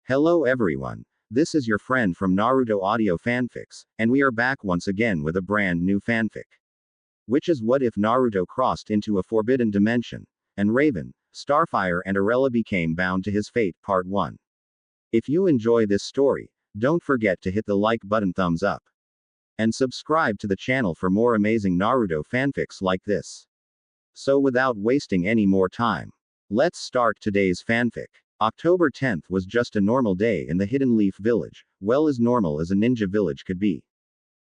Hello everyone, this is your friend from Naruto Audio Fanfics, and we are back once again with a brand new fanfic. Which is what if Naruto crossed into a forbidden dimension, and Raven, Starfire and Arella became bound to his fate, part 1. If you enjoy this story, don't forget to hit the like button, thumbs up, and subscribe to the channel for more amazing Naruto fanfics like this. So without wasting any more time, let's start today's fanfic. October 10th was just a normal day in the Hidden Leaf Village, well as normal as a ninja village could be.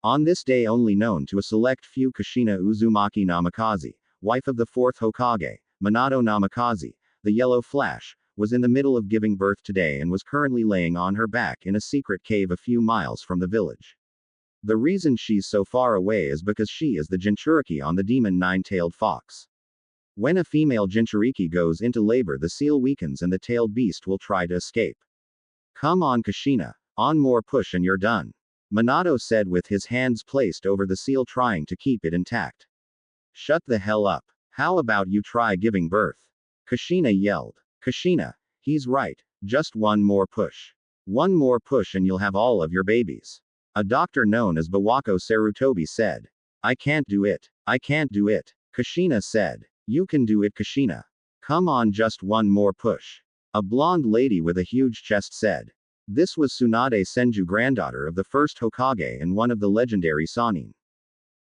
On this day only known to a select few, Kushina Uzumaki Namikaze, wife of the 4th Hokage, Minato Namikaze, the Yellow Flash, was in the middle of giving birth today and was currently laying on her back in a secret cave a few miles from the village. The reason she's so far away is because she is the Jinchuriki on the demon nine-tailed fox. When a female Jinchuriki goes into labor, the seal weakens and the tailed beast will try to escape. Come on Kushina, on more push and you're done, Minato said with his hands placed over the seal trying to keep it intact. Shut the hell up. How about you try giving birth? Kushina yelled. Kushina, he's right, just one more push. One more push and you'll have all of your babies. A doctor known as Bawako Sarutobi said. I can't do it. I can't do it, Kushina said. You can do it Kushina. Come on, just one more push. A blonde lady with a huge chest said. This was Tsunade Senju, granddaughter of the first Hokage and one of the legendary Sannin.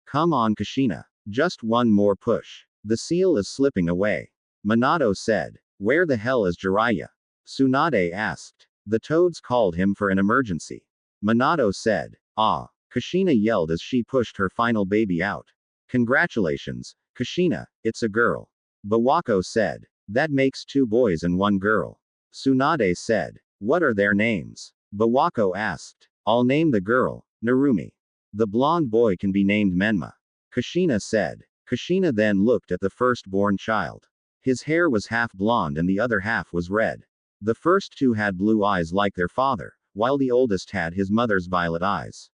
Come on Kushina. Just one more push. The seal is slipping away, Minato said. Where the hell is Jiraiya? Tsunade asked. The toads called him for an emergency, Minato said. Ah, Kushina yelled as she pushed her final baby out. Congratulations, Kushina, it's a girl, Bawako said. That makes 2 boys and 1 girl, Tsunade said. What are their names? Bawako asked. I'll name the girl Narumi. The blonde boy can be named Menma, Kushina said. Kushina then looked at the firstborn child. His hair was half blonde and the other half was red. The first 2 had blue eyes like their father, while the oldest had his mother's violet eyes.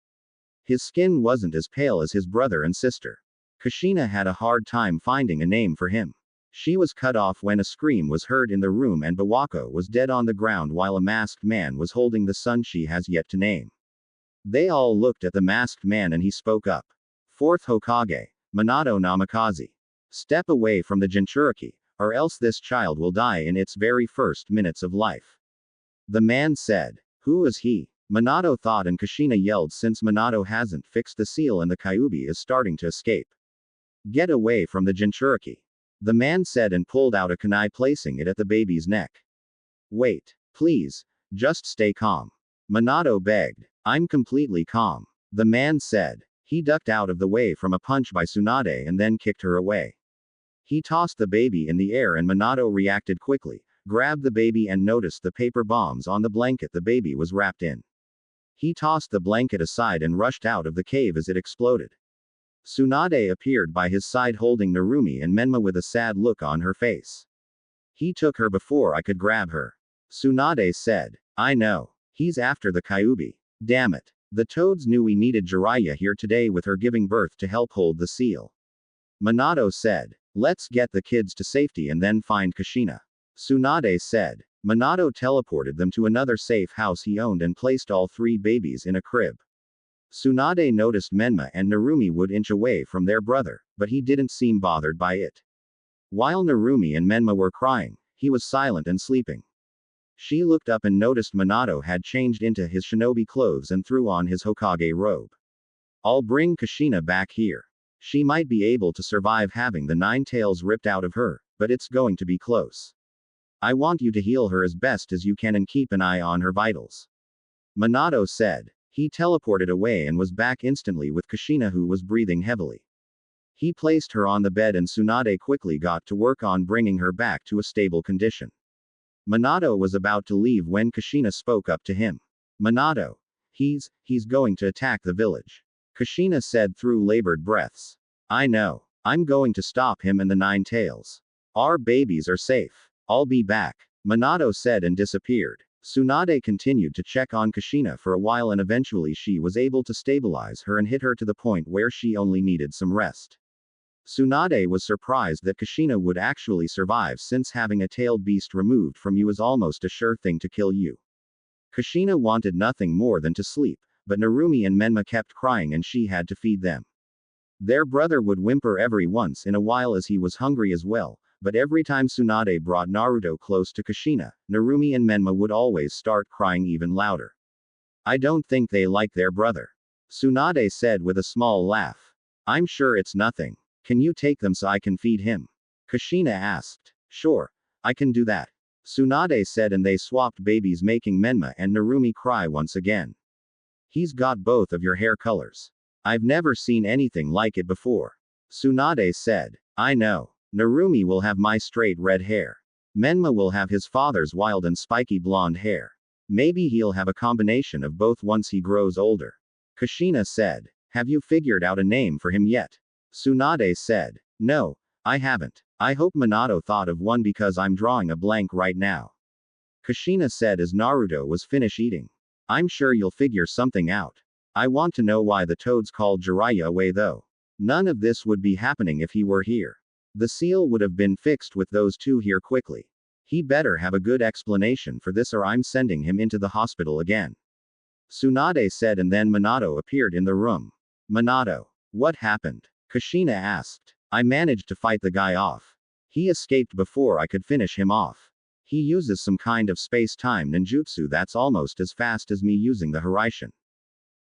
His skin wasn't as pale as his brother and sister. Kushina had a hard time finding a name for him. She was cut off when a scream was heard in the room and Bawako was dead on the ground while a masked man was holding the son she has yet to name. They all looked at the masked man and he spoke up. 4th Hokage, Minato Namikaze. Step away from the Jinchuriki, or else this child will die in its very first minutes of life, the man said. Who is he? Minato thought and Kushina yelled since Minato hasn't fixed the seal and the Kyuubi is starting to escape. Get away from the Jinchuriki, the man said and pulled out a kunai placing it at the baby's neck. Wait, please, just stay calm, Minato begged. I'm completely calm, the man said. He ducked out of the way from a punch by Tsunade and then kicked her away. He tossed the baby in the air and Minato reacted quickly, grabbed the baby and noticed the paper bombs on the blanket the baby was wrapped in. He tossed the blanket aside and rushed out of the cave as it exploded. Tsunade appeared by his side holding Narumi and Menma with a sad look on her face. He took her before I could grab her, Tsunade said. I know. He's after the Kyuubi. Damn it. The toads knew we needed Jiraiya here today with her giving birth to help hold the seal, Minato said. Let's get the kids to safety and then find Kushina, Tsunade said. Minato teleported them to another safe house he owned and placed all 3 babies in a crib. Tsunade noticed Menma and Narumi would inch away from their brother, but he didn't seem bothered by it. While Narumi and Menma were crying, he was silent and sleeping. She looked up and noticed Minato had changed into his shinobi clothes and threw on his Hokage robe. I'll bring Kushina back here. She might be able to survive having the 9 tails ripped out of her, but it's going to be close. I want you to heal her as best as you can and keep an eye on her vitals, Minato said. He teleported away and was back instantly with Kushina, who was breathing heavily. He placed her on the bed and Tsunade quickly got to work on bringing her back to a stable condition. Minato was about to leave when Kushina spoke up to him. Minato. He's going to attack the village, Kushina said through labored breaths. I know. I'm going to stop him and the 9 tails. Our babies are safe. I'll be back, Minato said and disappeared. Tsunade continued to check on Kushina for a while and eventually she was able to stabilize her and hit her to the point where she only needed some rest. Tsunade was surprised that Kushina would actually survive since having a tailed beast removed from you is almost a sure thing to kill you. Kushina wanted nothing more than to sleep, but Narumi and Menma kept crying and she had to feed them. Their brother would whimper every once in a while as he was hungry as well, but every time Tsunade brought Naruto close to Kushina, Narumi and Menma would always start crying even louder. I don't think they like their brother. Tsunade said with a small laugh. I'm sure it's nothing. Can you take them so I can feed him? Kushina asked. Sure. I can do that. Tsunade said and they swapped babies making Menma and Narumi cry once again. He's got both of your hair colors. I've never seen anything like it before. Tsunade said. I know. Narumi will have my straight red hair. Menma will have his father's wild and spiky blonde hair. Maybe he'll have a combination of both once he grows older. Kushina said. Have you figured out a name for him yet? Tsunade said. No, I haven't. I hope Minato thought of one because I'm drawing a blank right now. Kushina said as Naruto was finished eating. I'm sure you'll figure something out. I want to know why the toads called Jiraiya away though. None of this would be happening if he were here. The seal would have been fixed with those two here quickly. He better have a good explanation for this or I'm sending him into the hospital again. Tsunade said and then Minato appeared in the room. Minato. What happened? Kushina asked. I managed to fight the guy off. He escaped before I could finish him off. He uses some kind of space-time ninjutsu that's almost as fast as me using the Hiraishin.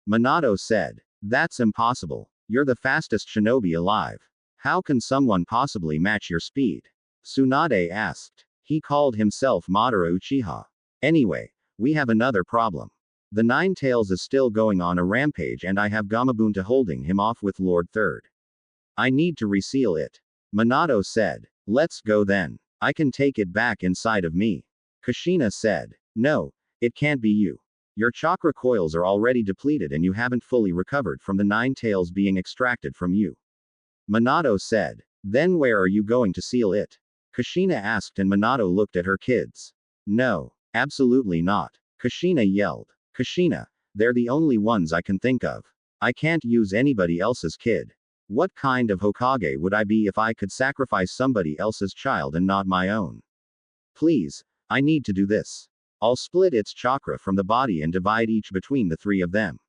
Minato said. That's impossible. You're the fastest shinobi alive. How can someone possibly match your speed? Tsunade asked. He called himself Madara Uchiha. Anyway, we have another problem. The Nine Tails is still going on a rampage and I have Gamabunta holding him off with Lord Third. I need to reseal it. Minato said. Let's go then. I can take it back inside of me. Kushina said. No, it can't be you. Your chakra coils are already depleted and you haven't fully recovered from the Nine Tails being extracted from you. Minato said. Then where are you going to seal it? Kushina asked and Minato looked at her kids. No, absolutely not. Kushina yelled. Kushina, they're the only ones I can think of. I can't use anybody else's kid. What kind of Hokage would I be if I could sacrifice somebody else's child and not my own? Please, I need to do this. I'll split its chakra from the body and divide each between the three of them.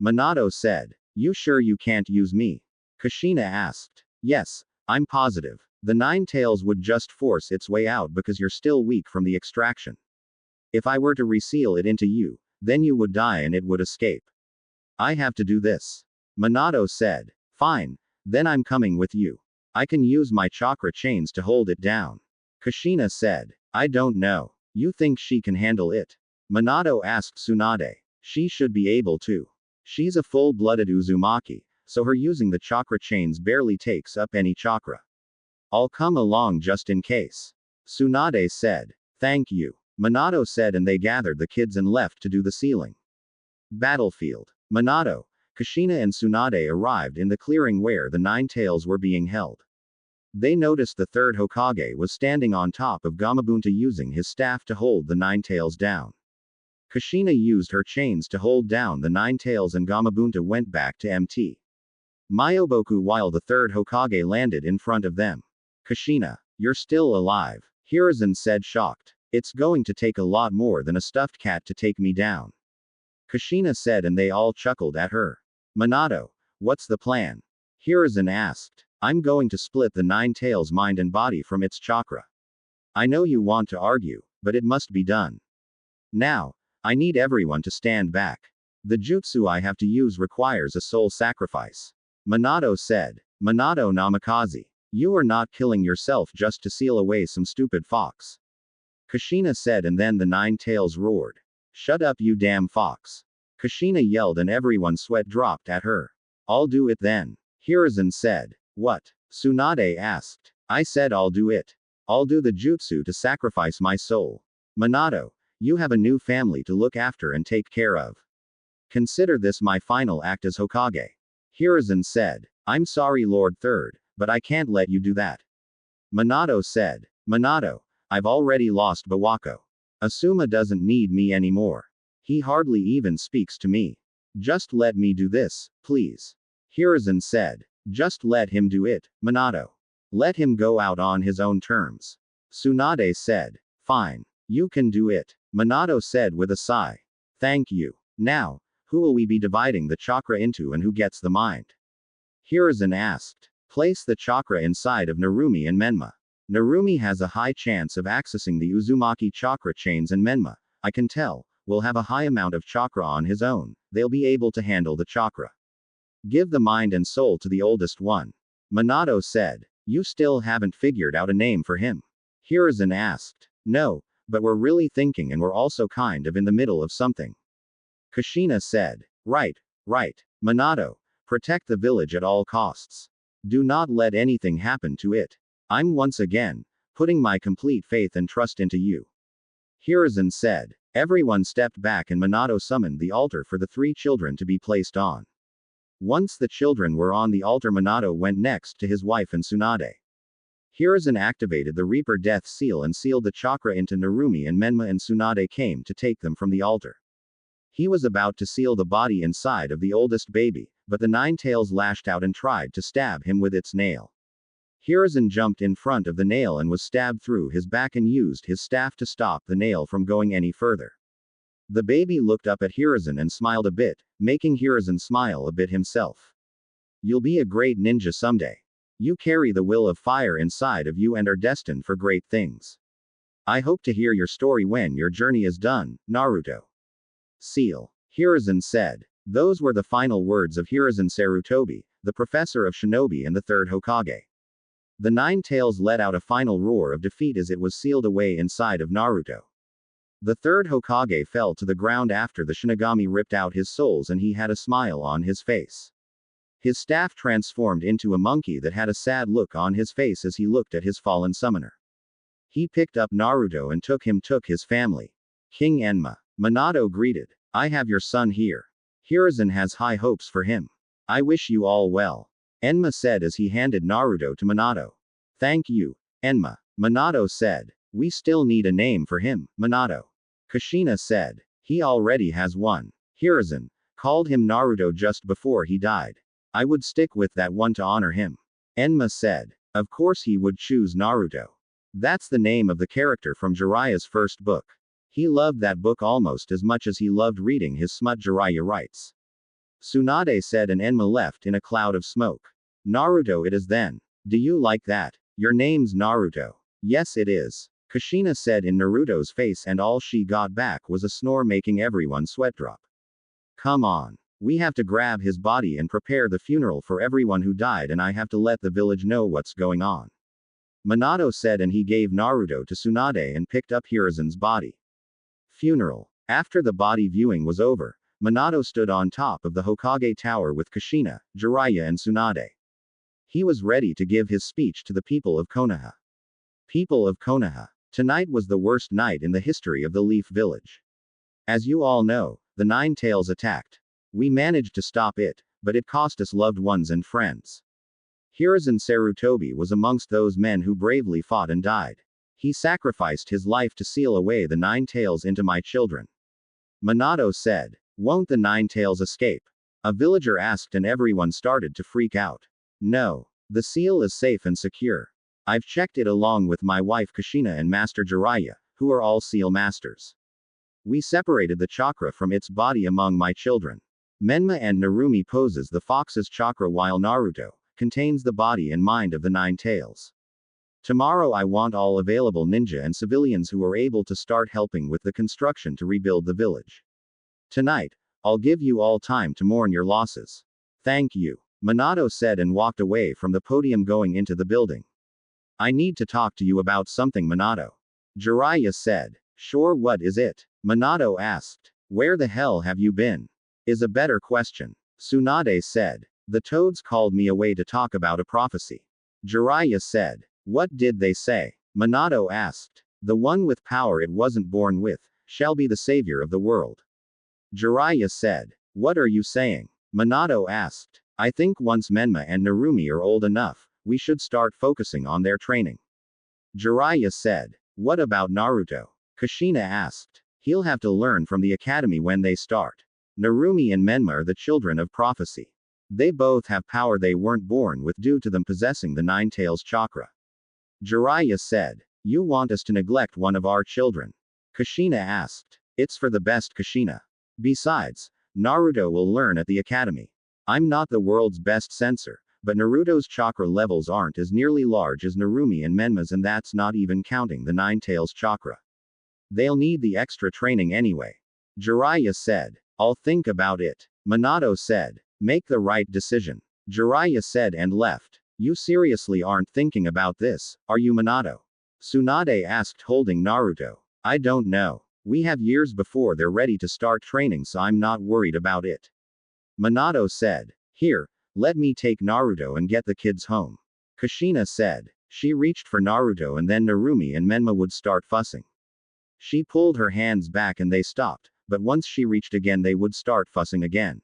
Minato said. You sure you can't use me? Kushina asked. Yes, I'm positive. The Nine Tails would just force its way out because you're still weak from the extraction. If I were to reseal it into you, then you would die and it would escape. I have to do this. Minato said. Fine, then I'm coming with you. I can use my chakra chains to hold it down. Kushina said. I don't know. You think she can handle it? Minato asked Tsunade. She should be able to. She's a full-blooded Uzumaki, so her using the chakra chains barely takes up any chakra. I'll come along just in case. Tsunade said. Thank you. Minato said and they gathered the kids and left to do the sealing. Battlefield. Minato, Kushina and Tsunade arrived in the clearing where the Nine Tails were being held. They noticed the third Hokage was standing on top of Gamabunta using his staff to hold the Nine Tails down. Kushina used her chains to hold down the Nine Tails and Gamabunta went back to MT. Myoboku while the third Hokage landed in front of them. Kushina, you're still alive, Hiruzen said shocked. It's going to take a lot more than a stuffed cat to take me down. Kushina said and they all chuckled at her. Minato, what's the plan? Hiruzen asked. I'm going to split the Nine Tails' mind and body from its chakra. I know you want to argue, but it must be done. Now, I need everyone to stand back. The jutsu I have to use requires a soul sacrifice. Minato said. Minato Namikaze. You are not killing yourself just to seal away some stupid fox. Kushina said and then the Nine Tails roared. Shut up you damn fox. Kushina yelled and everyone's sweat dropped at her. I'll do it then. Hiruzen said. What? Tsunade asked. I said I'll do it. I'll do the jutsu to sacrifice my soul. Minato, you have a new family to look after and take care of. Consider this my final act as Hokage. Hiruzen said. I'm sorry Lord Third, but I can't let you do that. Minato said. Minato, I've already lost Bawako. Asuma doesn't need me anymore. He hardly even speaks to me. Just let me do this, please. Hiruzen said. Just let him do it, Minato. Let him go out on his own terms. Tsunade said. Fine. You can do it. Minato said with a sigh. Thank you. Now, who will we be dividing the chakra into and who gets the mind? Hiruzen asked. Place the chakra inside of Narumi and Menma. Narumi has a high chance of accessing the Uzumaki chakra chains, and Menma, I can tell, will have a high amount of chakra on his own. They'll be able to handle the chakra. Give the mind and soul to the oldest one. Minato said. You still haven't figured out a name for him? Hiruzen asked. No, but we're really thinking and we're also kind of in the middle of something. Kushina said. Right. Minato. Protect the village at all costs. Do not let anything happen to it. I'm once again putting my complete faith and trust into you. Hiruzen said. Everyone stepped back and Minato summoned the altar for the 3 children to be placed on. Once the children were on the altar, Minato went next to his wife and Tsunade. Hiruzen activated the Reaper Death Seal and sealed the chakra into Narumi, and Menma and Tsunade came to take them from the altar. He was about to seal the body inside of the oldest baby, but the 9 tails lashed out and tried to stab him with its nail. Hiruzen jumped in front of the nail and was stabbed through his back and used his staff to stop the nail from going any further. The baby looked up at Hiruzen and smiled a bit, making Hiruzen smile a bit himself. You'll be a great ninja someday. You carry the will of fire inside of you and are destined for great things. I hope to hear your story when your journey is done, Naruto. Seal. Hiruzen said. Those were the final words of Hiruzen Sarutobi, the professor of shinobi and the 3rd Hokage. The 9 tails let out a final roar of defeat as it was sealed away inside of Naruto. The 3rd Hokage fell to the ground after the Shinigami ripped out his souls, and he had a smile on his face. His staff transformed into a monkey that had a sad look on his face as he looked at his fallen summoner. He picked up Naruto and took his family. King Enma. Minato greeted. I have your son here. Hiruzen has high hopes for him. I wish you all well. Enma said as he handed Naruto to Minato. Thank you, Enma. Minato said. We still need a name for him, Minato. Kushina said. He already has one. Hiruzen called him Naruto just before he died. I would stick with that one to honor him. Enma said. Of course he would choose Naruto. That's the name of the character from Jiraiya's first book. He loved that book almost as much as he loved reading his smut. Jiraiya writes. Tsunade said, and Enma left in a cloud of smoke. Naruto it is then. Do you like that? Your name's Naruto. Yes it is. Kushina said in Naruto's face, and all she got back was a snore, making everyone sweat drop. Come on. We have to grab his body and prepare the funeral for everyone who died, and I have to let the village know what's going on. Minato said, and he gave Naruto to Tsunade and picked up Hiruzen's body. Funeral. After the body viewing was over, Minato stood on top of the Hokage Tower with Kushina, Jiraiya and Tsunade. He was ready to give his speech to the people of Konoha. People of Konoha. Tonight was the worst night in the history of the Leaf Village. As you all know, the 9 tails attacked. We managed to stop it, but it cost us loved ones and friends. Hiruzen Sarutobi was amongst those men who bravely fought and died. He sacrificed his life to seal away the 9 tails into my children. Minato said. Won't the 9 tails escape? A villager asked, and everyone started to freak out. No. The seal is safe and secure. I've checked it along with my wife Kushina and Master Jiraiya, who are all seal masters. We separated the chakra from its body among my children. Menma and Narumi poses the fox's chakra, while Naruto contains the body and mind of the 9 tails. Tomorrow I want all available ninja and civilians who are able to start helping with the construction to rebuild the village. Tonight, I'll give you all time to mourn your losses. Thank you. Minato said and walked away from the podium, going into the building. I need to talk to you about something, Minato. Jiraiya said. Sure, what is it? Minato asked. Where the hell have you been? Is a better question. Tsunade said. The toads called me away to talk about a prophecy. Jiraiya said. What did they say? Minato asked. The one with power it wasn't born with shall be the savior of the world. Jiraiya said. What are you saying? Minato asked. I think once Menma and Narumi are old enough, we should start focusing on their training. Jiraiya said. What about Naruto? Kushina asked. He'll have to learn from the academy when they start. Narumi and Menma are the children of prophecy. They both have power they weren't born with due to them possessing the 9 tails chakra. Jiraiya said. You want us to neglect one of our children? Kushina asked. It's for the best, Kushina. Besides, Naruto will learn at the academy. I'm not the world's best sensor, but Naruto's chakra levels aren't as nearly large as Narumi and Menma's, and that's not even counting the Nine Tails chakra. They'll need the extra training anyway. Jiraiya said. I'll think about it. Minato said. Make the right decision. Jiraiya said and left. You seriously aren't thinking about this, are you, Minato? Tsunade asked, holding Naruto. I don't know. We have years before they're ready to start training, so I'm not worried about it. Minato said. Here, let me take Naruto and get the kids home. Kushina said. She reached for Naruto and then Narumi and Menma would start fussing. She pulled her hands back and they stopped, but once she reached again they would start fussing again.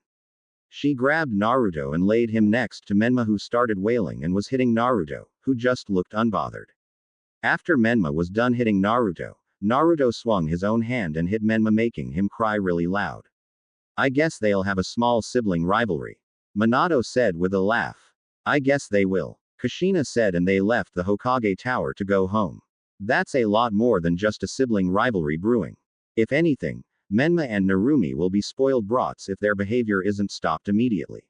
She grabbed Naruto and laid him next to Menma, who started wailing and was hitting Naruto, who just looked unbothered. After Menma was done hitting Naruto, Naruto swung his own hand and hit Menma, making him cry really loud. I guess they'll have a small sibling rivalry. Minato said with a laugh. I guess they will. Kushina said, and they left the Hokage Tower to go home. That's a lot more than just a sibling rivalry brewing. If anything, Menma and Narumi will be spoiled brats if their behavior isn't stopped immediately.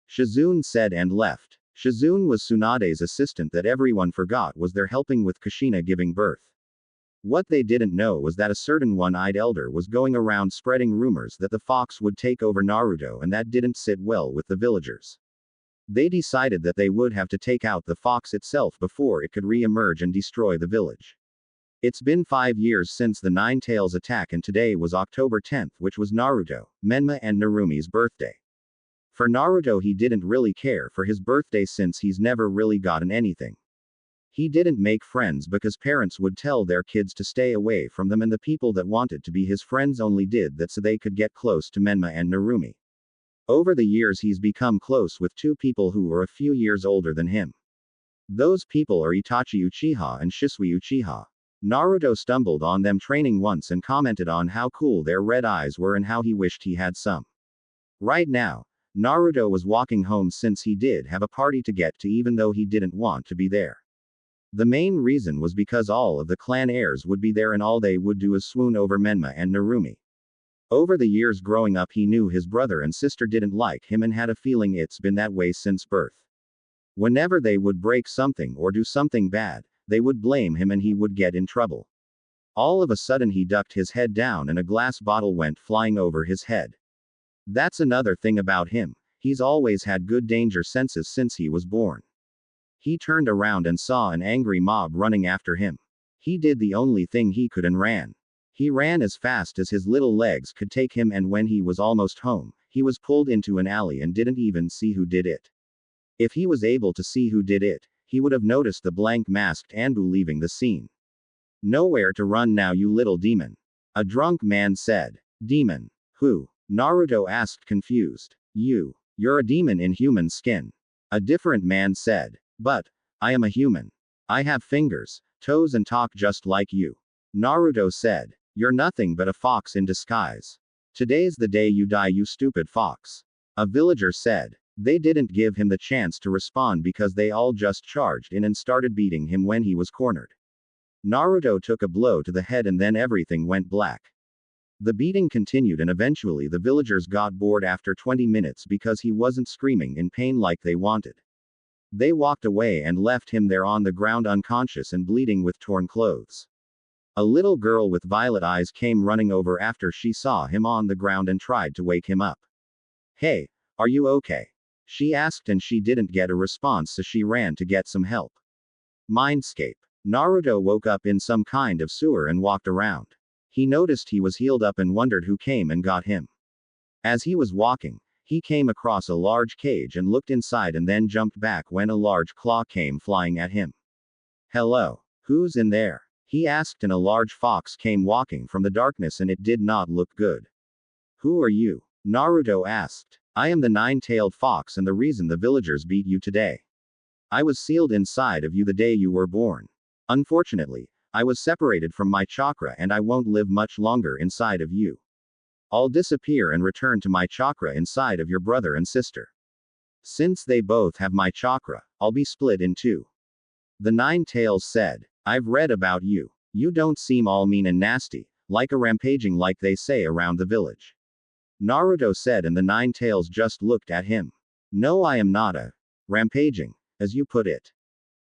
Shizune said and left. Shizune was Tsunade's assistant that everyone forgot was there helping with Kushina giving birth. What they didn't know was that a certain one-eyed elder was going around spreading rumors that the fox would take over Naruto, and that didn't sit well with the villagers. They decided that they would have to take out the fox itself before it could re-emerge and destroy the village. It's been 5 years since the Nine Tails attack, and today was October 10th, which was Naruto, Menma and Narumi's birthday. For Naruto, he didn't really care for his birthday since he's never really gotten anything. He didn't make friends because parents would tell their kids to stay away from them, and the people that wanted to be his friends only did that so they could get close to Menma and Narumi. Over the years he's become close with 2 people who are a few years older than him. Those people are Itachi Uchiha and Shisui Uchiha. Naruto stumbled on them training once and commented on how cool their red eyes were and how he wished he had some. Right now, Naruto was walking home since he did have a party to get to, even though he didn't want to be there. The main reason was because all of the clan heirs would be there and all they would do is swoon over Menma and Narumi. Over the years growing up, he knew his brother and sister didn't like him and had a feeling it's been that way since birth. Whenever they would break something or do something bad, they would blame him and he would get in trouble. All of a sudden he ducked his head down and a glass bottle went flying over his head. That's another thing about him, he's always had good danger senses since he was born. He turned around and saw an angry mob running after him. He did the only thing he could and ran. He ran as fast as his little legs could take him, and when he was almost home, he was pulled into an alley and didn't even see who did it. If he was able to see who did it, he would have noticed the blank masked Anbu leaving the scene. Nowhere to run now, you little demon. A drunk man said. Demon? Who? Naruto asked, confused. You're a demon in human skin. A different man said. But, I am a human. I have fingers, toes and talk just like you. Naruto said. You're nothing but a fox in disguise. Today's the day you die, you stupid fox. A villager said. They didn't give him the chance to respond because they all just charged in and started beating him when he was cornered. Naruto took a blow to the head and then everything went black. The beating continued and eventually the villagers got bored after 20 minutes because he wasn't screaming in pain like they wanted. They walked away and left him there on the ground unconscious and bleeding with torn clothes. A little girl with violet eyes came running over after she saw him on the ground and tried to wake him up. Hey, are you okay? She asked, and she didn't get a response, so she ran to get some help. Mindscape. Naruto woke up in some kind of sewer and walked around. He noticed he was healed up and wondered who came and got him. As he was walking, he came across a large cage and looked inside and then jumped back when a large claw came flying at him. Hello. Who's in there? He asked, and a large fox came walking from the darkness and it did not look good. Who are you? Naruto asked. I am the nine-tailed fox and the reason the villagers beat you today. I was sealed inside of you the day you were born. Unfortunately, I was separated from my chakra and I won't live much longer inside of you. I'll disappear and return to my chakra inside of your brother and sister. Since they both have my chakra, I'll be split in 2. The Nine Tails said. I've read about you. You don't seem all mean and nasty, like a rampaging like they say around the village. Naruto said, and the Nine Tails just looked at him. No, I am not a rampaging, as you put it.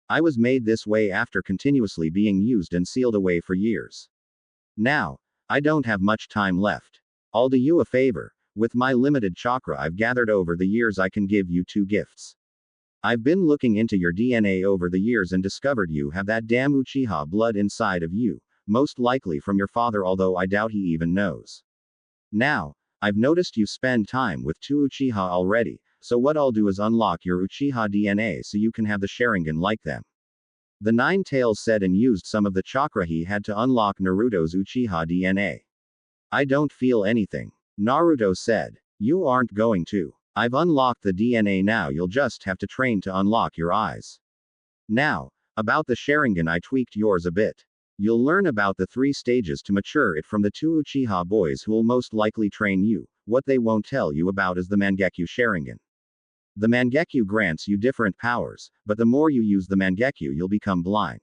I was made this way after continuously being used and sealed away for years. Now, I don't have much time left. I'll do you a favor. With my limited chakra I've gathered over the years, I can give you two gifts. I've been looking into your DNA over the years and discovered you have that damn Uchiha blood inside of you, most likely from your father, although I doubt he even knows. Now, I've noticed you spend time with two Uchiha already, so what I'll do is unlock your Uchiha DNA so you can have the Sharingan like them. The Nine Tails said, and used some of the chakra he had to unlock Naruto's Uchiha DNA. I don't feel anything. Naruto said. You aren't going to. I've unlocked the DNA now, you'll just have to train to unlock your eyes. Now, about the Sharingan, I tweaked yours a bit. You'll learn about the 3 stages to mature it from the 2 Uchiha boys who'll most likely train you. What they won't tell you about is the Mangekyo Sharingan. The Mangekyo grants you different powers, but the more you use the Mangekyo you'll become blind.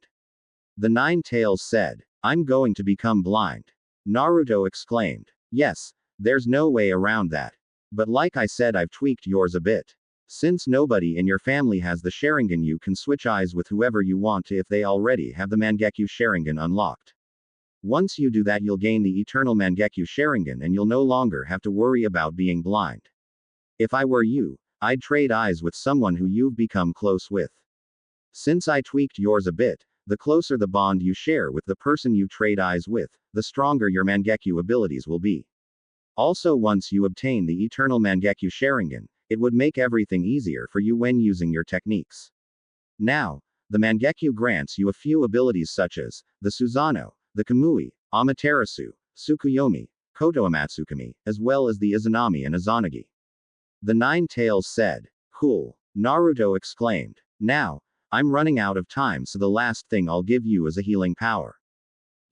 The Nine Tails said. I'm going to become blind. Naruto exclaimed. Yes, there's no way around that. But like I said, I've tweaked yours a bit. Since nobody in your family has the Sharingan, you can switch eyes with whoever you want to if they already have the Mangekyo Sharingan unlocked. Once you do that, you'll gain the eternal Mangekyo Sharingan and you'll no longer have to worry about being blind. If I were you, I'd trade eyes with someone who you've become close with. Since I tweaked yours a bit, the closer the bond you share with the person you trade eyes with, the stronger your Mangekyo abilities will be. Also, once you obtain the eternal Mangekyo Sharingan, it would make everything easier for you when using your techniques. Now, the Mangekyo grants you a few abilities such as the Susanoo, the Kamui, Amaterasu, Tsukuyomi, Kotoamatsukami, as well as the Izanami and Izanagi. The Nine Tails said. Cool. Naruto exclaimed. Now, I'm running out of time, so the last thing I'll give you is a healing power.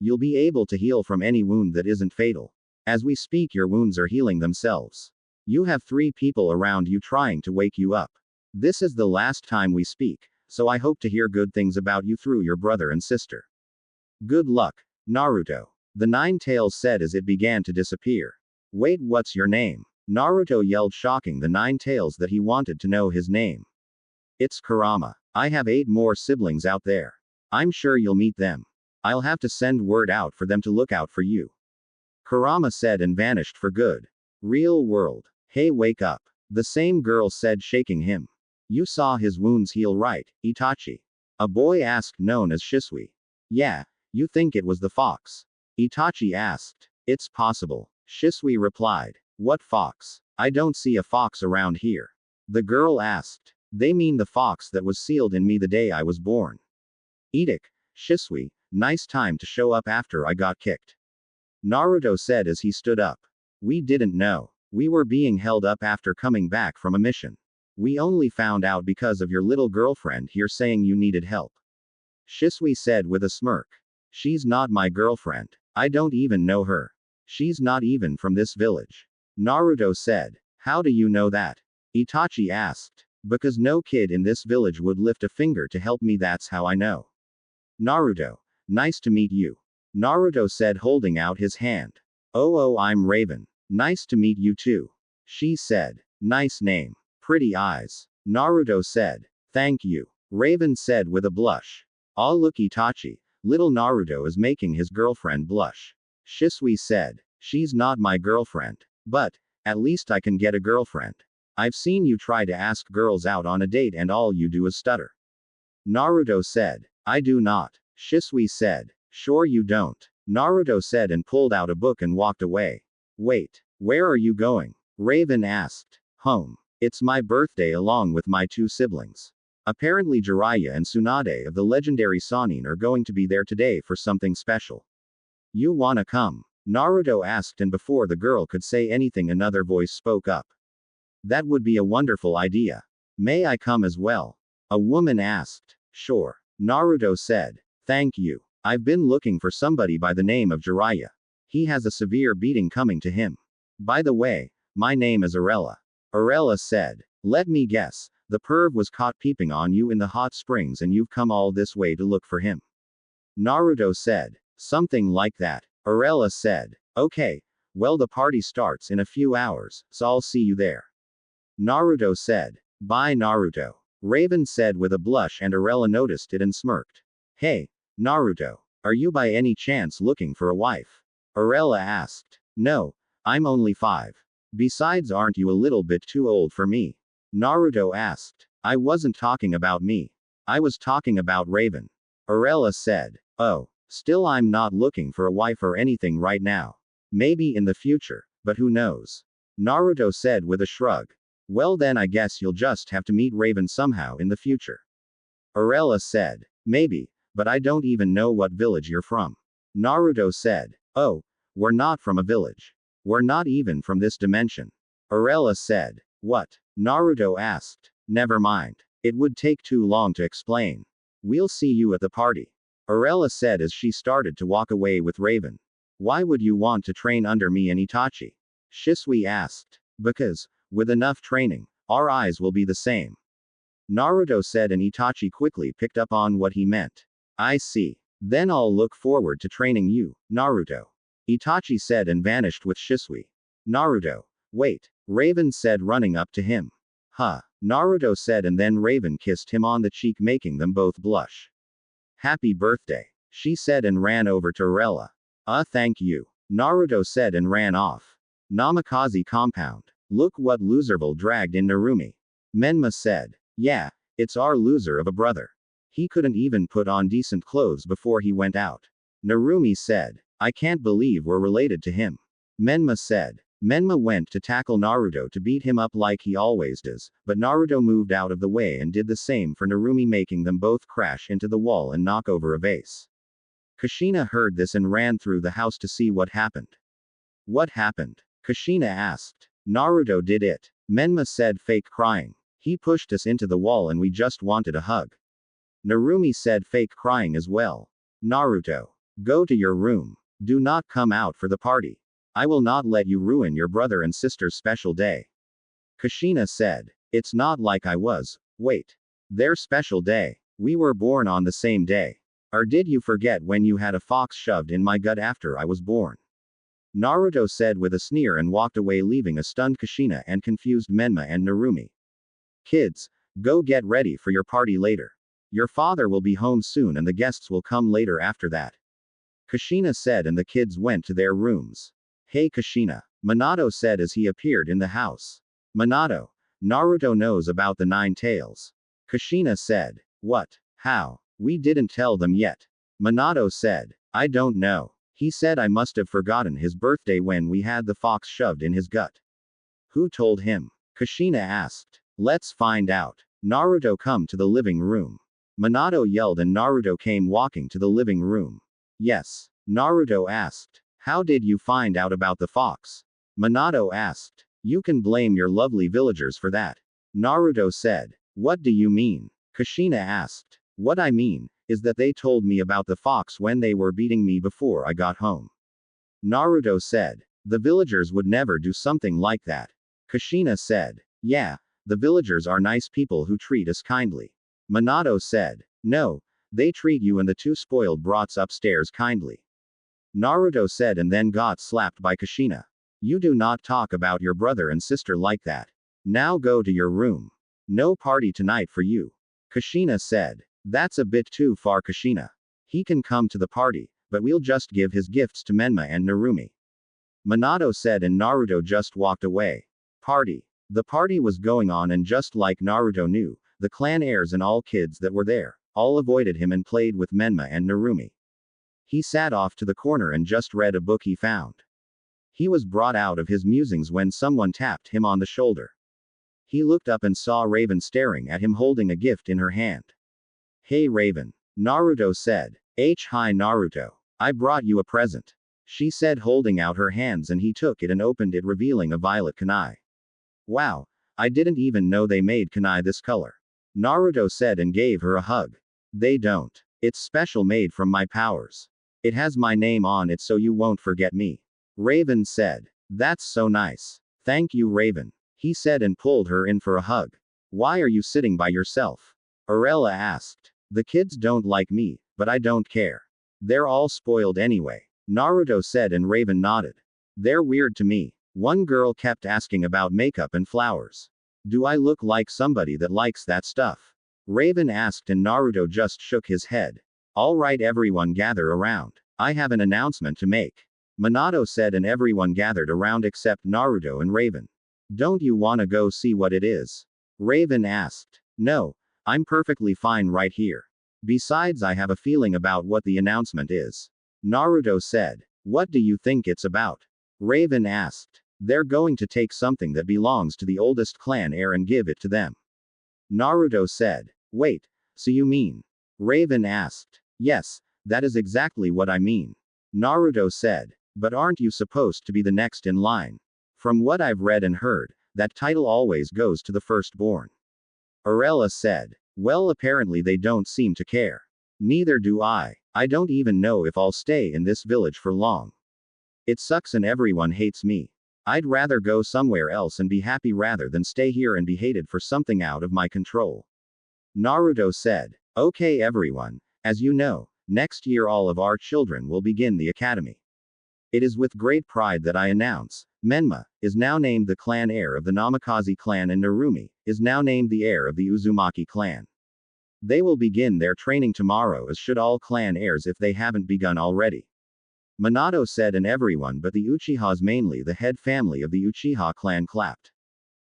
You'll be able to heal from any wound that isn't fatal. As we speak, your wounds are healing themselves. You have 3 people around you trying to wake you up. This is the last time we speak, so I hope to hear good things about you through your brother and sister. Good luck, Naruto. The Nine Tails said as it began to disappear. Wait, what's your name? Naruto yelled, shocking the Nine Tails that he wanted to know his name. It's Kurama. I have 8 more siblings out there. I'm sure you'll meet them. I'll have to send word out for them to look out for you. Kurama said and vanished for good. Real world. Hey, wake up. The same girl said, shaking him. You saw his wounds heal, right, Itachi? A boy asked, known as Shisui. Yeah, you think it was the fox? Itachi asked. It's possible. Shisui replied. What fox? I don't see a fox around here. The girl asked. They mean the fox that was sealed in me the day I was born. Edik, Shisui, nice time to show up after I got kicked. Naruto said as he stood up. We didn't know. We were being held up after coming back from a mission. We only found out because of your little girlfriend here saying you needed help. Shisui said with a smirk. She's not my girlfriend. I don't even know her. She's not even from this village. Naruto said. How do you know that? Itachi asked. Because no kid in this village would lift a finger to help me, that's how I know. Naruto. Nice to meet you. Naruto said, holding out his hand. Oh, I'm Raven. Nice to meet you too. She said. Nice name. Pretty eyes. Naruto said. Thank you. Raven said with a blush. Ah, look, Itachi. Little Naruto is making his girlfriend blush. Shisui said. She's not my girlfriend. But, at least I can get a girlfriend. I've seen you try to ask girls out on a date and all you do is stutter. Naruto said. I do not. Shisui said. Sure you don't. Naruto said and pulled out a book and walked away. Wait, where are you going? Raven asked. Home. It's my birthday along with my 2 siblings. Apparently Jiraiya and Tsunade of the legendary Sannin are going to be there today for something special. You wanna come? Naruto asked, and before the girl could say anything another voice spoke up. That would be a wonderful idea. May I come as well? A woman asked. Sure. Naruto said. Thank you. I've been looking for somebody by the name of Jiraiya. He has a severe beating coming to him. By the way, my name is Arella. Arella said. Let me guess, the perv was caught peeping on you in the hot springs and you've come all this way to look for him. Naruto said. Something like that. Arella said. Okay, Well, the party starts in a few hours, so I'll see you there. Naruto said. Bye, Naruto. Raven said with a blush, and Arella noticed it and smirked. Hey, Naruto. Are you by any chance looking for a wife? Arella asked. No, I'm only 5. Besides, aren't you a little bit too old for me? Naruto asked. I wasn't talking about me. I was talking about Raven. Arella said. Oh, still, I'm not looking for a wife or anything right now. Maybe in the future, but who knows? Naruto said with a shrug. Well, then I guess you'll just have to meet Raven somehow in the future. Arella said. Maybe, but I don't even know what village you're from. Naruto said. Oh, we're not from a village. We're not even from this dimension. Arella said. What? Naruto asked. Never mind. It would take too long to explain. We'll see you at the party. Arella said as she started to walk away with Raven. Why would you want to train under me and Itachi? Shisui asked. Because, with enough training, our eyes will be the same. Naruto said, and Itachi quickly picked up on what he meant. I see. Then I'll look forward to training you, Naruto. Itachi said and vanished with Shisui. Naruto. Wait. Raven said, running up to him. Huh. Naruto said, and then Raven kissed him on the cheek, making them both blush. Happy birthday, she said and ran over to Arella. Thank you. Naruto said and ran off. Namikaze compound. Look what Loserville dragged in Narumi. Menma said. Yeah, it's our loser of a brother. He couldn't even put on decent clothes before he went out. Narumi said. I can't believe we're related to him. Menma said. Menma went to tackle Naruto to beat him up like he always does, but Naruto moved out of the way and did the same for Narumi, making them both crash into the wall and knock over a vase. Kushina heard this and ran through the house to see what happened. What happened? Kushina asked. Naruto did it. Menma said, fake crying. He pushed us into the wall and we just wanted a hug. Narumi said, fake crying as well. Naruto. Go to your room. Do not come out for the party. I will not let you ruin your brother and sister's special day. Kushina said. It's not like I was. Wait. Their special day. We were born on the same day. Or did you forget when you had a fox shoved in my gut after I was born? Naruto said with a sneer and walked away, leaving a stunned Kushina and confused Menma and Narumi. Kids, go get ready for your party later. Your father will be home soon and the guests will come later after that. Kushina said, and the kids went to their rooms. Hey Kushina, Minato said as he appeared in the house. Minato, Naruto knows about the 9 tails. Kushina said. What? How? We didn't tell them yet. Minato said. I don't know. He said I must have forgotten his birthday when we had the fox shoved in his gut. Who told him? Kushina asked. Let's find out. Naruto, come to the living room. Minato yelled and Naruto came walking to the living room. Yes. Naruto asked. How did you find out about the fox? Minato asked. You can blame your lovely villagers for that. Naruto said. What do you mean? Kushina asked. What I mean is that they told me about the fox when they were beating me before I got home. Naruto said. The villagers would never do something like that. Kushina said. Yeah, the villagers are nice people who treat us kindly. Minato said. No, they treat you and the 2 spoiled brats upstairs kindly. Naruto said and then got slapped by Kushina. You do not talk about your brother and sister like that. Now go to your room. No party tonight for you. Kushina said. That's a bit too far, Kushina. He can come to the party, but we'll just give his gifts to Menma and Narumi. Minato said, and Naruto just walked away. Party. The party was going on, and just like Naruto knew, the clan heirs and all kids that were there, all avoided him and played with Menma and Narumi. He sat off to the corner and just read a book he found. He was brought out of his musings when someone tapped him on the shoulder. He looked up and saw Raven staring at him holding a gift in her hand. Hey Raven. Naruto said. Hi Naruto. I brought you a present. She said, holding out her hands, and he took it and opened it, revealing a violet kunai. Wow. I didn't even know they made kunai this color. Naruto said and gave her a hug. They don't. It's special, made from my powers. It has my name on it so you won't forget me. Raven said. That's so nice. Thank you Raven. He said and pulled her in for a hug. Why are you sitting by yourself? Arella asked. The kids don't like me, but I don't care. They're all spoiled anyway. Naruto said and Raven nodded. They're weird to me. One girl kept asking about makeup and flowers. Do I look like somebody that likes that stuff? Raven asked, and Naruto just shook his head. All right, everyone gather around. I have an announcement to make. Minato said, and everyone gathered around except Naruto and Raven. Don't you wanna go see what it is? Raven asked. No, I'm perfectly fine right here. Besides, I have a feeling about what the announcement is. Naruto said. What do you think it's about? Raven asked. They're going to take something that belongs to the oldest clan heir and give it to them. Naruto said. Wait, so you mean? Raven asked. Yes, that is exactly what I mean. Naruto said. But aren't you supposed to be the next in line? From what I've read and heard, that title always goes to the firstborn. Arella said. Well, apparently they don't seem to care. Neither do I. I don't even know if I'll stay in this village for long. It sucks and everyone hates me. I'd rather go somewhere else and be happy rather than stay here and be hated for something out of my control. Naruto said. Okay, everyone, as you know, next year all of our children will begin the academy. It is with great pride that I announce, Menma is now named the clan heir of the Namikaze clan, and Narumi is now named the heir of the Uzumaki clan. They will begin their training tomorrow, as should all clan heirs if they haven't begun already. Minato said, and everyone but the Uchihas, mainly the head family of the Uchiha clan, clapped.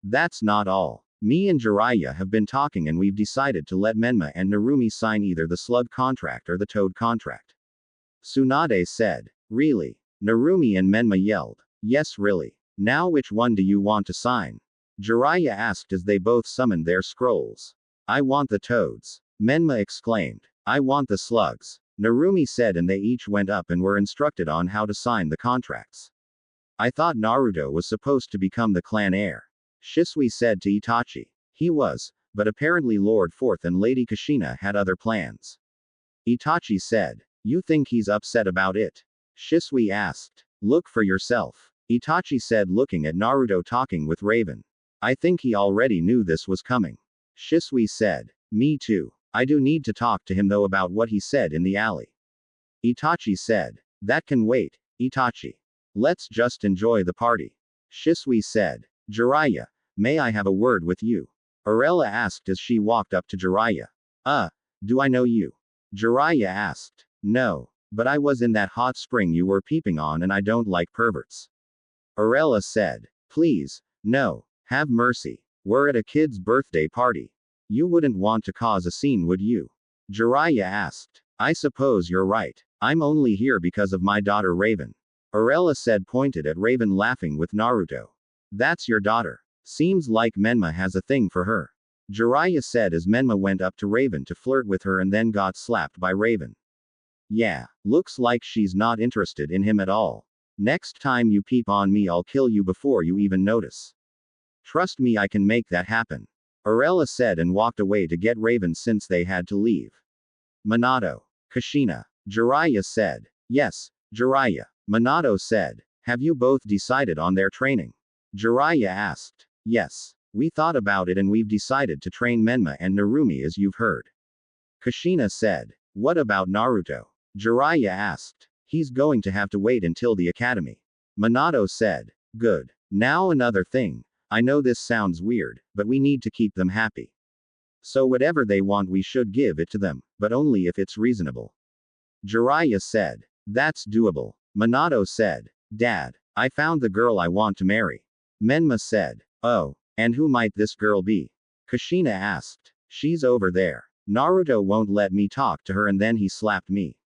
That's not all. Me and Jiraiya have been talking and we've decided to let Menma and Narumi sign either the slug contract or the toad contract. Tsunade said. Really? Narumi and Menma yelled. Yes, really. Now which one do you want to sign? Jiraiya asked as they both summoned their scrolls. I want the toads. Menma exclaimed. I want the slugs. Narumi said, and they each went up and were instructed on how to sign the contracts. I thought Naruto was supposed to become the clan heir. Shisui said to Itachi. He was, but apparently Lord Fourth and Lady Kushina had other plans. Itachi said. You think he's upset about it? Shisui asked. Look for yourself. Itachi said, looking at Naruto talking with Raven. I think he already knew this was coming. Shisui said. Me too. I do need to talk to him though about what he said in the alley. Itachi said. That can wait, Itachi. Let's just enjoy the party. Shisui said. Jiraiya, may I have a word with you? Arella asked as she walked up to Jiraiya. Do I know you? Jiraiya asked. No, but I was in that hot spring you were peeping on and I don't like perverts. Arella said. Please, no, have mercy. We're at a kid's birthday party. You wouldn't want to cause a scene, would you? Jiraiya asked. I suppose you're right. I'm only here because of my daughter Raven. Arella said, pointed at Raven laughing with Naruto. That's your daughter. Seems like Menma has a thing for her. Jiraiya said as Menma went up to Raven to flirt with her and then got slapped by Raven. Yeah, looks like she's not interested in him at all. Next time you peep on me, I'll kill you before you even notice. Trust me, I can make that happen. Arella said and walked away to get Raven since they had to leave. Minato. Kushina. Jiraiya said. Yes, Jiraiya. Minato said. Have you both decided on their training? Jiraiya asked. Yes. We thought about it and we've decided to train Menma and Narumi as you've heard. Kushina said. What about Naruto? Jiraiya asked. He's going to have to wait until the academy. Minato said. Good. Now another thing. I know this sounds weird, but we need to keep them happy. So whatever they want we should give it to them, but only if it's reasonable. Jiraiya said. That's doable. Minato said. Dad, I found the girl I want to marry. Menma said. Oh, and who might this girl be? Kushina asked. She's over there. Naruto won't let me talk to her and then he slapped me.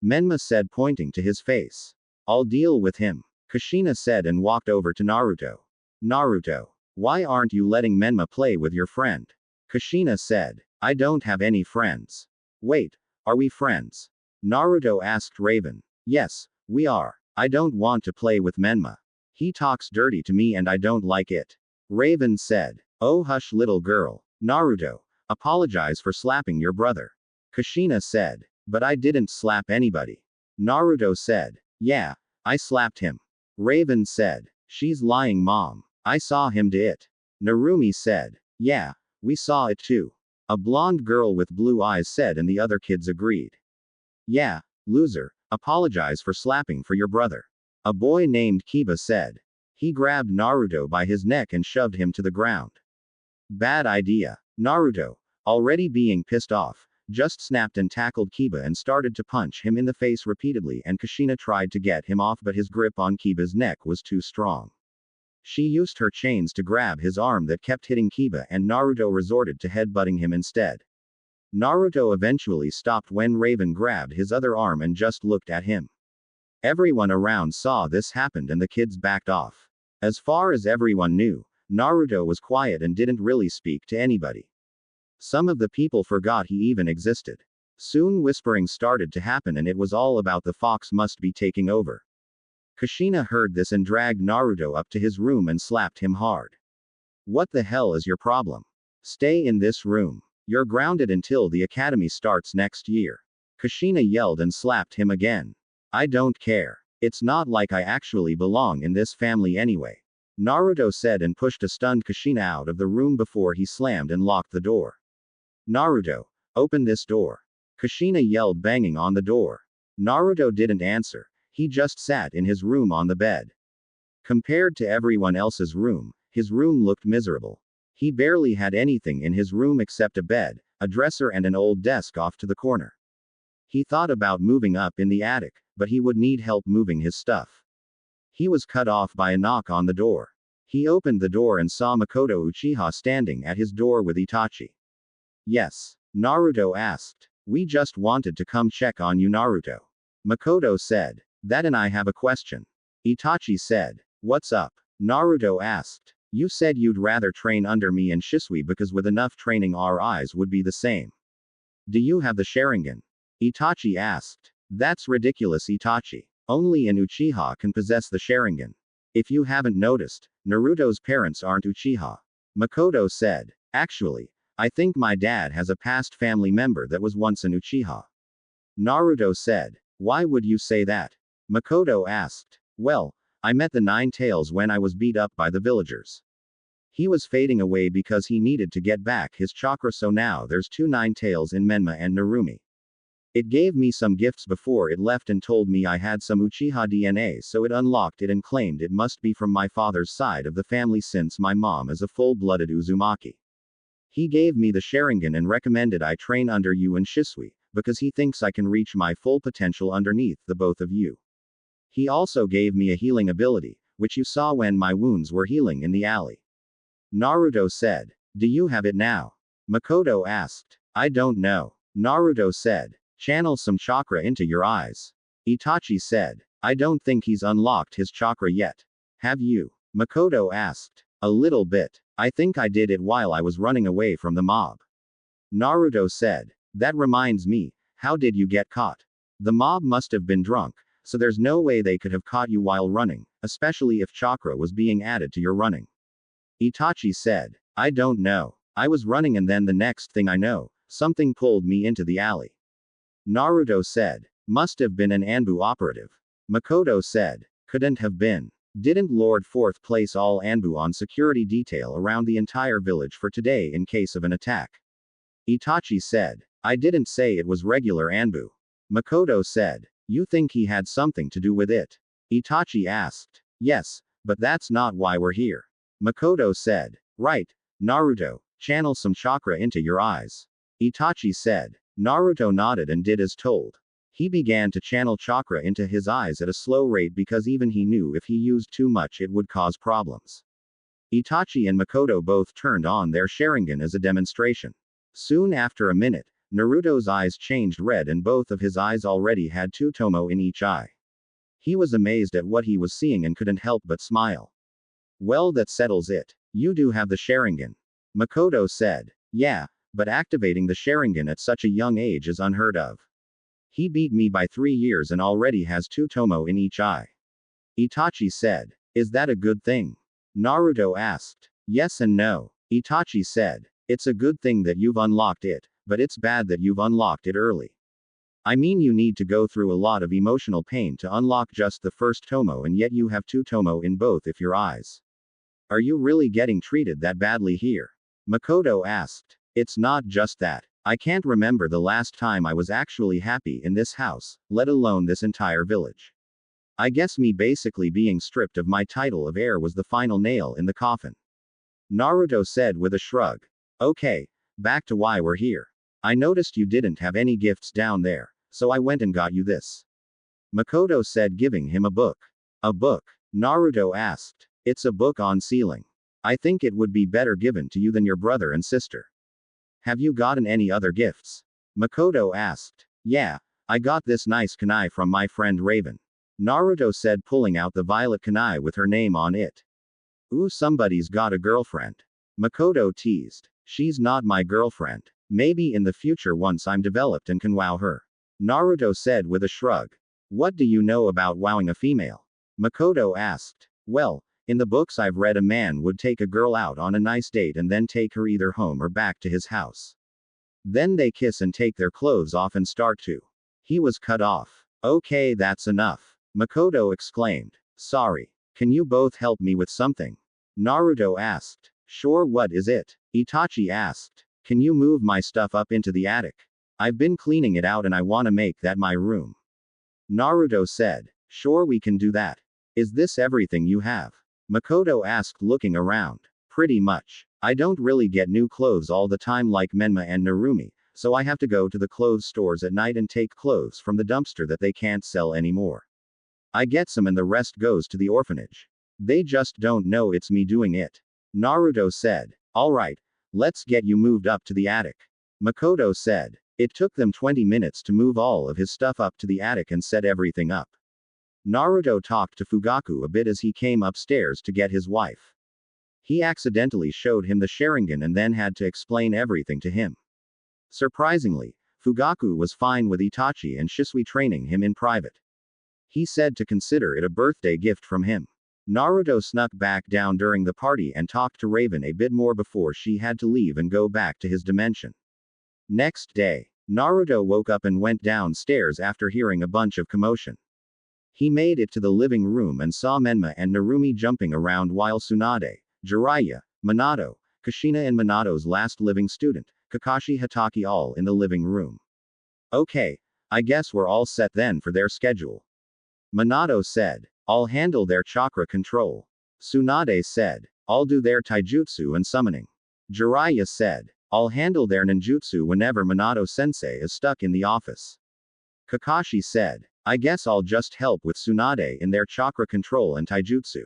Menma said, pointing to his face. I'll deal with him. Kushina said and walked over to Naruto. Naruto, why aren't you letting Menma play with your friend? Kushina said. I don't have any friends. Wait, are we friends? Naruto asked Raven. Yes, we are. I don't want to play with Menma. He talks dirty to me and I don't like it. Raven said. Oh, hush, little girl. Naruto, apologize for slapping your brother. Kushina said. But I didn't slap anybody. Naruto said. Yeah, I slapped him. Raven said. She's lying, mom. I saw him do it. Narumi said. Yeah, we saw it too. A blonde girl with blue eyes said, and the other kids agreed. Yeah, loser, apologize for slapping for your brother. A boy named Kiba said. He grabbed Naruto by his neck and shoved him to the ground. Bad idea. Naruto, already being pissed off, just snapped and tackled Kiba and started to punch him in the face repeatedly, and Kushina tried to get him off, but his grip on Kiba's neck was too strong. She used her chains to grab his arm that kept hitting Kiba, and Naruto resorted to headbutting him instead. Naruto eventually stopped when Raven grabbed his other arm and just looked at him. Everyone around saw this happen and the kids backed off. As far as everyone knew, Naruto was quiet and didn't really speak to anybody. Some of the people forgot he even existed. Soon whispering started to happen, and it was all about the fox must be taking over. Kushina heard this and dragged Naruto up to his room and slapped him hard. What the hell is your problem? Stay in this room. You're grounded until the academy starts next year. Kushina yelled and slapped him again. I don't care. It's not like I actually belong in this family anyway. Naruto said and pushed a stunned Kushina out of the room before he slammed and locked the door. Naruto, open this door. Kushina yelled, banging on the door. Naruto didn't answer. He just sat in his room on the bed. Compared to everyone else's room, his room looked miserable. He barely had anything in his room except a bed, a dresser, and an old desk off to the corner. He thought about moving up in the attic, but he would need help moving his stuff. He was cut off by a knock on the door. He opened the door and saw Makoto Uchiha standing at his door with Itachi. Yes? Naruto asked. We just wanted to come check on you, Naruto. Makoto said. That, and I have a question. Itachi said. What's up? Naruto asked. You said you'd rather train under me and Shisui because with enough training our eyes would be the same. Do you have the Sharingan? Itachi asked. That's ridiculous, Itachi. Only an Uchiha can possess the Sharingan. If you haven't noticed, Naruto's parents aren't Uchiha. Makoto said. Actually, I think my dad has a past family member that was once an Uchiha. Naruto said. Why would you say that? Makoto asked. Well, I met the Nine Tails when I was beat up by the villagers. He was fading away because he needed to get back his chakra, so now there's two Nine Tails in Menma and Narumi. It gave me some gifts before it left and told me I had some Uchiha DNA, so it unlocked it and claimed it must be from my father's side of the family since my mom is a full-blooded Uzumaki. He gave me the Sharingan and recommended I train under you and Shisui, because he thinks I can reach my full potential underneath the both of you. He also gave me a healing ability, which you saw when my wounds were healing in the alley. Naruto said. Do you have it now? Makoto asked. I don't know. Naruto said. Channel some chakra into your eyes. Itachi said. I don't think he's unlocked his chakra yet. Have you? Makoto asked. A little bit. I think I did it while I was running away from the mob. Naruto said. That reminds me, how did you get caught? The mob must have been drunk, so there's no way they could have caught you while running, especially if chakra was being added to your running. Itachi said. I don't know. I was running and then the next thing I know, something pulled me into the alley. Naruto said. Must have been an Anbu operative. Makoto said. Couldn't have been. Didn't Lord Fourth place all Anbu on security detail around the entire village for today in case of an attack? Itachi said. I didn't say it was regular Anbu. Makoto said. You think he had something to do with it? Itachi asked. Yes, but that's not why we're here. Makoto said. Right. Naruto, channel some chakra into your eyes. Itachi said. Naruto nodded and did as told. He began to channel chakra into his eyes at a slow rate because even he knew if he used too much it would cause problems. Itachi and Makoto both turned on their Sharingan as a demonstration. Soon after a minute, Naruto's eyes changed red and both of his eyes already had two tomo in each eye. He was amazed at what he was seeing and couldn't help but smile. Well, that settles it. You do have the Sharingan. Makoto said. Yeah, but activating the Sharingan at such a young age is unheard of. He beat me by 3 years and already has two tomo in each eye. Itachi said. Is that a good thing? Naruto asked. Yes and no. Itachi said. It's a good thing that you've unlocked it, but it's bad that you've unlocked it early. I mean, you need to go through a lot of emotional pain to unlock just the first tomo, and yet you have two tomo in both of your eyes. Are you really getting treated that badly here? Makoto asked. It's not just that. I can't remember the last time I was actually happy in this house, let alone this entire village. I guess me basically being stripped of my title of heir was the final nail in the coffin. Naruto said with a shrug. Okay, back to why we're here. I noticed you didn't have any gifts down there, so I went and got you this. Makoto said, giving him a book. A book? Naruto asked. It's a book on sealing. I think it would be better given to you than your brother and sister. Have you gotten any other gifts? Makoto asked. Yeah, I got this nice kunai from my friend Raven. Naruto said, pulling out the violet kunai with her name on it. Ooh, somebody's got a girlfriend. Makoto teased. She's not my girlfriend. Maybe in the future once I'm developed and can wow her. Naruto said with a shrug. What do you know about wowing a female? Makoto asked. Well, in the books I've read, a man would take a girl out on a nice date and then take her either home or back to his house. Then they kiss and take their clothes off and start to. He was cut off. Okay, that's enough. Makoto exclaimed. Sorry. Can you both help me with something? Naruto asked. Sure, what is it? Itachi asked. Can you move my stuff up into the attic? I've been cleaning it out and I want to make that my room. Naruto said. Sure, we can do that. Is this everything you have? Makoto asked, looking around. Pretty much. I don't really get new clothes all the time like Menma and Narumi, so I have to go to the clothes stores at night and take clothes from the dumpster that they can't sell anymore. I get some and the rest goes to the orphanage. They just don't know it's me doing it. Naruto said. Alright, let's get you moved up to the attic. Makoto said. It took them 20 minutes to move all of his stuff up to the attic and set everything up. Naruto talked to Fugaku a bit as he came upstairs to get his wife. He accidentally showed him the Sharingan and then had to explain everything to him. Surprisingly, Fugaku was fine with Itachi and Shisui training him in private. He said to consider it a birthday gift from him. Naruto snuck back down during the party and talked to Raven a bit more before she had to leave and go back to his dimension. Next day, Naruto woke up and went downstairs after hearing a bunch of commotion. He made it to the living room and saw Menma and Narumi jumping around while Tsunade, Jiraiya, Minato, Kushina and Minato's last living student, Kakashi Hatake all in the living room. Okay, I guess we're all set then for their schedule. Minato said. I'll handle their chakra control. Tsunade said. I'll do their taijutsu and summoning. Jiraiya said. I'll handle their ninjutsu whenever Minato-sensei is stuck in the office. Kakashi said. I guess I'll just help with Tsunade in their chakra control and taijutsu.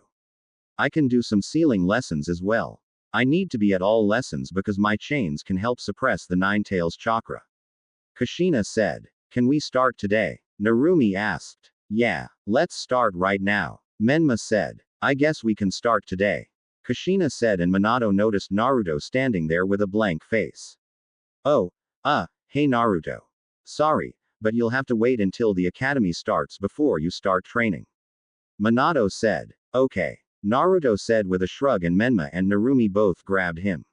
I can do some sealing lessons as well. I need to be at all lessons because my chains can help suppress the Nine Tails chakra. Kushina said. Can we start today? Narumi asked. Yeah, let's start right now. Menma said. I guess we can start today. Kushina said, and Minato noticed Naruto standing there with a blank face. Oh, hey Naruto. Sorry, but you'll have to wait until the academy starts before you start training. Minato said. Okay. Naruto said with a shrug, and Menma and Narumi both grabbed him.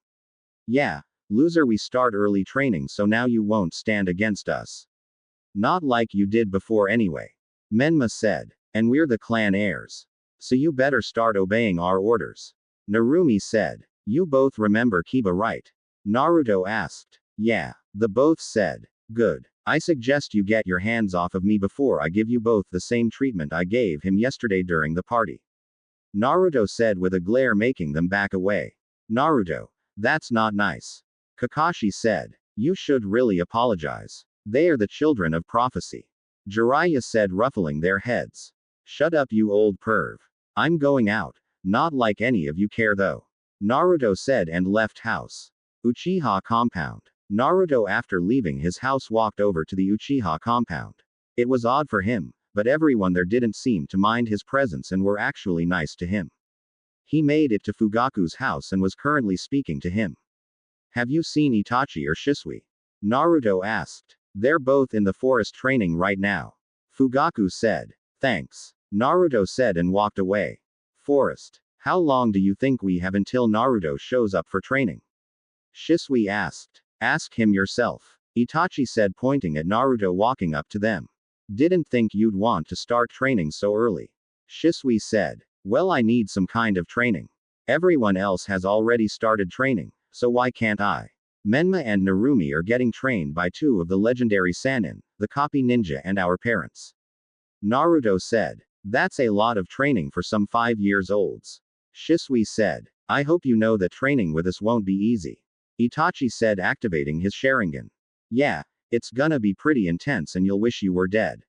Yeah, loser, we start early training so now you won't stand against us. Not like you did before anyway. Menma said. And we're the clan heirs. So you better start obeying our orders. Narumi said. You both remember Kiba, right? Naruto asked. Yeah. The both said. Good. I suggest you get your hands off of me before I give you both the same treatment I gave him yesterday during the party. Naruto said with a glare, making them back away. Naruto. That's not nice. Kakashi said. You should really apologize. They are the children of prophecy. Jiraiya said, ruffling their heads. Shut up, you old perv. I'm going out. Not like any of you care though. Naruto said and left house. Uchiha compound. Naruto, after leaving his house, walked over to the Uchiha compound. It was odd for him, but everyone there didn't seem to mind his presence and were actually nice to him. He made it to Fugaku's house and was currently speaking to him. Have you seen Itachi or Shisui? Naruto asked. They're both in the forest training right now. Fugaku said. Thanks. Naruto said and walked away. Forest. How long do you think we have until Naruto shows up for training? Shisui asked. Ask him yourself. Itachi said, pointing at Naruto walking up to them. Didn't think you'd want to start training so early. Shisui said. Well, I need some kind of training. Everyone else has already started training, so why can't I? Menma and Narumi are getting trained by two of the legendary Sannin, the copy ninja, and our parents. Naruto said. That's a lot of training for some 5 years olds. Shisui said. I hope you know that training with us won't be easy. Itachi said, activating his Sharingan. Yeah, it's gonna be pretty intense and you'll wish you were dead.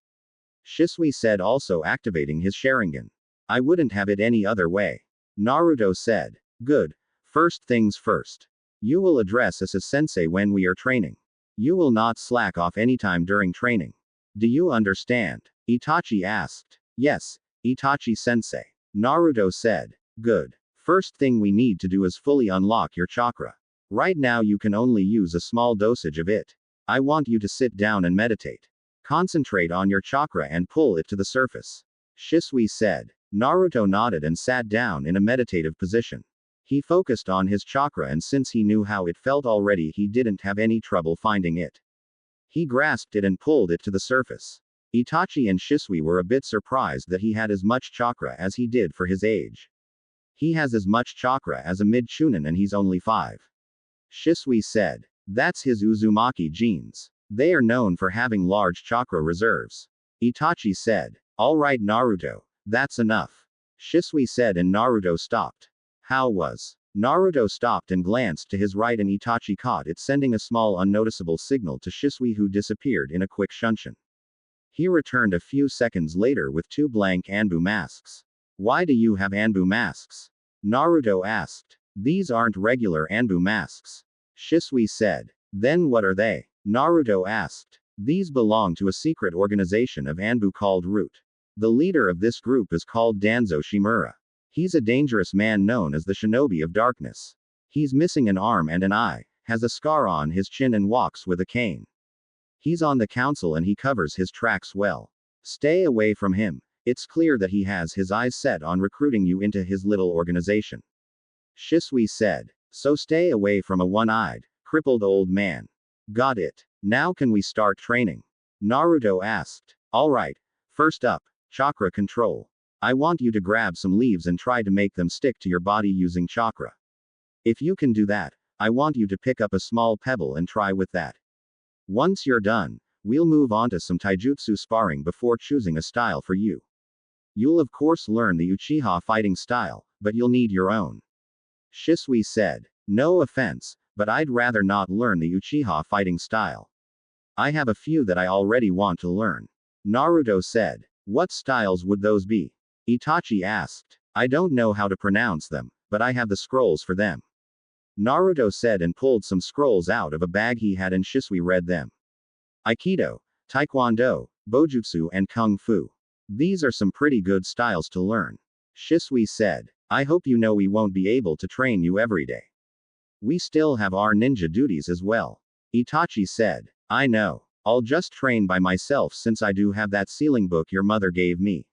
Shisui said, also activating his Sharingan. I wouldn't have it any other way. Naruto said. Good. First things first. You will address us as sensei when we are training. You will not slack off anytime during training. Do you understand? Itachi asked. Yes, Itachi sensei. Naruto said. Good. First thing we need to do is fully unlock your chakra. Right now you can only use a small dosage of it. I want you to sit down and meditate. Concentrate on your chakra and pull it to the surface. Shisui said. Naruto nodded and sat down in a meditative position. He focused on his chakra, and since he knew how it felt already, he didn't have any trouble finding it. He grasped it and pulled it to the surface. Itachi and Shisui were a bit surprised that he had as much chakra as he did for his age. He has as much chakra as a mid-chunin and he's only 5. Shisui said. That's his Uzumaki genes. They are known for having large chakra reserves. Itachi said. Alright Naruto, that's enough. Shisui said, and Naruto stopped. How was? Naruto stopped and glanced to his right, and Itachi caught it, sending a small unnoticeable signal to Shisui, who disappeared in a quick shunshin. He returned a few seconds later with 2 blank Anbu masks. Why do you have Anbu masks? Naruto asked. These aren't regular Anbu masks. Shisui said. Then what are they? Naruto asked. These belong to a secret organization of Anbu called Root. The leader of this group is called Danzo Shimura. He's a dangerous man known as the Shinobi of Darkness. He's missing an arm and an eye, has a scar on his chin, and walks with a cane. He's on the council and he covers his tracks well. Stay away from him. It's clear that he has his eyes set on recruiting you into his little organization. Shisui said. So stay away from a one-eyed, crippled old man. Got it. Now can we start training? Naruto asked. Alright. First up, chakra control. I want you to grab some leaves and try to make them stick to your body using chakra. If you can do that, I want you to pick up a small pebble and try with that. Once you're done, we'll move on to some taijutsu sparring before choosing a style for you. You'll of course learn the Uchiha fighting style, but you'll need your own. Shisui said. No offense, but I'd rather not learn the Uchiha fighting style. I have a few that I already want to learn. Naruto said. What styles would those be? Itachi asked. I don't know how to pronounce them, but I have the scrolls for them. Naruto said and pulled some scrolls out of a bag he had, and Shisui read them. Aikido, Taekwondo, Bojutsu, and Kung Fu. These are some pretty good styles to learn. Shisui said. I hope you know we won't be able to train you every day. We still have our ninja duties as well. Itachi said. I know. I'll just train by myself since I do have that sealing book your mother gave me.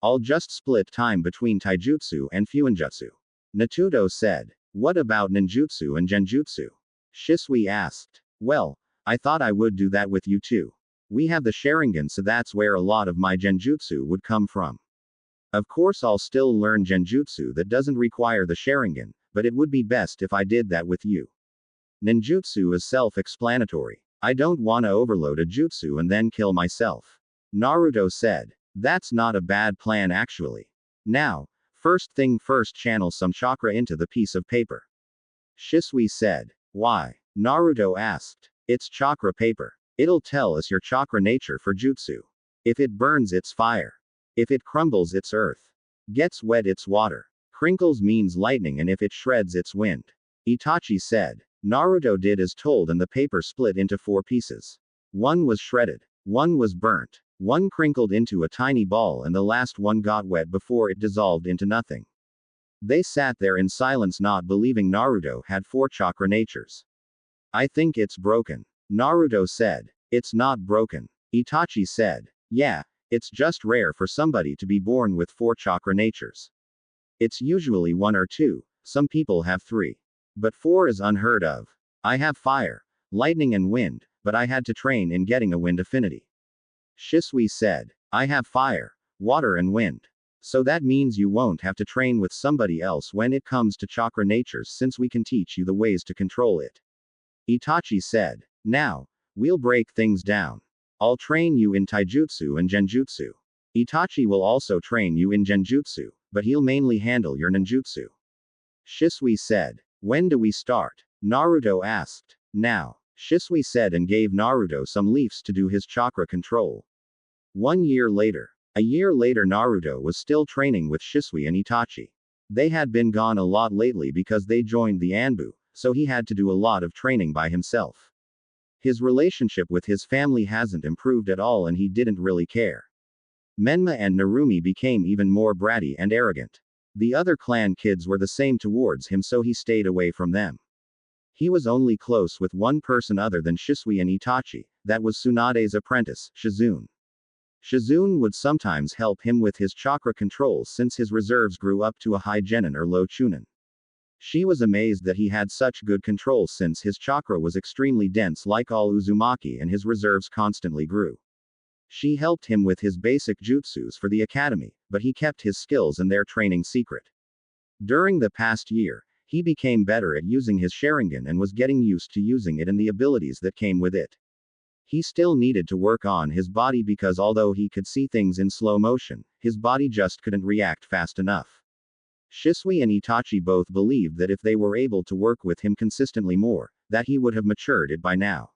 I'll just split time between taijutsu and fuinjutsu. Naruto said. What about ninjutsu and genjutsu? Shisui asked. Well, I thought I would do that with you too. We have the Sharingan, so that's where a lot of my genjutsu would come from. Of course I'll still learn genjutsu that doesn't require the Sharingan, but it would be best if I did that with you. Ninjutsu is self-explanatory. I don't wanna overload a jutsu and then kill myself. Naruto said. That's not a bad plan actually. Now, first thing first, channel some chakra into the piece of paper. Shisui said. Why? Naruto asked. It's chakra paper. It'll tell us your chakra nature for jutsu. If it burns, it's fire. If it crumbles, it's earth. Gets wet, it's water. Crinkles means lightning, and if it shreds, it's wind. Itachi said. Naruto did as told, and the paper split into 4 pieces. One was shredded. One was burnt. One crinkled into a tiny ball, and the last one got wet before it dissolved into nothing. They sat there in silence, not believing Naruto had 4 chakra natures. I think it's broken. Naruto said. It's not broken. Itachi said. Yeah, it's just rare for somebody to be born with 4 chakra natures. It's usually 1 or 2, some people have 3. But 4 is unheard of. I have fire, lightning, and wind, but I had to train in getting a wind affinity. Shisui said. I have fire, water, and wind. So that means you won't have to train with somebody else when it comes to chakra natures, since we can teach you the ways to control it. Itachi said. Now, we'll break things down. I'll train you in taijutsu and genjutsu. Itachi will also train you in genjutsu, but he'll mainly handle your ninjutsu. Shisui said. When do we start? Naruto asked. Now, Shisui said and gave Naruto some leaves to do his chakra control. 1 year later. A year later, Naruto was still training with Shisui and Itachi. They had been gone a lot lately because they joined the Anbu, so he had to do a lot of training by himself. His relationship with his family hasn't improved at all and he didn't really care. Menma and Narumi became even more bratty and arrogant. The other clan kids were the same towards him, so he stayed away from them. He was only close with one person other than Shisui and Itachi, that was Tsunade's apprentice, Shizune. Shizune would sometimes help him with his chakra controls since his reserves grew up to a high genin or low chunin. She was amazed that he had such good controls since his chakra was extremely dense like all Uzumaki and his reserves constantly grew. She helped him with his basic jutsus for the academy, but he kept his skills and their training secret. During the past year, he became better at using his Sharingan and was getting used to using it and the abilities that came with it. He still needed to work on his body because although he could see things in slow motion, his body just couldn't react fast enough. Shisui and Itachi both believed that if they were able to work with him consistently more, that he would have matured it by now.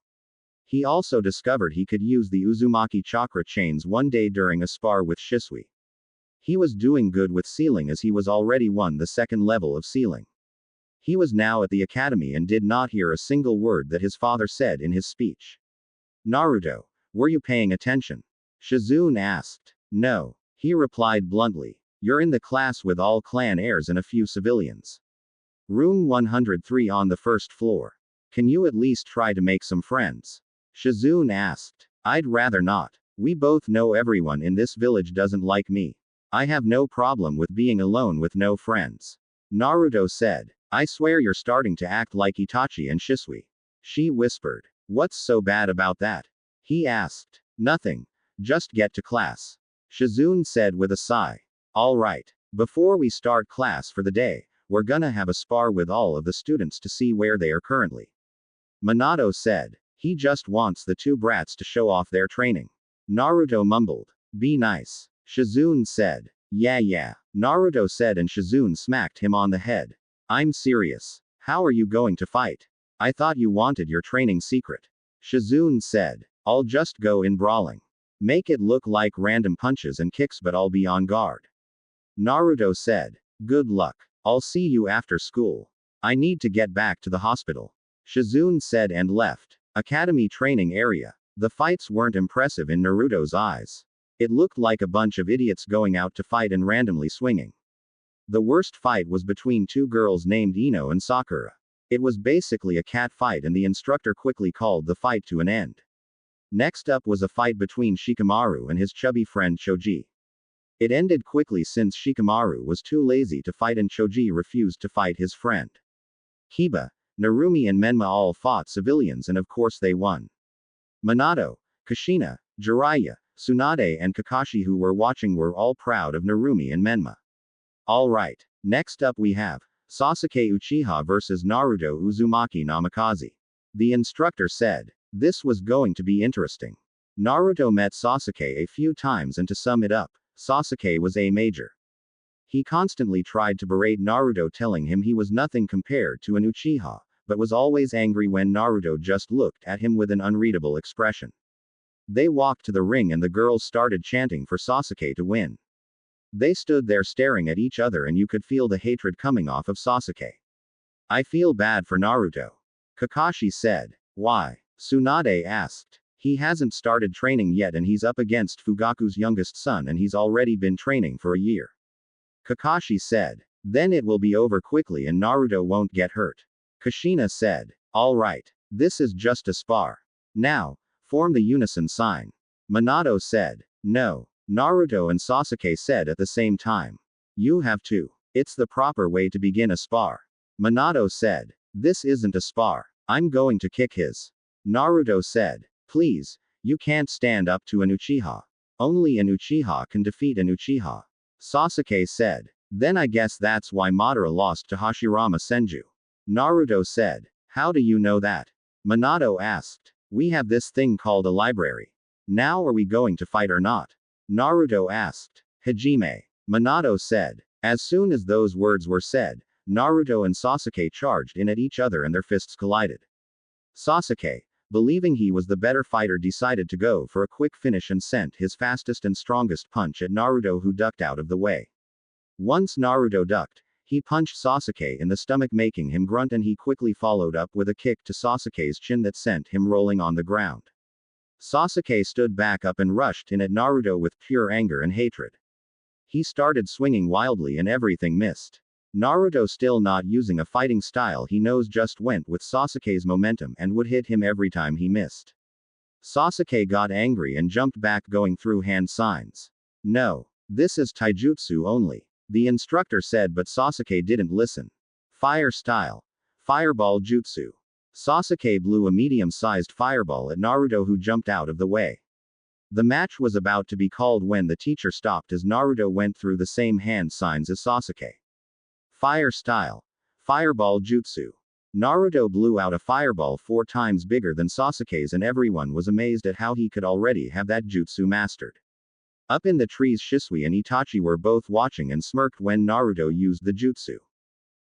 He also discovered he could use the Uzumaki chakra chains one day during a spar with Shisui. He was doing good with sealing as he was already won the second level of sealing. He was now at the academy and did not hear a single word that his father said in his speech. Naruto, were you paying attention? Shizune asked. No. He replied bluntly. You're in the class with all clan heirs and a few civilians. Room 103 on the first floor. Can you at least try to make some friends? Shizune asked. I'd rather not. We both know everyone in this village doesn't like me. I have no problem with being alone with no friends. Naruto said. I swear you're starting to act like Itachi and Shisui. She whispered. What's so bad about that? He asked. Nothing. Just get to class. Shizune said with a sigh. All right. Before we start class for the day, we're gonna have a spar with all of the students to see where they are currently. Minato said. He just wants the two brats to show off their training. Naruto mumbled. Be nice. Shizune said. Yeah. Naruto said and Shizune smacked him on the head. I'm serious. How are you going to fight? I thought you wanted your training secret. Shizune said. I'll just go in brawling. Make it look like random punches and kicks but I'll be on guard. Naruto said. Good luck. I'll see you after school. I need to get back to the hospital. Shizune said and left. Academy training area. The fights weren't impressive in Naruto's eyes. It looked like a bunch of idiots going out to fight and randomly swinging. The worst fight was between two girls named Ino and Sakura. It was basically a cat fight and the instructor quickly called the fight to an end. Next up was a fight between Shikamaru and his chubby friend Choji. It ended quickly since Shikamaru was too lazy to fight and Choji refused to fight his friend. Kiba, Narumi and Menma all fought civilians and of course they won. Minato, Kushina, Jiraiya, Tsunade and Kakashi who were watching were all proud of Narumi and Menma. Alright, next up we have Sasuke Uchiha vs Naruto Uzumaki Namikaze. The instructor said. This was going to be interesting. Naruto met Sasuke a few times and to sum it up, Sasuke was a major. He constantly tried to berate Naruto telling him he was nothing compared to an Uchiha, but was always angry when Naruto just looked at him with an unreadable expression. They walked to the ring and the girls started chanting for Sasuke to win. They stood there staring at each other and you could feel the hatred coming off of Sasuke. I feel bad for Naruto. Kakashi said. Why? Tsunade asked. He hasn't started training yet and he's up against Fugaku's youngest son and he's already been training for a year. Kakashi said. Then it will be over quickly and Naruto won't get hurt. Kushina said. Alright. This is just a spar. Now, form the unison sign. Minato said. No. Naruto and Sasuke said at the same time. You have to. It's the proper way to begin a spar. Minato said. This isn't a spar. I'm going to kick his. Naruto said. Please, you can't stand up to an Uchiha. Only an Uchiha can defeat an Uchiha. Sasuke said. Then I guess that's why Madara lost to Hashirama Senju. Naruto said. How do you know that? Minato asked. We have this thing called a library. Now are we going to fight or not? Naruto asked. Hajime. Minato said. As soon as those words were said, Naruto and Sasuke charged in at each other and their fists collided. Sasuke, believing he was the better fighter, decided to go for a quick finish and sent his fastest and strongest punch at Naruto, who ducked out of the way. Once Naruto ducked, he punched Sasuke in the stomach, making him grunt, and he quickly followed up with a kick to Sasuke's chin that sent him rolling on the ground. Sasuke stood back up and rushed in at Naruto with pure anger and hatred. He started swinging wildly and everything missed. Naruto, still not using a fighting style he knows, just went with Sasuke's momentum and would hit him every time he missed. Sasuke got angry and jumped back, going through hand signs. No. This is taijutsu only, the instructor said, but Sasuke didn't listen. Fire style. Fireball jutsu. Sasuke blew a medium-sized fireball at Naruto, who jumped out of the way. The match was about to be called when the teacher stopped as Naruto went through the same hand signs as Sasuke. Fire style. Fireball jutsu. Naruto blew out a fireball 4 times bigger than Sasuke's, and everyone was amazed at how he could already have that jutsu mastered. Up in the trees, Shisui and Itachi were both watching and smirked when Naruto used the jutsu.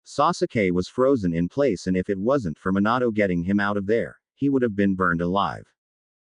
Sasuke was frozen in place, and if it wasn't for Minato getting him out of there, he would have been burned alive.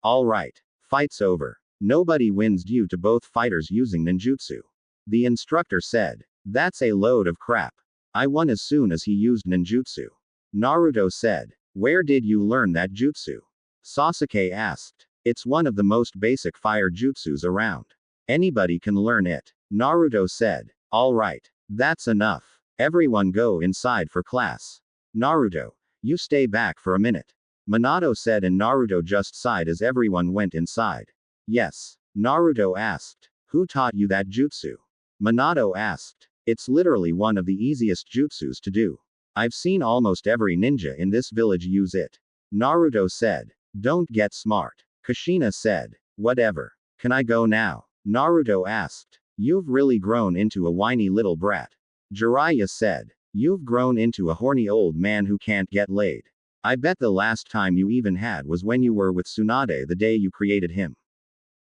Alright. Fight's over. Nobody wins due to both fighters using ninjutsu. The instructor said. That's a load of crap. I won as soon as he used ninjutsu. Naruto said. Where did you learn that jutsu? Sasuke asked. It's one of the most basic fire jutsus around. Anybody can learn it. Naruto said. Alright. That's enough. Everyone go inside for class. Naruto. You stay back for a minute. Minato said, and Naruto just sighed as everyone went inside. Yes. Naruto asked. Who taught you that jutsu? Minato asked. It's literally one of the easiest jutsus to do. I've seen almost every ninja in this village use it. Naruto said. Don't get smart. Kushina said. Whatever. Can I go now? Naruto asked. You've really grown into a whiny little brat. Jiraiya said. You've grown into a horny old man who can't get laid. I bet the last time you even had was when you were with Tsunade the day you created him.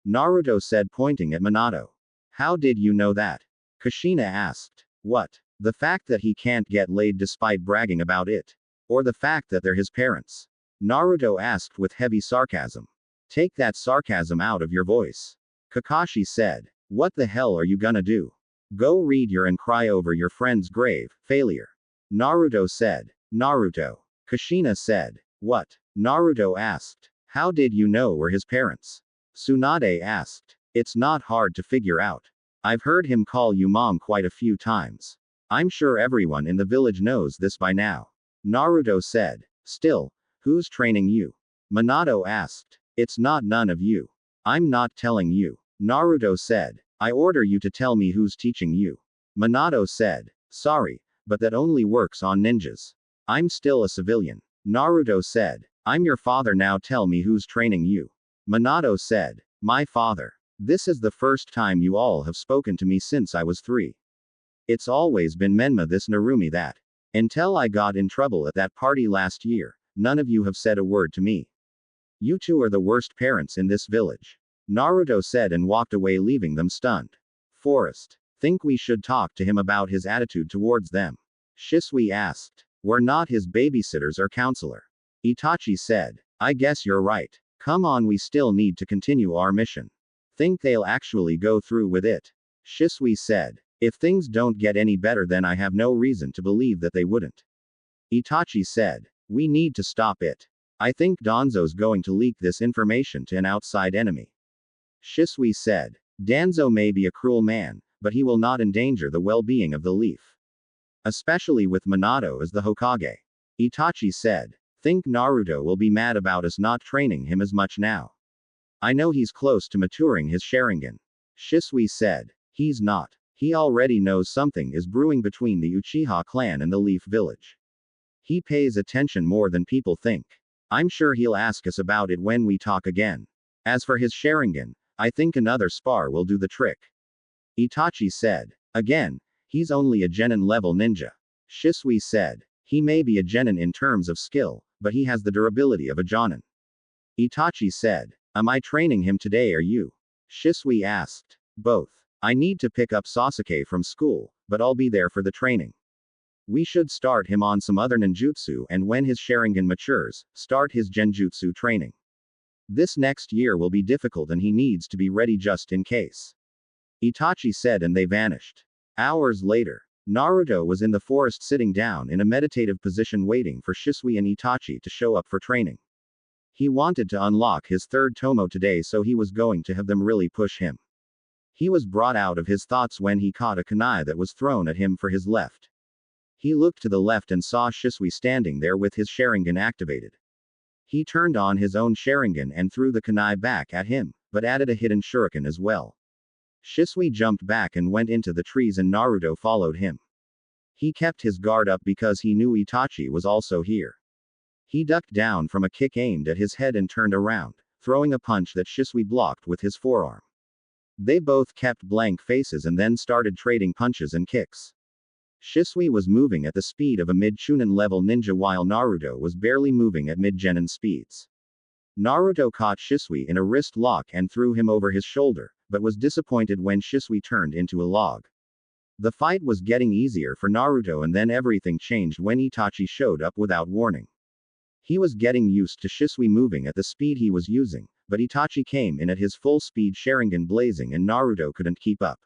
Naruto said, pointing at Minato. How did you know that? Kushina asked. What? The fact that he can't get laid despite bragging about it? Or the fact that they're his parents? Naruto asked with heavy sarcasm. Take that sarcasm out of your voice. Kakashi said. What the hell are you gonna do? Go read and cry over your friend's grave, failure. Naruto said. Naruto. Kushina said. What? Naruto asked. How did you know we're his parents? Tsunade asked. It's not hard to figure out. I've heard him call you mom quite a few times. I'm sure everyone in the village knows this by now. Naruto said. Still, who's training you? Minato asked. It's not none of you. I'm not telling you. Naruto said. I order you to tell me who's teaching you. Minato said. Sorry, but that only works on ninjas. I'm still a civilian. Naruto said. I'm your father, now tell me who's training you. Minato said. My father. This is the first time you all have spoken to me since I was 3. It's always been Menma this Narumi that. Until I got in trouble at that party last year, none of you have said a word to me. You two are the worst parents in this village. Naruto said and walked away, leaving them stunned. Forest. Think we should talk to him about his attitude towards them? Shisui asked. We're not his babysitters or counselor. Itachi said. I guess you're right. Come on, we still need to continue our mission. Think they'll actually go through with it? Shisui said. If things don't get any better, then I have no reason to believe that they wouldn't. Itachi said. We need to stop it. I think Danzo's going to leak this information to an outside enemy. Shisui said. Danzo may be a cruel man, but he will not endanger the well-being of the leaf. Especially with Minato as the Hokage. Itachi said. Think Naruto will be mad about us not training him as much now. I know he's close to maturing his Sharingan. Shisui said. He's not. He already knows something is brewing between the Uchiha clan and the Leaf Village. He pays attention more than people think. I'm sure he'll ask us about it when we talk again. As for his Sharingan, I think another spar will do the trick. Itachi said. Again, he's only a genin level ninja. Shisui said. He may be a genin in terms of skill, but he has the durability of a jonin. Itachi said. Am I training him today or you? Shisui asked. Both. I need to pick up Sasuke from school, but I'll be there for the training. We should start him on some other ninjutsu, and when his Sharingan matures, start his genjutsu training. This next year will be difficult and he needs to be ready just in case. Itachi said, and they vanished. Hours later, Naruto was in the forest sitting down in a meditative position waiting for Shisui and Itachi to show up for training. He wanted to unlock his third tomo today, so he was going to have them really push him. He was brought out of his thoughts when he caught a kunai that was thrown at him for his left. He looked to the left and saw Shisui standing there with his Sharingan activated. He turned on his own Sharingan and threw the kunai back at him, but added a hidden shuriken as well. Shisui jumped back and went into the trees, and Naruto followed him. He kept his guard up because he knew Itachi was also here. He ducked down from a kick aimed at his head and turned around, throwing a punch that Shisui blocked with his forearm. They both kept blank faces and then started trading punches and kicks. Shisui was moving at the speed of a mid-chunin level ninja while Naruto was barely moving at mid-genin speeds. Naruto caught Shisui in a wrist lock and threw him over his shoulder, but was disappointed when Shisui turned into a log. The fight was getting easier for Naruto, and then everything changed when Itachi showed up without warning. He was getting used to Shisui moving at the speed he was using, but Itachi came in at his full speed, Sharingan blazing, and Naruto couldn't keep up.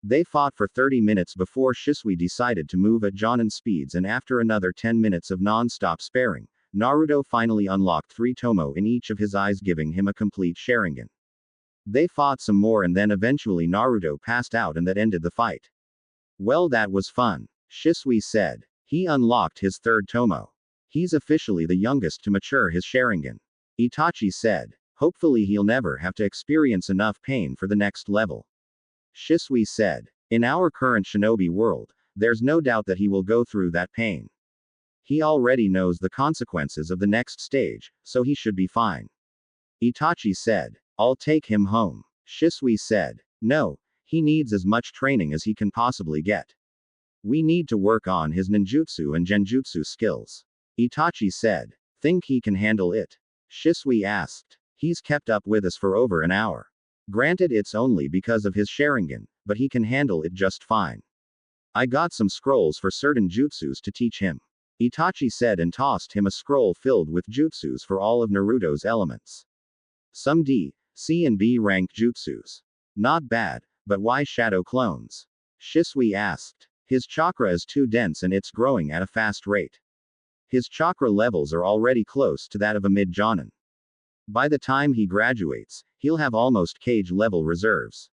They fought for 30 minutes before Shisui decided to move at Jonin speeds, and after another 10 minutes of non-stop sparring, Naruto finally unlocked 3 tomo in each of his eyes, giving him a complete Sharingan. They fought some more, and then eventually Naruto passed out, and that ended the fight. Well, that was fun, Shisui said. He unlocked his third tomo. He's officially the youngest to mature his Sharingan. Itachi said. Hopefully he'll never have to experience enough pain for the next level. Shisui said. In our current shinobi world, there's no doubt that he will go through that pain. He already knows the consequences of the next stage, so he should be fine. Itachi said. I'll take him home. Shisui said. No, he needs as much training as he can possibly get. We need to work on his ninjutsu and genjutsu skills. Itachi said. Think he can handle it? Shisui asked. He's kept up with us for over an hour. Granted, it's only because of his Sharingan, but he can handle it just fine. I got some scrolls for certain jutsus to teach him. Itachi said, and tossed him a scroll filled with jutsus for all of Naruto's elements. Some D, C and B rank jutsus. Not bad, but why shadow clones? Shisui asked. His chakra is too dense and it's growing at a fast rate. His chakra levels are already close to that of a mid-jonin. By the time he graduates, he'll have almost cage level reserves.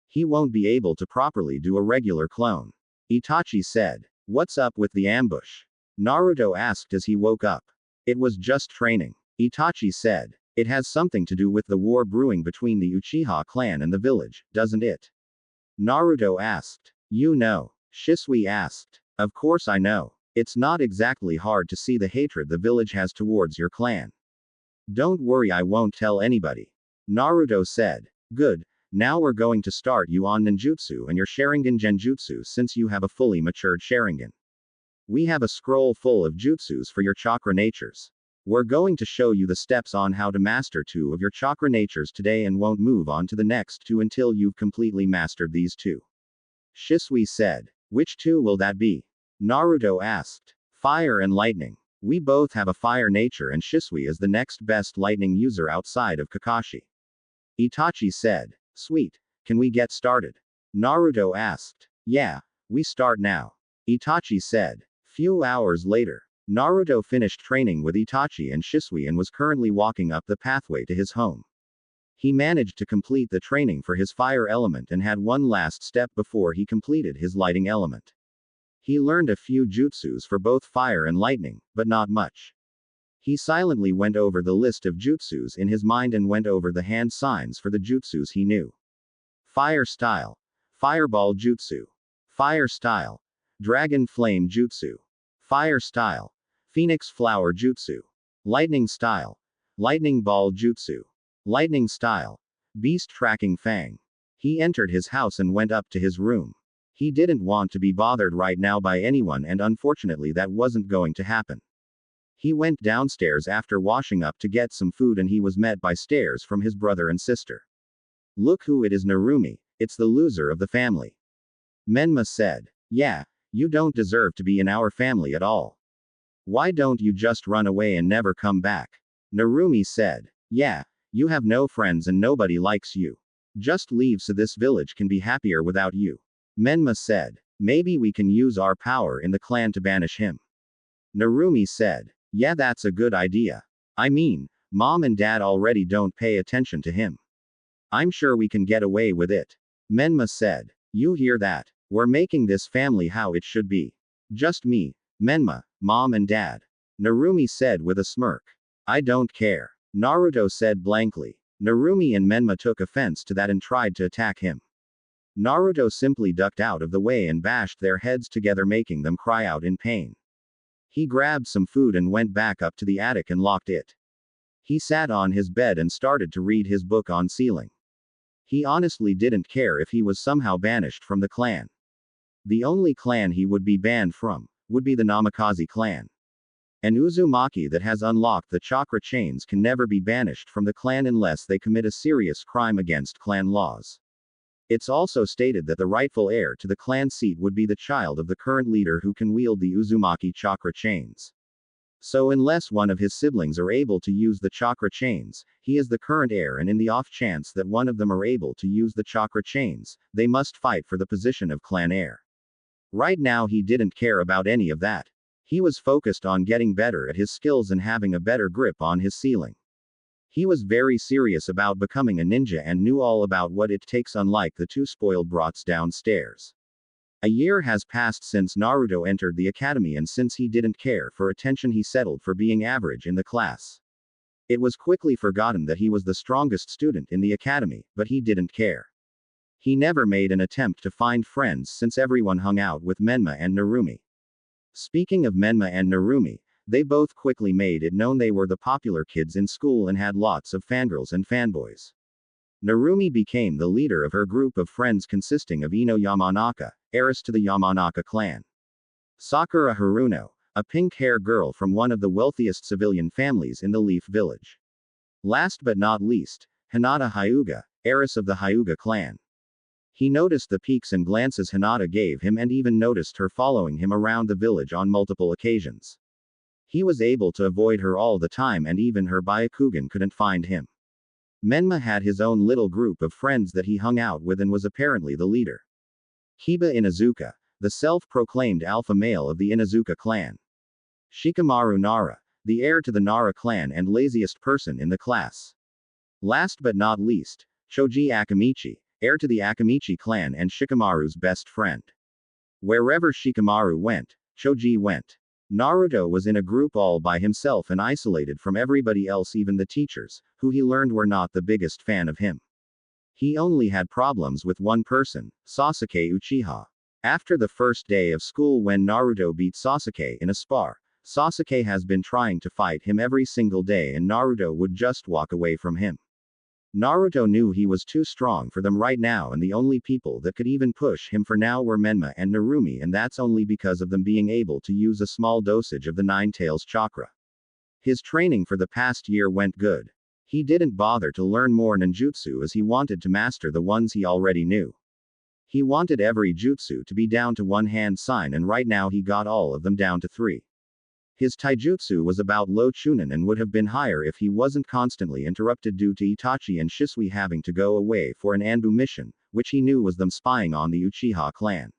He won't be able to properly do a regular clone. Itachi said. What's up with the ambush? Naruto asked as he woke up. It was just training. Itachi said. It has something to do with the war brewing between the Uchiha clan and the village, doesn't it? Naruto asked. You know? Shisui asked. Of course I know. It's not exactly hard to see the hatred the village has towards your clan. Don't worry, I won't tell anybody. Naruto said. Good, now we're going to start you on ninjutsu and your Sharingan genjutsu since you have a fully matured Sharingan. We have a scroll full of jutsus for your chakra natures. We're going to show you the steps on how to master 2 of your chakra natures today and won't move on to the next 2 until you've completely mastered these 2. Shisui said. Which 2 will that be? Naruto asked. Fire and lightning. We both have a fire nature and Shisui is the next best lightning user outside of Kakashi. Itachi said. Sweet. Can we get started? Naruto asked. Yeah, we start now. Itachi said. Few hours later, Naruto finished training with Itachi and Shisui and was currently walking up the pathway to his home. He managed to complete the training for his fire element and had one last step before he completed his lighting element. He learned a few jutsus for both fire and lightning, but not much. He silently went over the list of jutsus in his mind and went over the hand signs for the jutsus he knew. Fire style. Fireball jutsu. Fire style. Dragon flame jutsu. Fire style. Phoenix flower jutsu. Lightning style. Lightning ball jutsu. Lightning style. Beast tracking fang. He entered his house and went up to his room. He didn't want to be bothered right now by anyone, and unfortunately that wasn't going to happen. He went downstairs after washing up to get some food and he was met by stares from his brother and sister. Look who it is, Narumi, It's the loser of the family. Menma said. Yeah, you don't deserve to be in our family at all. Why don't you just run away and never come back? Narumi said. Yeah, you have no friends and nobody likes you. Just leave so this village can be happier without you. Menma said. Maybe we can use our power in the clan to banish him. Narumi said. Yeah, that's a good idea. I mean, mom and dad already don't pay attention to him. I'm sure we can get away with it. Menma said. You hear that? We're making this family how it should be. Just me, Menma, mom and dad. Narumi said with a smirk. I don't care. Naruto said blankly. Narumi and Menma took offense to that and tried to attack him. Naruto simply ducked out of the way and bashed their heads together, making them cry out in pain. He grabbed some food and went back up to the attic and locked it. He sat on his bed and started to read his book on ceiling. He honestly didn't care if he was somehow banished from the clan. The only clan he would be banned from would be the Namikaze clan. An Uzumaki that has unlocked the chakra chains can never be banished from the clan unless they commit a serious crime against clan laws. It's also stated that the rightful heir to the clan seat would be the child of the current leader who can wield the Uzumaki chakra chains. So unless one of his siblings are able to use the chakra chains, he is the current heir, and in the off chance that one of them are able to use the chakra chains, they must fight for the position of clan heir. Right now he didn't care about any of that. He was focused on getting better at his skills and having a better grip on his ceiling. He was very serious about becoming a ninja and knew all about what it takes, unlike the two spoiled brats downstairs. A year has passed since Naruto entered the academy, and since he didn't care for attention, he settled for being average in the class. It was quickly forgotten that he was the strongest student in the academy, but he didn't care. He never made an attempt to find friends since everyone hung out with Menma and Narumi. Speaking of Menma and Narumi, they both quickly made it known they were the popular kids in school and had lots of fangirls and fanboys. Narumi became the leader of her group of friends, consisting of Ino Yamanaka, heiress to the Yamanaka clan. Sakura Haruno, a pink-haired girl from one of the wealthiest civilian families in the Leaf Village. Last but not least, Hinata Hyuga, heiress of the Hyuga clan. He noticed the peeks and glances Hinata gave him and even noticed her following him around the village on multiple occasions. He was able to avoid her all the time, and even her Byakugan couldn't find him. Menma had his own little group of friends that he hung out with and was apparently the leader. Kiba Inuzuka, the self-proclaimed alpha male of the Inuzuka clan. Shikamaru Nara, the heir to the Nara clan and laziest person in the class. Last but not least, Choji Akamichi, heir to the Akamichi clan and Shikamaru's best friend. Wherever Shikamaru went, Choji went. Naruto was in a group all by himself and isolated from everybody else, even the teachers, who he learned were not the biggest fan of him. He only had problems with one person, Sasuke Uchiha. After the first day of school, when Naruto beat Sasuke in a spar, Sasuke has been trying to fight him every single day and Naruto would just walk away from him. Naruto knew he was too strong for them right now, and the only people that could even push him for now were Menma and Narumi, and that's only because of them being able to use a small dosage of the Nine Tails chakra. His training for the past year went good. He didn't bother to learn more ninjutsu as he wanted to master the ones he already knew. He wanted every jutsu to be down to one hand sign, and right now he got all of them down to 3. His taijutsu was about low chunin and would have been higher if he wasn't constantly interrupted due to Itachi and Shisui having to go away for an Anbu mission, which he knew was them spying on the Uchiha clan.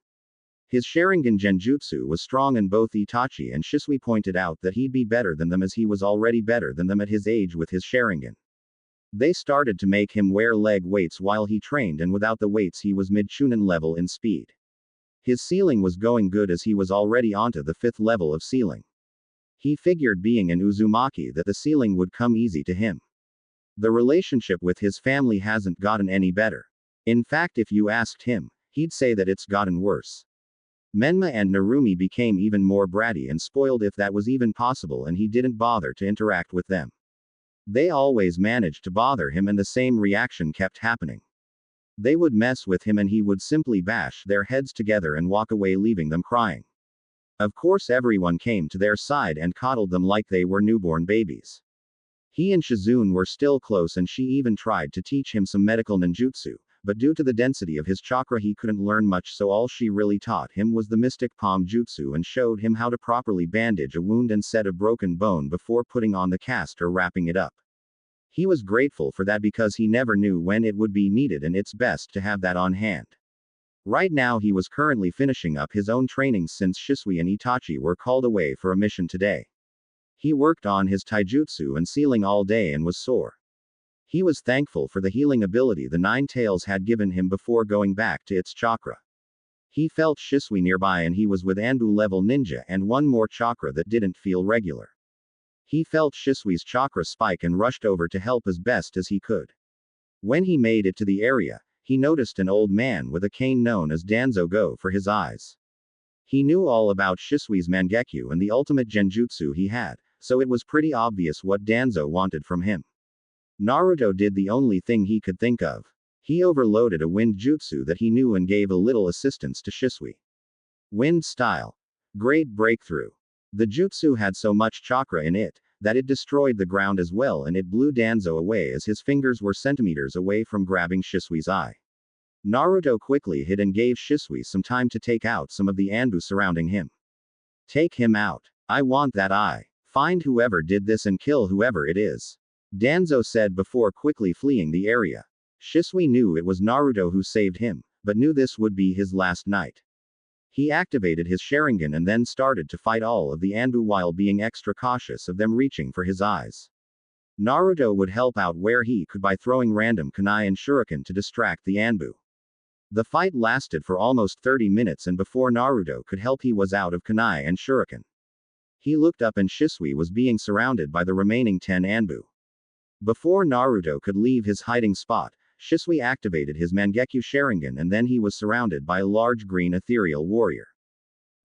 His Sharingan genjutsu was strong, and both Itachi and Shisui pointed out that he'd be better than them as he was already better than them at his age with his Sharingan. They started to make him wear leg weights while he trained, and without the weights he was mid-chunin level in speed. His ceiling was going good as he was already onto the 5th level of ceiling. He figured, being an Uzumaki, that the ceiling would come easy to him. The relationship with his family hasn't gotten any better. In fact, if you asked him, he'd say that it's gotten worse. Menma and Narumi became even more bratty and spoiled, if that was even possible, and he didn't bother to interact with them. They always managed to bother him, and the same reaction kept happening. They would mess with him and he would simply bash their heads together and walk away, leaving them crying. Of course, everyone came to their side and coddled them like they were newborn babies. He and Shizune were still close, and she even tried to teach him some medical ninjutsu, but due to the density of his chakra he couldn't learn much, so all she really taught him was the mystic palm jutsu and showed him how to properly bandage a wound and set a broken bone before putting on the cast or wrapping it up. He was grateful for that because he never knew when it would be needed, and it's best to have that on hand. Right now he was currently finishing up his own trainings since Shisui and Itachi were called away for a mission today. He worked on his taijutsu and sealing all day and was sore. He was thankful for the healing ability the Nine Tails had given him before going back to its chakra. He felt Shisui nearby and he was with Anbu level ninja and one more chakra that didn't feel regular. He felt Shisui's chakra spike and rushed over to help as best as he could. When he made it to the area, he noticed an old man with a cane known as Danzo go for his eyes. He knew all about Shisui's Mangekyo and the ultimate genjutsu he had, so it was pretty obvious what Danzo wanted from him. Naruto did the only thing he could think of. He overloaded a wind jutsu that he knew and gave a little assistance to Shisui. Wind style. Great breakthrough. The jutsu had so much chakra in it that it destroyed the ground as well, and it blew Danzo away as his fingers were centimeters away from grabbing Shisui's eye. Naruto quickly hid and gave Shisui some time to take out some of the Anbu surrounding him. Take him out. I want that eye. Find whoever did this and kill whoever it is. Danzo said before quickly fleeing the area. Shisui knew it was Naruto who saved him, but knew this would be his last night. He activated his Sharingan and then started to fight all of the Anbu while being extra cautious of them reaching for his eyes. Naruto would help out where he could by throwing random kunai and shuriken to distract the Anbu. The fight lasted for almost 30 minutes, and before Naruto could help he was out of kunai and shuriken. He looked up and Shisui was being surrounded by the remaining 10 Anbu. Before Naruto could leave his hiding spot, Shisui activated his Mangekyo Sharingan and then he was surrounded by a large green ethereal warrior.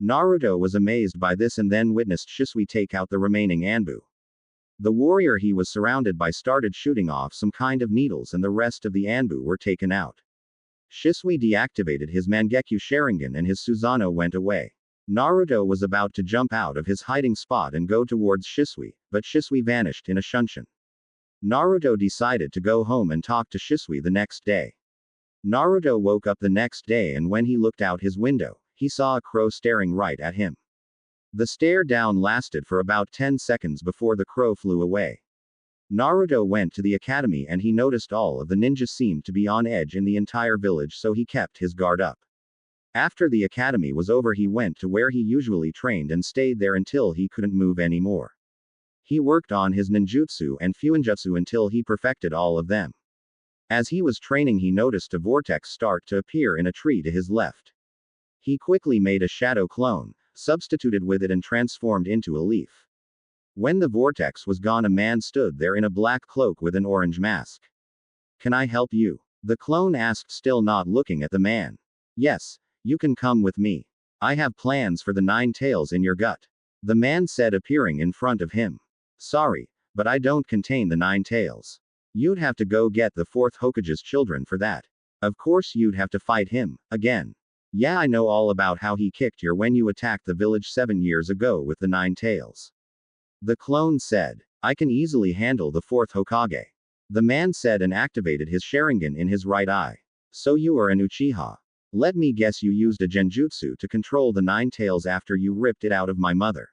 Naruto was amazed by this and then witnessed Shisui take out the remaining Anbu. The warrior he was surrounded by started shooting off some kind of needles and the rest of the Anbu were taken out. Shisui deactivated his Mangekyo Sharingan and his Susanoo went away. Naruto was about to jump out of his hiding spot and go towards Shisui, but Shisui vanished in a shunshin. Naruto decided to go home and talk to Shisui the next day. Naruto woke up the next day and when he looked out his window, he saw a crow staring right at him. The stare down lasted for about 10 seconds before the crow flew away. Naruto went to the academy and he noticed all of the ninjas seemed to be on edge in the entire village, so he kept his guard up. After the academy was over he went to where he usually trained and stayed there until he couldn't move anymore. He worked on his ninjutsu and fuinjutsu until he perfected all of them. As he was training he noticed a vortex start to appear in a tree to his left. He quickly made a shadow clone, substituted with it and transformed into a leaf. When the vortex was gone a man stood there in a black cloak with an orange mask. Can I help you? The clone asked, still not looking at the man. Yes, you can come with me. I have plans for the 9 tails in your gut. The man said, appearing in front of him. Sorry, but I don't contain the 9 tails. You'd have to go get the 4th Hokage's children for that. Of course you'd have to fight him, again. Yeah, I know all about how he kicked your when you attacked the village 7 years ago with the 9 tails. The clone said, I can easily handle the 4th Hokage. The man said and activated his Sharingan in his right eye. So you are an Uchiha. Let me guess you used a genjutsu to control the 9 tails after you ripped it out of my mother.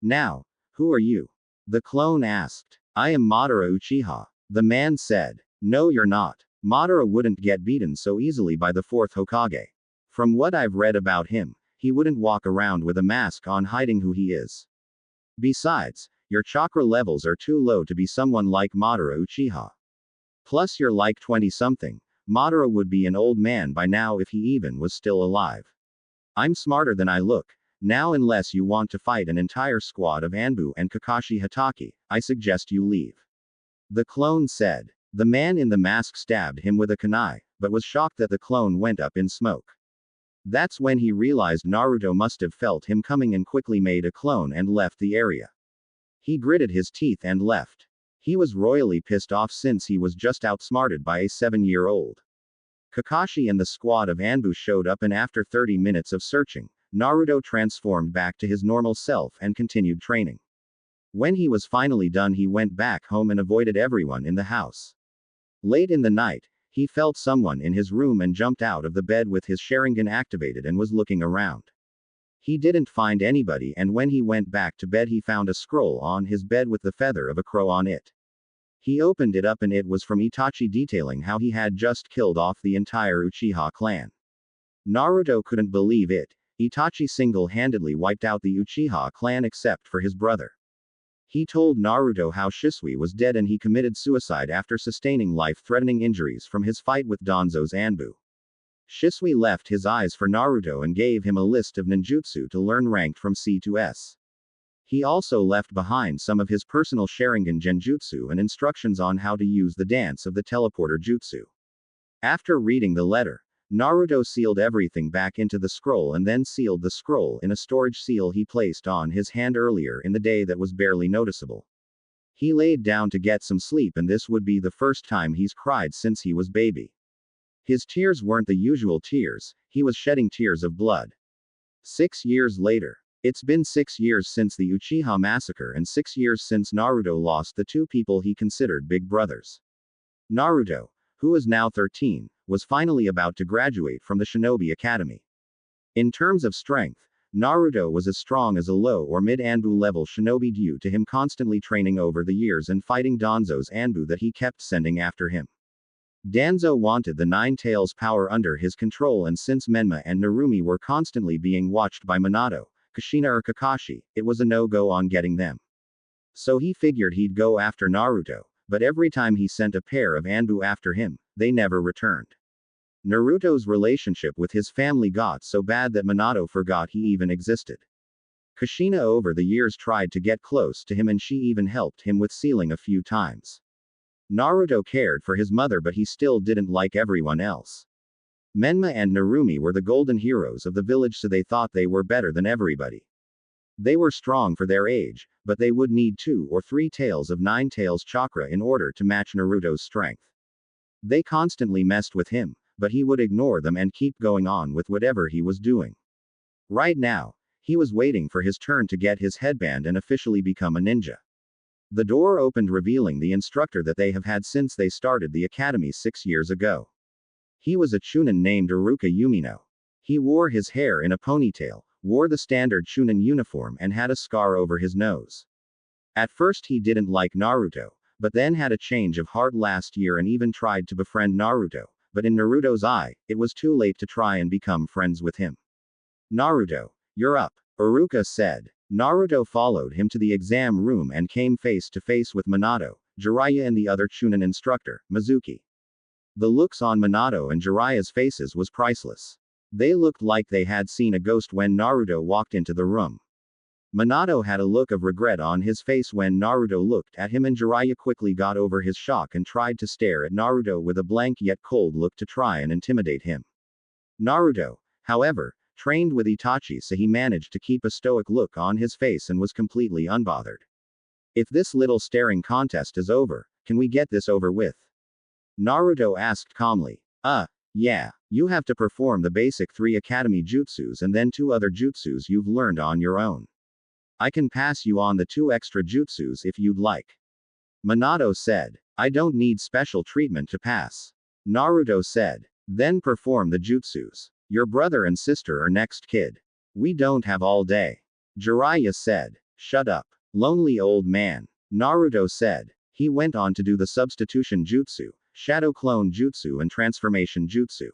Now, who are you? The clone asked. I am Madara Uchiha. The man said. No you're not. Madara wouldn't get beaten so easily by the 4th Hokage. From what I've read about him, he wouldn't walk around with a mask on hiding who he is. Besides, your chakra levels are too low to be someone like Madara Uchiha. Plus you're like 20-something. Madara would be an old man by now if he even was still alive. I'm smarter than I look. Now unless you want to fight an entire squad of Anbu and Kakashi Hatake, I suggest you leave. The clone said. The man in the mask stabbed him with a kunai, but was shocked that the clone went up in smoke. That's when he realized Naruto must have felt him coming and quickly made a clone and left the area. He gritted his teeth and left. He was royally pissed off since he was just outsmarted by a 7-year-old. Kakashi and the squad of Anbu showed up and after 30 minutes of searching, Naruto transformed back to his normal self and continued training. When he was finally done he went back home and avoided everyone in the house. Late in the night, he felt someone in his room and jumped out of the bed with his Sharingan activated and was looking around. He didn't find anybody, and when he went back to bed he found a scroll on his bed with the feather of a crow on it. He opened it up and it was from Itachi detailing how he had just killed off the entire Uchiha clan. Naruto couldn't believe it. Itachi single-handedly wiped out the Uchiha clan except for his brother. He told Naruto how Shisui was dead and he committed suicide after sustaining life-threatening injuries from his fight with Danzo's Anbu. Shisui left his eyes for Naruto and gave him a list of ninjutsu to learn ranked from C to S. He also left behind some of his personal Sharingan genjutsu and instructions on how to use the dance of the teleporter jutsu. After reading the letter, Naruto sealed everything back into the scroll and then sealed the scroll in a storage seal he placed on his hand earlier in the day that was barely noticeable. He laid down to get some sleep and this would be the first time he's cried since he was baby. His tears weren't the usual tears, he was shedding tears of blood. 6 years later. It's been 6 years since the Uchiha massacre and 6 years since Naruto lost the two people he considered big brothers. Naruto, who is now 13, was finally about to graduate from the Shinobi Academy. In terms of strength, Naruto was as strong as a low or mid-Anbu level shinobi due to him constantly training over the years and fighting Danzo's Anbu that he kept sending after him. Danzo wanted the Nine Tails power under his control, and since Menma and Narumi were constantly being watched by Minato, Kushina or Kakashi, it was a no-go on getting them. So he figured he'd go after Naruto, but every time he sent a pair of Anbu after him, they never returned. Naruto's relationship with his family got so bad that Minato forgot he even existed. Kushina over the years tried to get close to him and she even helped him with sealing a few times. Naruto cared for his mother but he still didn't like everyone else. Menma and Narumi were the golden heroes of the village, so they thought they were better than everybody. They were strong for their age, but they would need 2 or 3 tails of Nine Tails chakra in order to match Naruto's strength. They constantly messed with him, but he would ignore them and keep going on with whatever he was doing. Right now, he was waiting for his turn to get his headband and officially become a ninja. The door opened, revealing the instructor that they have had since they started the academy 6 years ago. He was a Chunin named Iruka Yumino. He wore his hair in a ponytail, wore the standard Chunin uniform and had a scar over his nose. At first he didn't like Naruto, but then had a change of heart last year and even tried to befriend Naruto, but in Naruto's eye, it was too late to try and become friends with him. Naruto, you're up, Iruka said. Naruto followed him to the exam room and came face to face with Minato, Jiraiya and the other Chunin instructor, Mizuki. The looks on Minato and Jiraiya's faces was priceless. They looked like they had seen a ghost when Naruto walked into the room. Minato had a look of regret on his face when Naruto looked at him, and Jiraiya quickly got over his shock and tried to stare at Naruto with a blank yet cold look to try and intimidate him. Naruto, however, trained with Itachi, so he managed to keep a stoic look on his face and was completely unbothered. If this little staring contest is over, can we get this over with? Naruto asked calmly. Yeah. You have to perform the basic 3 academy jutsus and then 2 other jutsus you've learned on your own. I can pass you on the 2 extra jutsus if you'd like. Minato said. I don't need special treatment to pass. Naruto said. Then perform the jutsus. Your brother and sister are next, kid. We don't have all day. Jiraiya said. Shut up, lonely old man. Naruto said. He went on to do the substitution jutsu, shadow clone jutsu and transformation jutsu.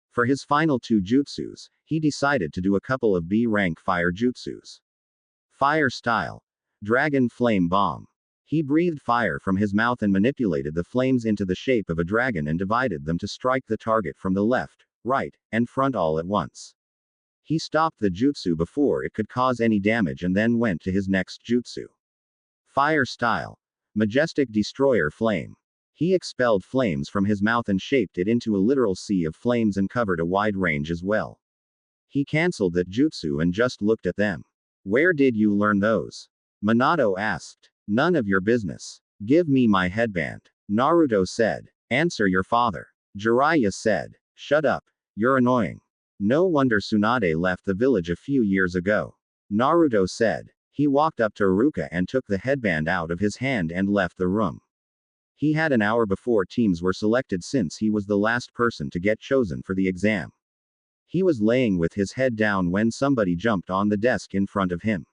For his final 2 jutsus, he decided to do a couple of B-rank fire jutsus. Fire style. Dragon Flame Bomb. He breathed fire from his mouth and manipulated the flames into the shape of a dragon and divided them to strike the target from the left, right, and front all at once. He stopped the jutsu before it could cause any damage and then went to his next jutsu. Fire style. Majestic Destroyer Flame. He expelled flames from his mouth and shaped it into a literal sea of flames and covered a wide range as well. He cancelled that jutsu and just looked at them. Where did you learn those? Minato asked. None of your business. Give me my headband. Naruto said. Answer your father. Jiraiya said. Shut up. You're annoying. No wonder Tsunade left the village a few years ago. Naruto said. He walked up to Iruka and took the headband out of his hand and left the room. He had an hour before teams were selected since he was the last person to get chosen for the exam. He was laying with his head down when somebody jumped on the desk in front of him.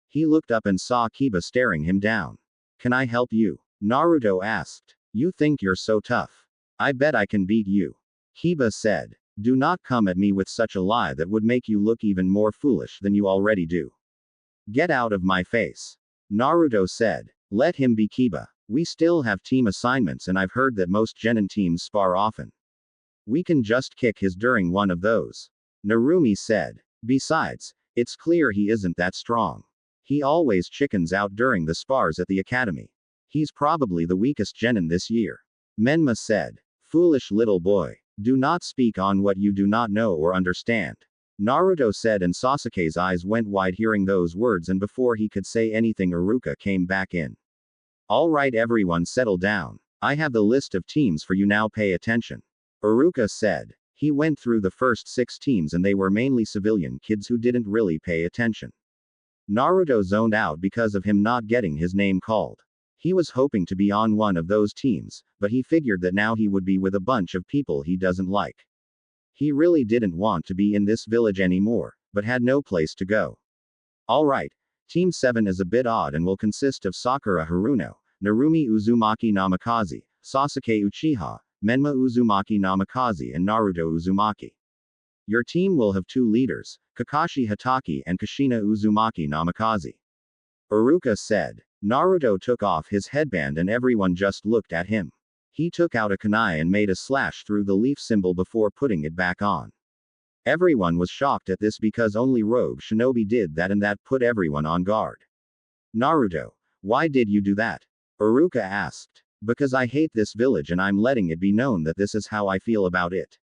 He looked up and saw Kiba staring him down. "Can I help you?" Naruto asked. "You think you're so tough. I bet I can beat you." Kiba said. "Do not come at me with such a lie that would make you look even more foolish than you already do. Get out of my face." Naruto said. "Let him be Kiba. We still have team assignments and I've heard that most genin teams spar often. We can just kick his during one of those." Narumi said. "Besides, it's clear he isn't that strong. He always chickens out during the spars at the academy. He's probably the weakest genin this year." Menma said. "Foolish little boy. Do not speak on what you do not know or understand." Naruto said, and Sasuke's eyes went wide hearing those words, and before he could say anything Iruka came back in. "All right, everyone, settle down. I have the list of teams for you now, pay attention." Iruka said. He went through the first 6 teams and they were mainly civilian kids who didn't really pay attention. Naruto zoned out because of him not getting his name called. He was hoping to be on one of those teams, but he figured that now he would be with a bunch of people he doesn't like. He really didn't want to be in this village anymore, but had no place to go. Alright, Team 7 is a bit odd and will consist of Sakura Haruno, Narumi Uzumaki Namikaze, Sasuke Uchiha, Menma Uzumaki Namikaze and Naruto Uzumaki. Your team will have 2 leaders, Kakashi Hatake and Kushina Uzumaki Namikaze. Iruka said. Naruto took off his headband and everyone just looked at him. He took out a kunai and made a slash through the leaf symbol before putting it back on. Everyone was shocked at this because only Rogue Shinobi did that, and that put everyone on guard. "Naruto, why did you do that?" Iruka asked. "Because I hate this village and I'm letting it be known that this is how I feel about it.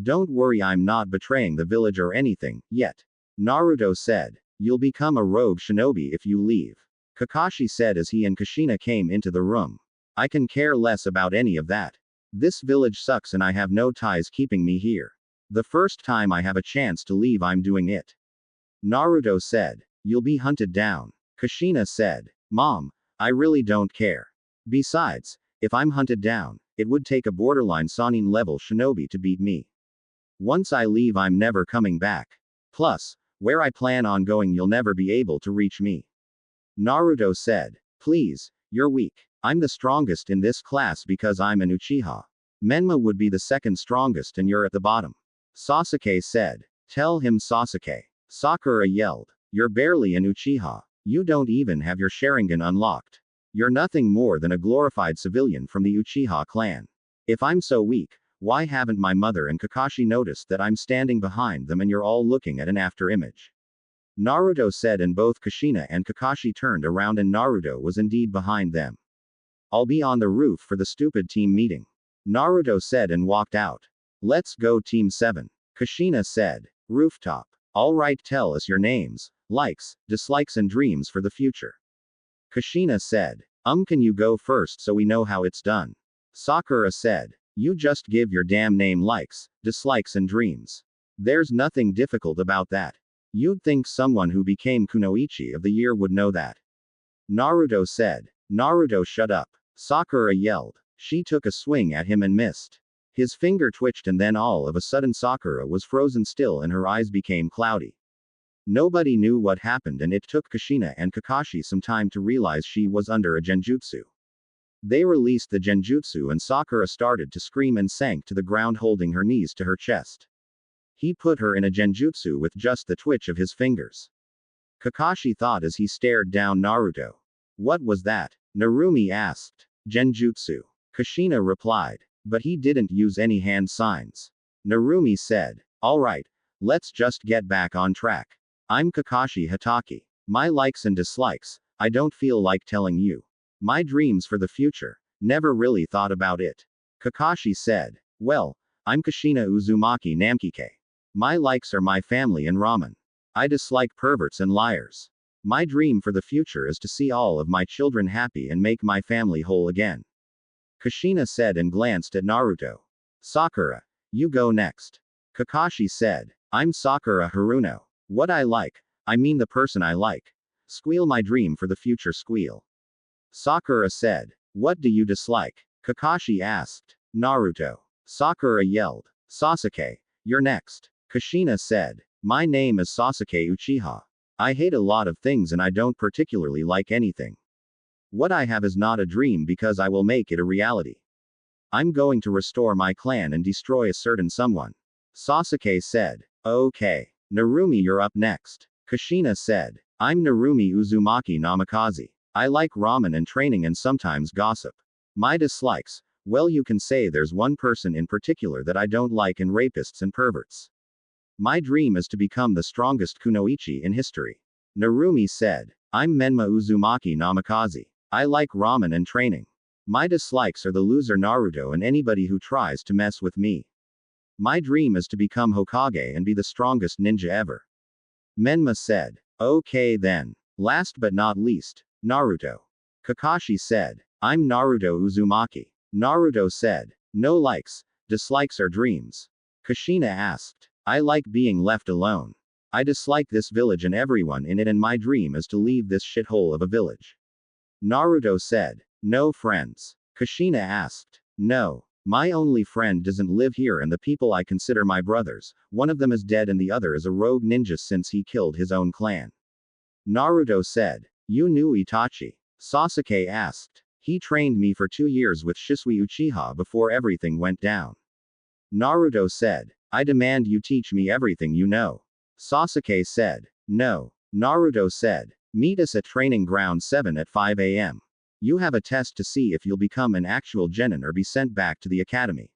Don't worry, I'm not betraying the village or anything, yet." Naruto said. "You'll become a rogue shinobi if you leave," Kakashi said as he and Kushina came into the room. "I can care less about any of that. This village sucks and I have no ties keeping me here. The first time I have a chance to leave, I'm doing it." Naruto said. "You'll be hunted down," Kushina said. "Mom, I really don't care. Besides, if I'm hunted down, it would take a borderline Sannin level shinobi to beat me. Once I leave, I'm never coming back. Plus, where I plan on going, you'll never be able to reach me." Naruto said. "Please, you're weak. I'm the strongest in this class because I'm an Uchiha. Menma would be the second strongest and you're at the bottom." Sasuke said. "Tell him, Sasuke." Sakura yelled. "You're barely an Uchiha. You don't even have your Sharingan unlocked. You're nothing more than a glorified civilian from the Uchiha clan. If I'm so weak, why haven't my mother and Kakashi noticed that I'm standing behind them and you're all looking at an after image?" Naruto said, and both Kushina and Kakashi turned around and Naruto was indeed behind them. "I'll be on the roof for the stupid team meeting," Naruto said and walked out. "Let's go Team 7. Kushina said. "Rooftop. Alright, tell us your names, likes, dislikes and dreams for the future." Kushina said. Can you go first so we know how it's done?" Sakura said. "You just give your damn name, likes, dislikes and dreams. There's nothing difficult about that. You'd think someone who became Kunoichi of the year would know that." Naruto said. "Naruto, shut up," Sakura yelled. She took a swing at him and missed. His finger twitched and then all of a sudden Sakura was frozen still and her eyes became cloudy. Nobody knew what happened and it took Kushina and Kakashi some time to realize she was under a genjutsu. They released the genjutsu and Sakura started to scream and sank to the ground holding her knees to her chest. He put her in a genjutsu with just the twitch of his fingers. Kakashi thought as he stared down Naruto. "What was that?" Narumi asked. "Genjutsu," Kushina replied. "But he didn't use any hand signs." Narumi said. "Alright, let's just get back on track. I'm Kakashi Hatake. My likes and dislikes, I don't feel like telling you. My dreams for the future, never really thought about it." Kakashi said. "Well, I'm Kushina Uzumaki Namkike. My likes are my family and ramen. I dislike perverts and liars. My dream for the future is to see all of my children happy and make my family whole again." Kushina said and glanced at Naruto. "Sakura, you go next." Kakashi said. "I'm Sakura Haruno. What I like, I mean the person I like. Squeal my dream for the future, squeal." Sakura said. What do you dislike? Kakashi asked. Naruto. Sakura yelled. Sasuke, you're next. Kushina said. My name is Sasuke Uchiha. I hate a lot of things and I don't particularly like anything. What I have is not a dream because I will make it a reality. I'm going to restore my clan and destroy a certain someone. Sasuke said. Okay. Narumi, you're up next. Kushina said. I'm Narumi Uzumaki Namikaze. I like ramen and training and sometimes gossip. My dislikes, well, you can say there's one person in particular that I don't like, and rapists and perverts. My dream is to become the strongest kunoichi in history. Narumi said. I'm Menma Uzumaki Namikaze. I like ramen and training. My dislikes are the loser Naruto and anybody who tries to mess with me. My dream is to become Hokage and be the strongest ninja ever. Menma said. Okay then. Last but not least, Naruto. Kakashi said. I'm Naruto Uzumaki. Naruto said. No likes, dislikes or dreams. Kushina asked. I like being left alone. I dislike this village and everyone in it, and my dream is to leave this shithole of a village. Naruto said. No friends. Kushina asked. No. My only friend doesn't live here, and the people I consider my brothers, one of them is dead and the other is a rogue ninja since he killed his own clan. Naruto said. You knew Itachi? Sasuke asked. He trained me for 2 years with Shisui Uchiha before everything went down. Naruto said. I demand you teach me everything you know. Sasuke said. No. Naruto said. Meet us at Training Ground 7 at 5 a.m. You have a test to see if you'll become an actual genin or be sent back to the academy.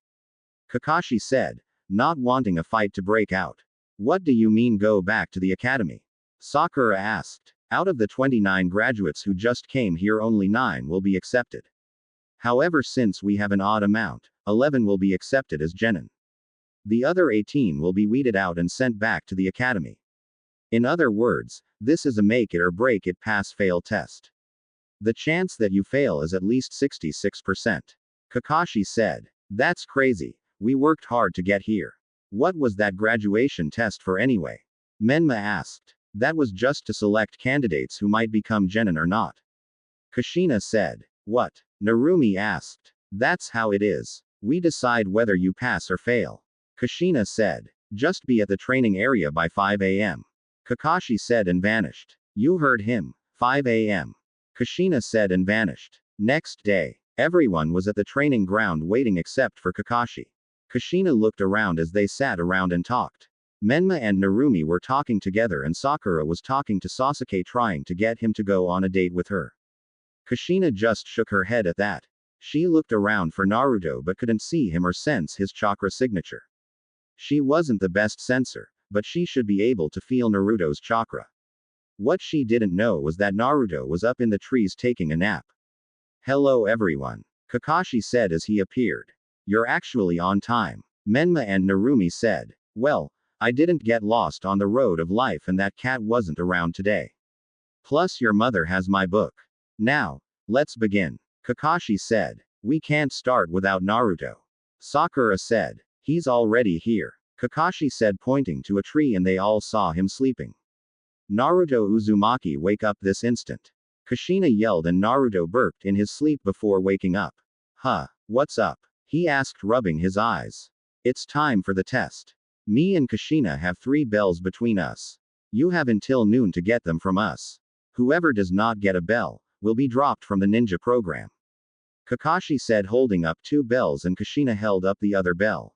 Kakashi said, not wanting a fight to break out. What do you mean go back to the academy? Sakura asked. Out of the 29 graduates who just came here, only 9 will be accepted. However, since we have an odd amount, 11 will be accepted as genin. The other 18 will be weeded out and sent back to the academy. In other words, this is a make it or break it pass-fail test. The chance that you fail is at least 66%. Kakashi said. That's crazy. We worked hard to get here. What was that graduation test for anyway? Menma asked. That was just to select candidates who might become genin or not. Kushina said. What? Narumi asked. That's how it is. We decide whether you pass or fail. Kushina said. Just be at the training area by 5 a.m. Kakashi said and vanished. You heard him. 5 a.m. Kushina said and vanished. Next day, everyone was at the training ground waiting except for Kakashi. Kushina looked around as they sat around and talked. Menma and Narumi were talking together and Sakura was talking to Sasuke, trying to get him to go on a date with her. Kushina just shook her head at that. She looked around for Naruto but couldn't see him or sense his chakra signature. She wasn't the best sensor, but she should be able to feel Naruto's chakra. What she didn't know was that Naruto was up in the trees taking a nap. Hello everyone. Kakashi said as he appeared. You're actually on time. Menma and Narumi said. Well, I didn't get lost on the road of life and that cat wasn't around today. Plus your mother has my book. Now, let's begin. Kakashi said. We can't start without Naruto. Sakura said. He's already here. Kakashi said, pointing to a tree, and they all saw him sleeping. Naruto Uzumaki, wake up this instant. Kushina yelled and Naruto burped in his sleep before waking up. Huh, what's up? He asked, rubbing his eyes. It's time for the test. Me and Kushina have 3 bells between us. You have until noon to get them from us. Whoever does not get a bell will be dropped from the ninja program. Kakashi said, holding up 2 bells, and Kushina held up the other bell.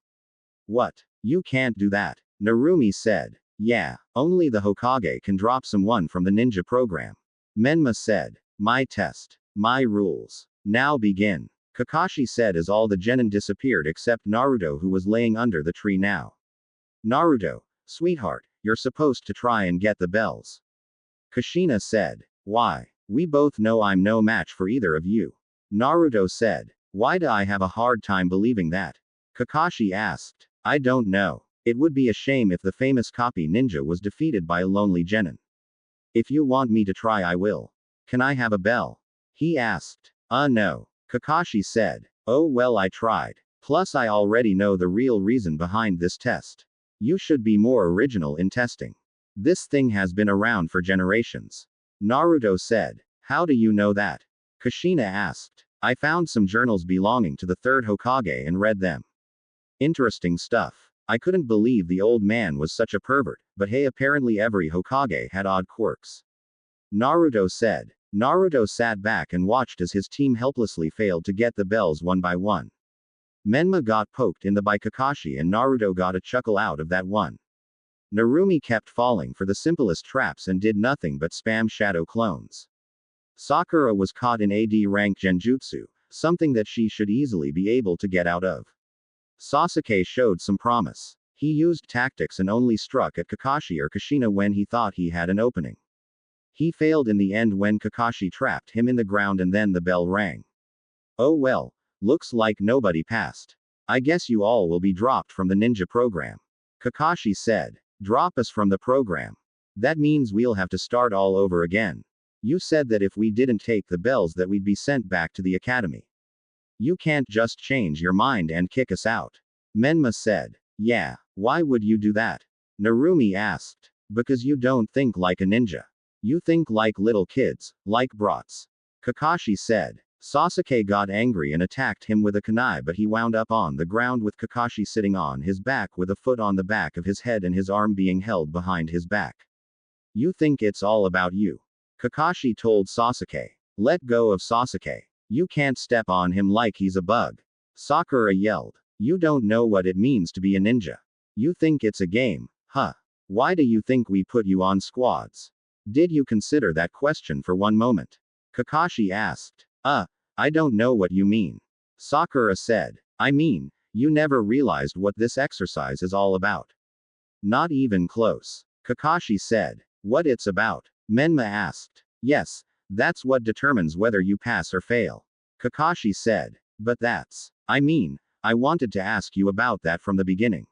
What? You can't do that. Narumi said. Yeah, only the Hokage can drop someone from the ninja program. Menma said. My test. My rules. Now begin. Kakashi said as all the genin disappeared except Naruto, who was laying under the tree now. Naruto, sweetheart, you're supposed to try and get the bells. Kushina said. Why? We both know I'm no match for either of you. Naruto said. Why do I have a hard time believing that? Kakashi asked. I don't know. It would be a shame if the famous copy ninja was defeated by a lonely genin. If you want me to try, I will. Can I have a bell? He asked. No. Kakashi said. Oh well, I tried. Plus I already know the real reason behind this test. You should be more original in testing. This thing has been around for generations. Naruto said. How do you know that? Kushina asked. I found some journals belonging to the third Hokage and read them. Interesting stuff. I couldn't believe the old man was such a pervert, but hey, apparently every Hokage had odd quirks. Naruto said. Naruto sat back and watched as his team helplessly failed to get the bells one by one. Menma got poked in the by Kakashi and Naruto got a chuckle out of that one. Narumi kept falling for the simplest traps and did nothing but spam shadow clones. Sakura was caught in AD rank genjutsu, something that she should easily be able to get out of. Sasuke showed some promise. He used tactics and only struck at Kakashi or Kushina when he thought he had an opening. He failed in the end when Kakashi trapped him in the ground and then the bell rang. Oh well, looks like nobody passed. I guess you all will be dropped from the ninja program. Kakashi said. Drop us from the program. That means we'll have to start all over again. You said that if we didn't take the bells that we'd be sent back to the academy. You can't just change your mind and kick us out. Menma said. Yeah, why would you do that? Narumi asked. Because you don't think like a ninja. You think like little kids, like brats. Kakashi said. Sasuke got angry and attacked him with a kunai, but he wound up on the ground with Kakashi sitting on his back with a foot on the back of his head and his arm being held behind his back. You think it's all about you. Kakashi told Sasuke. Let go of Sasuke. You can't step on him like he's a bug. Sakura yelled. You don't know what it means to be a ninja. You think it's a game, huh? Why do you think we put you on squads? Did you consider that question for one moment? Kakashi asked. I don't know what you mean. Sakura said. I mean, you never realized what this exercise is all about. Not even close. Kakashi said. What it's about? Menma asked. Yes, that's what determines whether you pass or fail. Kakashi said. But that's. I mean, I wanted to ask you about that from the beginning.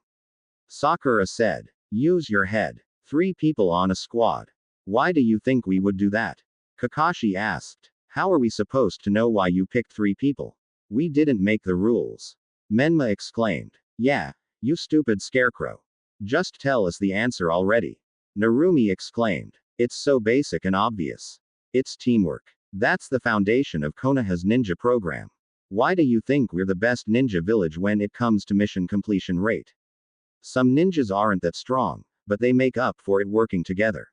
Sakura said. Use your head. 3 people on a squad. Why do you think we would do that? Kakashi asked. How are we supposed to know why you picked 3 people? We didn't make the rules. Menma exclaimed. Yeah, you stupid scarecrow. Just tell us the answer already. Narumi exclaimed. It's so basic and obvious. It's teamwork. That's the foundation of Konoha's ninja program. Why do you think we're the best ninja village when it comes to mission completion rate? Some ninjas aren't that strong, but they make up for it working together.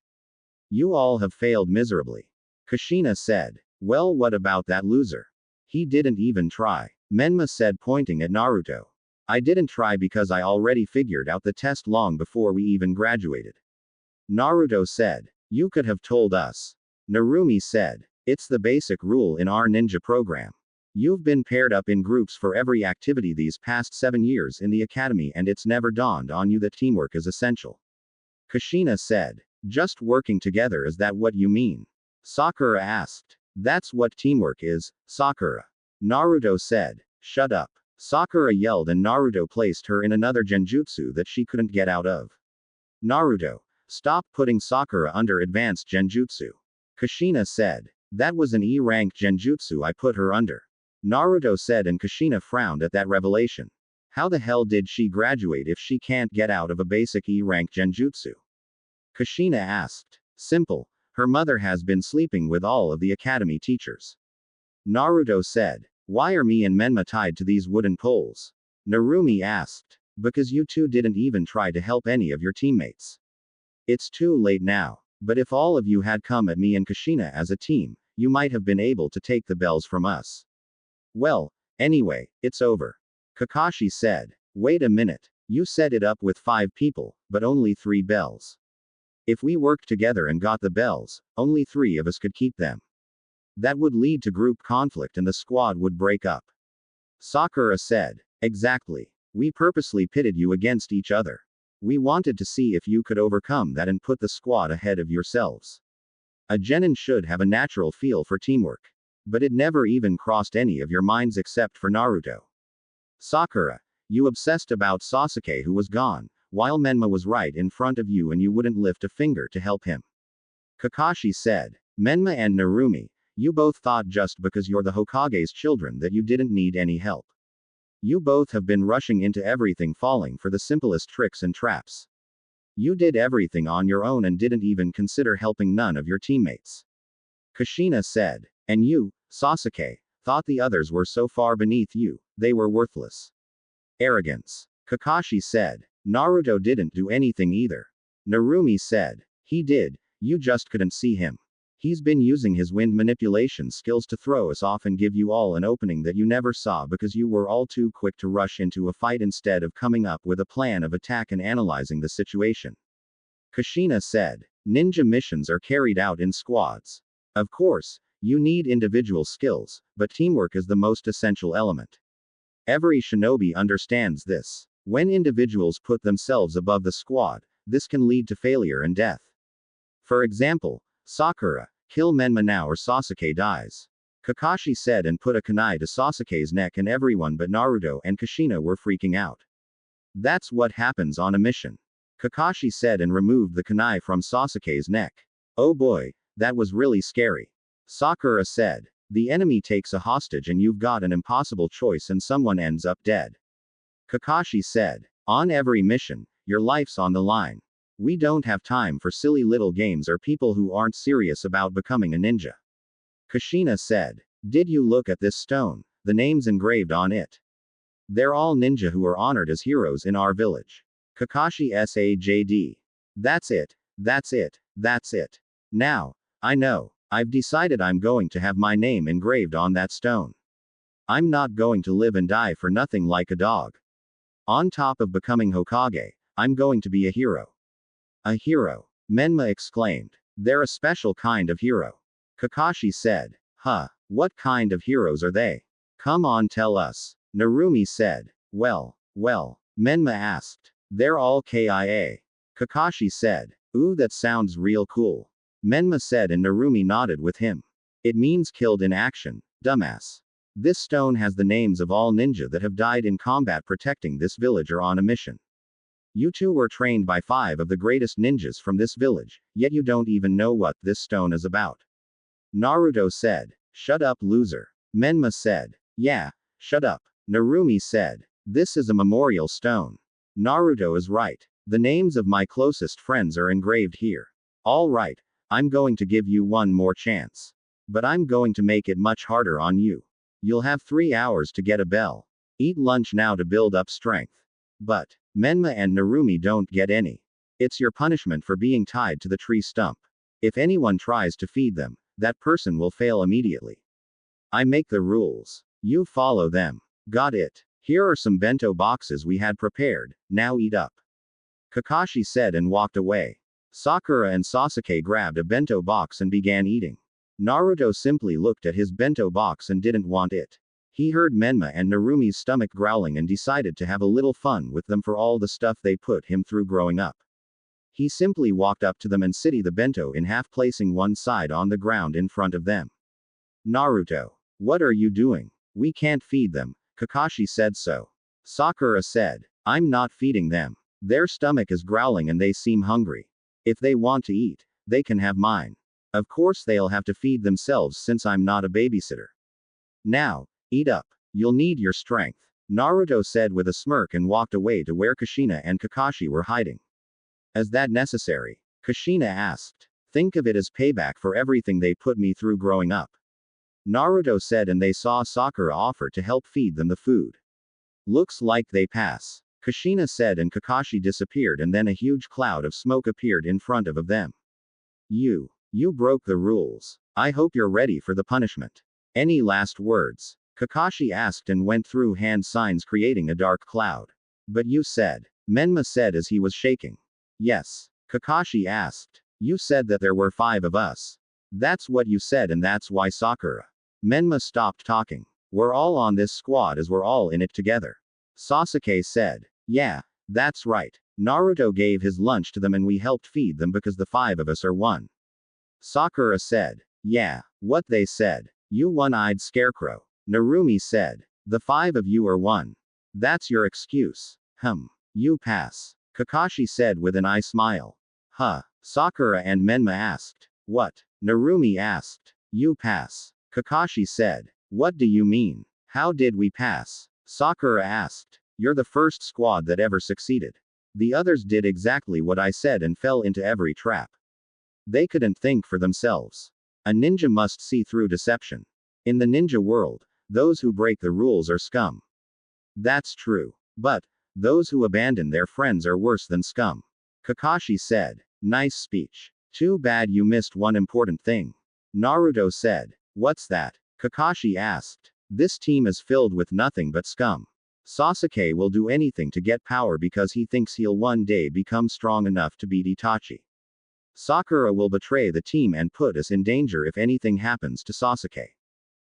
You all have failed miserably. Kushina said. Well, what about that loser? He didn't even try. Menma said, pointing at Naruto. I didn't try because I already figured out the test long before we even graduated. Naruto said. You could have told us. Narumi said. It's the basic rule in our ninja program. You've been paired up in groups for every activity these past 7 years in the academy and it's never dawned on you that teamwork is essential. Kushina said. Just working together, is that what you mean? Sakura asked. That's what teamwork is, Sakura. Naruto said. Shut up. Sakura yelled and Naruto placed her in another genjutsu that she couldn't get out of. Naruto. Stop putting Sakura under advanced genjutsu. Kushina said. That was an E-rank genjutsu I put her under. Naruto said and Kushina frowned at that revelation. How the hell did she graduate if she can't get out of a basic E-rank genjutsu? Kushina asked. Simple. Her mother has been sleeping with all of the academy teachers. Naruto said. Why are me and Menma tied to these wooden poles? Narumi asked. Because you two didn't even try to help any of your teammates. It's too late now. But if all of you had come at me and Kushina as a team, you might have been able to take the bells from us. Well, anyway, it's over. Kakashi said. Wait a minute. You set it up with 5 people, but only 3 bells. If we worked together and got the bells, only 3 of us could keep them. That would lead to group conflict and the squad would break up. Sakura said. Exactly. We purposely pitted you against each other. We wanted to see if you could overcome that and put the squad ahead of yourselves. A genin should have a natural feel for teamwork. But it never even crossed any of your minds except for Naruto. Sakura. You obsessed about Sasuke who was gone, while Menma was right in front of you and you wouldn't lift a finger to help him. Kakashi said. Menma and Narumi, you both thought just because you're the Hokage's children that you didn't need any help. You both have been rushing into everything, falling for the simplest tricks and traps. You did everything on your own and didn't even consider helping none of your teammates. Kushina said. And you, Sasuke, Thought the others were so far beneath you, they were worthless. Arrogance. Kakashi said. Naruto didn't do anything either. Narumi said. He did, you just couldn't see him. He's been using his wind manipulation skills to throw us off and give you all an opening that you never saw because you were all too quick to rush into a fight instead of coming up with a plan of attack and analyzing the situation. Kushina said. Ninja missions are carried out in squads. Of course, you need individual skills, but teamwork is the most essential element. Every shinobi understands this. When individuals put themselves above the squad, this can lead to failure and death. For example, Sakura, kill Menma now or Sasuke dies. Kakashi said and put a kunai to Sasuke's neck and everyone but Naruto and Kushina were freaking out. That's what happens on a mission. Kakashi said and removed the kunai from Sasuke's neck. Oh boy, that was really scary. Sakura said. The enemy takes a hostage and you've got an impossible choice and someone ends up dead. Kakashi said. On every mission, your life's on the line. We don't have time for silly little games or people who aren't serious about becoming a ninja. Kushina said. Did you look at this stone? The names engraved on it. They're all ninja who are honored as heroes in our village. Kakashi sajd. That's it. That's it. That's it. Now, I know. I've decided I'm going to have my name engraved on that stone. I'm not going to live and die for nothing like a dog. On top of becoming Hokage, I'm going to be a hero. A hero. Menma exclaimed. They're a special kind of hero. Kakashi said. Huh, what kind of heroes are they? Come on, tell us. Narumi said. Well, Menma asked. They're all KIA. Kakashi said. Ooh, that sounds real cool. Menma said and Narumi nodded with him. It means killed in action, dumbass. This stone has the names of all ninja that have died in combat protecting this village or on a mission. You two were trained by 5 of the greatest ninjas from this village, yet you don't even know what this stone is about. Naruto said. Shut up, loser. Menma said. Yeah, shut up. Narumi said. This is a memorial stone. Naruto is right. The names of my closest friends are engraved here. All right. I'm going to give you one more chance. But I'm going to make it much harder on you. You'll have 3 hours to get a bell. Eat lunch now to build up strength. But, Menma and Narumi don't get any. It's your punishment for being tied to the tree stump. If anyone tries to feed them, that person will fail immediately. I make the rules. You follow them. Got it. Here are some bento boxes we had prepared, now eat up. Kakashi said and walked away. Sakura and Sasuke grabbed a bento box and began eating. Naruto simply looked at his bento box and didn't want it. He heard Menma and Narumi's stomach growling and decided to have a little fun with them for all the stuff they put him through growing up. He simply walked up to them and sitted the bento in half, placing one side on the ground in front of them. Naruto. What are you doing? We can't feed them. Kakashi said so. Sakura said. I'm not feeding them. Their stomach is growling and they seem hungry. If they want to eat, they can have mine. Of course they'll have to feed themselves since I'm not a babysitter. Now, eat up. You'll need your strength. Naruto said with a smirk and walked away to where Kushina and Kakashi were hiding. Is that necessary? Kushina asked. Think of it as payback for everything they put me through growing up. Naruto said and they saw Sakura offer to help feed them the food. Looks like they pass. Kushina said and Kakashi disappeared and then a huge cloud of smoke appeared in front of them. You broke the rules. I hope you're ready for the punishment. Any last words? Kakashi asked and went through hand signs creating a dark cloud. But you said. Menma said as he was shaking. Yes. Kakashi asked. You said that there were 5 of us. That's what you said and that's why Sakura. Menma stopped talking. We're all on this squad as we're all in it together. Sasuke said. Yeah, that's right. Naruto gave his lunch to them and we helped feed them because the 5 of us are one. Sakura said. Yeah, what they said. You one-eyed scarecrow. Narumi said. The 5 of you are one. That's your excuse. You pass. Kakashi said with an eye smile. Huh. Sakura and Menma asked. What? Narumi asked. You pass. Kakashi said. What do you mean? How did we pass? Sakura asked. You're the first squad that ever succeeded. The others did exactly what I said and fell into every trap. They couldn't think for themselves. A ninja must see through deception. In the ninja world, Those who break the rules are scum. That's true. But, those who abandon their friends are worse than scum. Kakashi said. Nice speech. Too bad you missed one important thing. Naruto said. What's that? Kakashi asked. This team is filled with nothing but scum. Sasuke will do anything to get power because he thinks he'll one day become strong enough to beat Itachi. Sakura will betray the team and put us in danger if anything happens to Sasuke.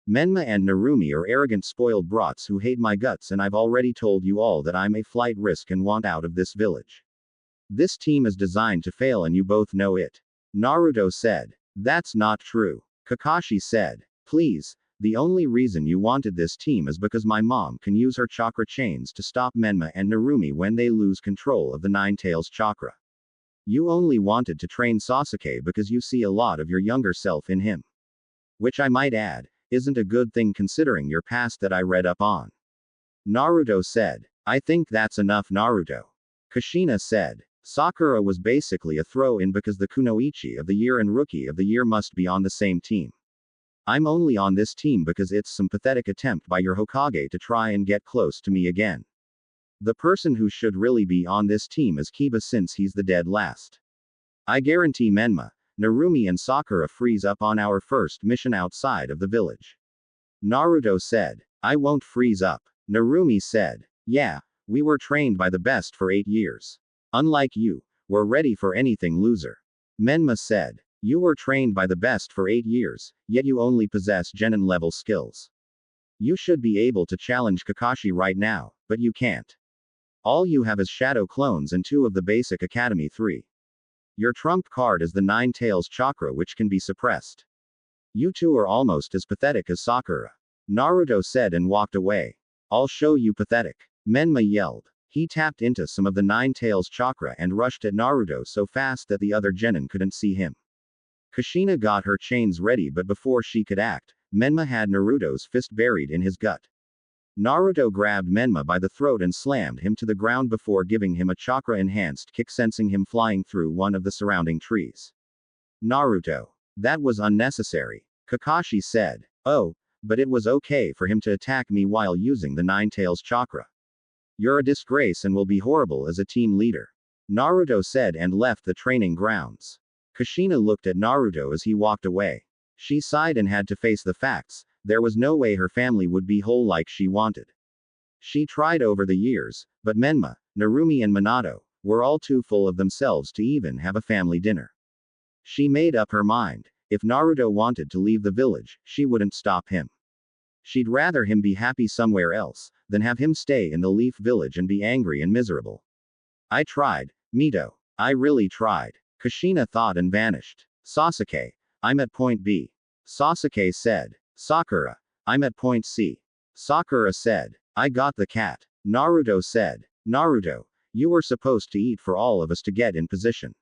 Menma and Narumi are arrogant spoiled brats who hate my guts, and I've already told you all that I'm a flight risk and want out of this village. This team is designed to fail and you both know it. Naruto said. That's not true. Kakashi said. Please, the only reason you wanted this team is because my mom can use her chakra chains to stop Menma and Narumi when they lose control of the Nine Tails chakra. You only wanted to train Sasuke because you see a lot of your younger self in him. Which I might add, isn't a good thing considering your past that I read up on. Naruto said. I think that's enough, Naruto. Kushina said. Sakura was basically a throw-in because the Kunoichi of the year and Rookie of the year must be on the same team. I'm only on this team because it's some pathetic attempt by your Hokage to try and get close to me again. The person who should really be on this team is Kiba since he's the dead last. I guarantee Menma, Narumi and Sakura freeze up on our first mission outside of the village. Naruto said. I won't freeze up. Narumi said. Yeah, we were trained by the best for 8 years. Unlike you, we're ready for anything, loser. Menma said. You were trained by the best for 8 years, yet you only possess Genin level skills. You should be able to challenge Kakashi right now, but you can't. All you have is shadow clones and 2 of the basic Academy 3. Your trump card is the Nine Tails chakra, which can be suppressed. You two are almost as pathetic as Sakura. Naruto said and walked away. I'll show you pathetic. Menma yelled. He tapped into some of the Nine Tails chakra and rushed at Naruto so fast that the other genin couldn't see him. Kushina got her chains ready, but before she could act, Menma had Naruto's fist buried in his gut. Naruto grabbed Menma by the throat and slammed him to the ground before giving him a chakra-enhanced kick, sending him flying through one of the surrounding trees. Naruto. That was unnecessary. Kakashi said. Oh, but it was okay for him to attack me while using the Nine Tails chakra. You're a disgrace and will be horrible as a team leader. Naruto said and left the training grounds. Kushina looked at Naruto as he walked away. She sighed and had to face the facts. There was no way her family would be whole like she wanted. She tried over the years, but Menma, Narumi and Minato were all too full of themselves to even have a family dinner. She made up her mind. If Naruto wanted to leave the village, she wouldn't stop him. She'd rather him be happy somewhere else, than have him stay in the Leaf Village and be angry and miserable. I tried, Mito. I really tried. Kushina thought and vanished. Sasuke. I'm at point B. Sasuke said. Sakura. I'm at point C. Sakura said. I got the cat. Naruto said. Naruto. You were supposed to eat for all of us to get in position.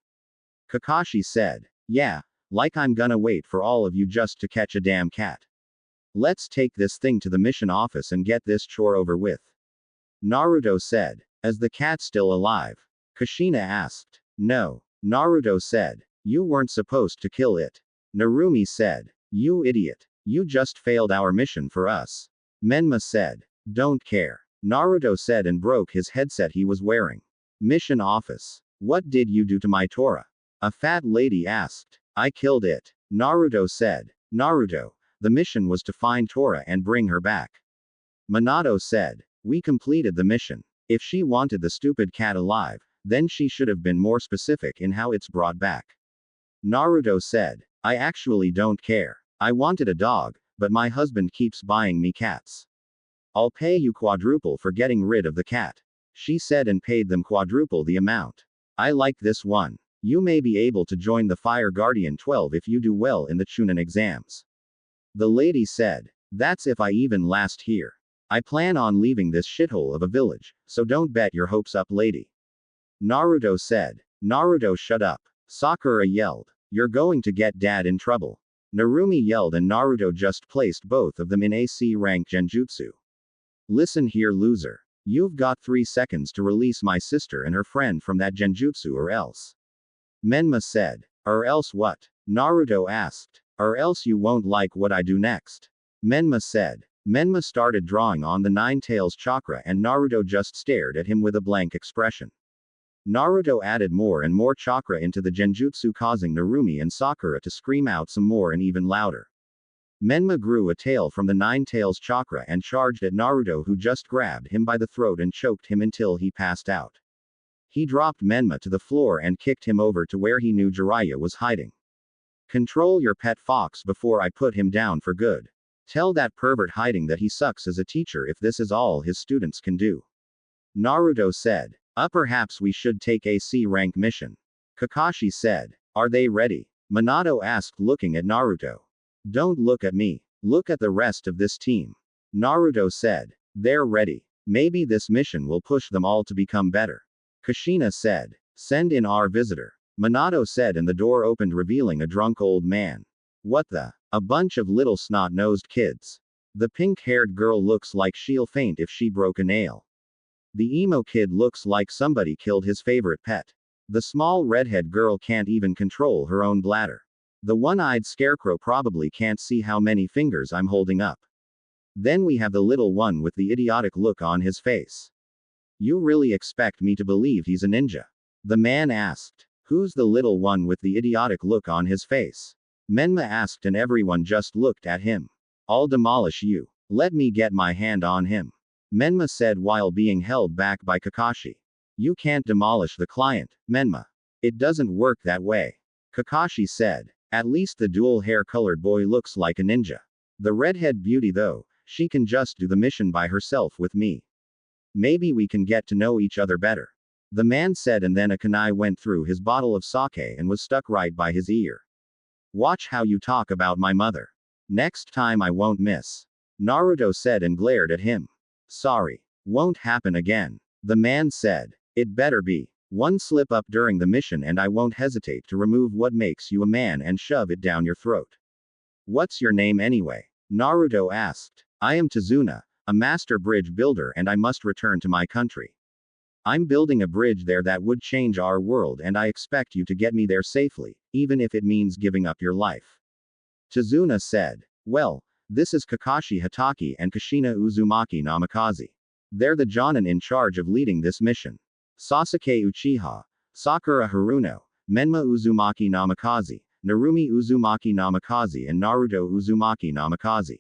Kakashi said. Yeah, like I'm gonna wait for all of you just to catch a damn cat. Let's take this thing to the mission office and get this chore over with. Naruto said. Is the cat still alive? Kushina asked. No. Naruto said. You weren't supposed to kill it. Narumi said. You idiot. You just failed our mission for us. Menma said. Don't care. Naruto said and broke his headset he was wearing. Mission office. What did you do to my Tora? A fat lady asked. I killed it. Naruto said. Naruto. The mission was to find Tora and bring her back. Minato said. We completed the mission. If she wanted the stupid cat alive, then she should have been more specific in how it's brought back. Naruto said. I actually don't care. I wanted a dog, but my husband keeps buying me cats. I'll pay you quadruple for getting rid of the cat. She said and paid them quadruple the amount. I like this one. You may be able to join the Fire Guardian 12 if you do well in the Chunin exams. The lady said. That's if I even last here. I plan on leaving this shithole of a village, so don't bet your hopes up, lady. Naruto said. Naruto, shut up. Sakura yelled. You're going to get dad in trouble. Narumi yelled and Naruto just placed both of them in AC rank genjutsu. Listen here, loser. You've got 3 seconds to release my sister and her friend from that genjutsu or else. Menma said. Or else what? Naruto asked. Or else you won't like what I do next. Menma said. Menma started drawing on the Nine Tails chakra and Naruto just stared at him with a blank expression. Naruto added more and more chakra into the genjutsu, causing Narumi and Sakura to scream out some more and even louder. Menma grew a tail from the Nine Tails chakra and charged at Naruto, who just grabbed him by the throat and choked him until he passed out. He dropped Menma to the floor and kicked him over to where he knew Jiraiya was hiding. Control your pet fox before I put him down for good. Tell that pervert hiding that he sucks as a teacher if this is all his students can do. Naruto said. Perhaps we should take a C rank mission. Kakashi said. Are they ready? Minato asked, looking at Naruto. Don't look at me. Look at the rest of this team. Naruto said. They're ready. Maybe this mission will push them all to become better. Kushina said. Send in our visitor. Minato said, and the door opened, revealing a drunk old man. What the? A bunch of little snot-nosed kids. The pink-haired girl looks like she'll faint if she broke a nail. The emo kid looks like somebody killed his favorite pet. The small redhead girl can't even control her own bladder. The one-eyed scarecrow probably can't see how many fingers I'm holding up. Then we have the little one with the idiotic look on his face. You really expect me to believe he's a ninja? The man asked. Who's the little one with the idiotic look on his face? Menma asked, and everyone just looked at him. I'll demolish you. Let me get my hand on him. Menma said while being held back by Kakashi. You can't demolish the client, Menma. It doesn't work that way. Kakashi said. At least the dual hair-colored boy looks like a ninja. The redhead beauty though, she can just do the mission by herself with me. Maybe we can get to know each other better. The man said, and then a kunai went through his bottle of sake and was stuck right by his ear. Watch how you talk about my mother. Next time I won't miss. Naruto said and glared at him. Sorry. Won't happen again. The man said. It better be. One slip up during the mission and I won't hesitate to remove what makes you a man and shove it down your throat. What's your name anyway? Naruto asked. I am Tazuna, a master bridge builder, and I must return to my country. I'm building a bridge there that would change our world, and I expect you to get me there safely, even if it means giving up your life. Tazuna said. Well, this is Kakashi Hatake and Kushina Uzumaki Namikaze. They're the Jonin in charge of leading this mission. Sasuke Uchiha, Sakura Haruno, Menma Uzumaki Namikaze, Narumi Uzumaki Namikaze, and Naruto Uzumaki Namikaze.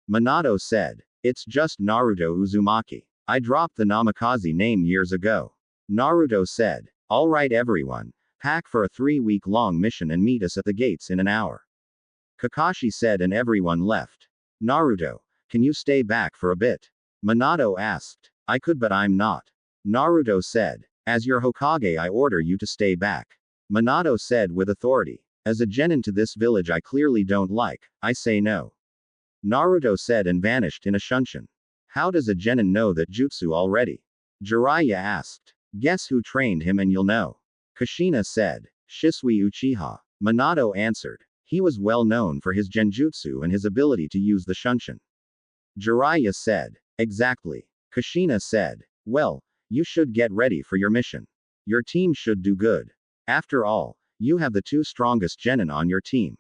Minato said. It's just Naruto Uzumaki. I dropped the Namikaze name years ago. Naruto said. Alright everyone, pack for a 3-week-long mission and meet us at the gates in an hour. Kakashi said, and everyone left. Naruto, can you stay back for a bit? Minato asked. I could, but I'm not. Naruto said. As your Hokage, I order you to stay back. Minato said with authority. As a genin to this village I clearly don't like, I say no. Naruto said and vanished in a shunshin. How does a genin know that jutsu already? Jiraiya asked. Guess who trained him and you'll know. Kushina said. Shisui Uchiha. Minato answered. He was well known for his genjutsu and his ability to use the shunshin. Jiraiya said. Exactly. Kushina said. Well, you should get ready for your mission. Your team should do good. After all, you have the 2 strongest genin on your team.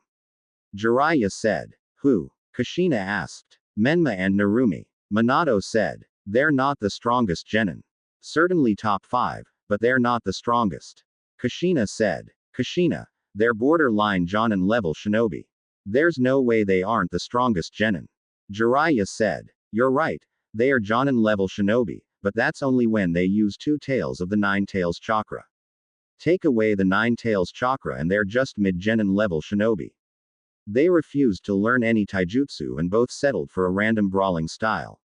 Jiraiya said. Who? Kushina asked. Menma and Narumi. Minato said. They're not the strongest genin. Certainly top 5, but they're not the strongest. Kushina said. Kushina, they're borderline Jonin level shinobi. There's no way they aren't the strongest genin. Jiraiya said. You're right, they are Jonin level shinobi, but that's only when they use 2 tails of the 9 tails chakra. Take away the 9 tails chakra and they're just mid-genin level shinobi. They refused to learn any taijutsu and both settled for a random brawling style.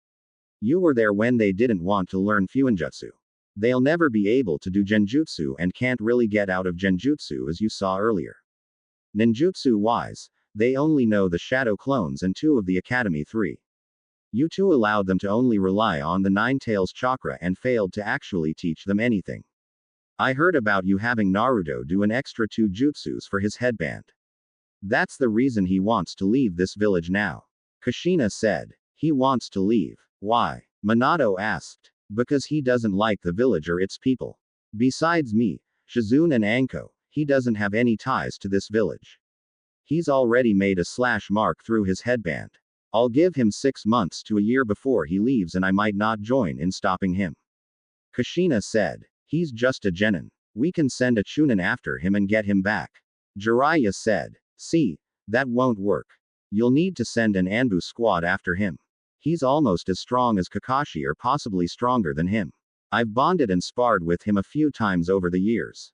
You were there when they didn't want to learn fuinjutsu. They'll never be able to do genjutsu and can't really get out of genjutsu, as you saw earlier. Ninjutsu-wise, they only know the shadow clones and 2 of the Academy 3. You 2 allowed them to only rely on the 9 tails chakra and failed to actually teach them anything. I heard about you having Naruto do an extra 2 jutsus for his headband. That's the reason he wants to leave this village now. Kushina said. He wants to leave. Why? Minato asked. Because he doesn't like the village or its people. Besides me, Shizune and Anko, he doesn't have any ties to this village. He's already made a slash mark through his headband. I'll give him 6 months to a year before he leaves and I might not join in stopping him. Kushina said. He's just a genin. We can send a chunin after him and get him back. Jiraiya said. See, that won't work. You'll need to send an Anbu squad after him. He's almost as strong as Kakashi or possibly stronger than him. I've bonded and sparred with him a few times over the years.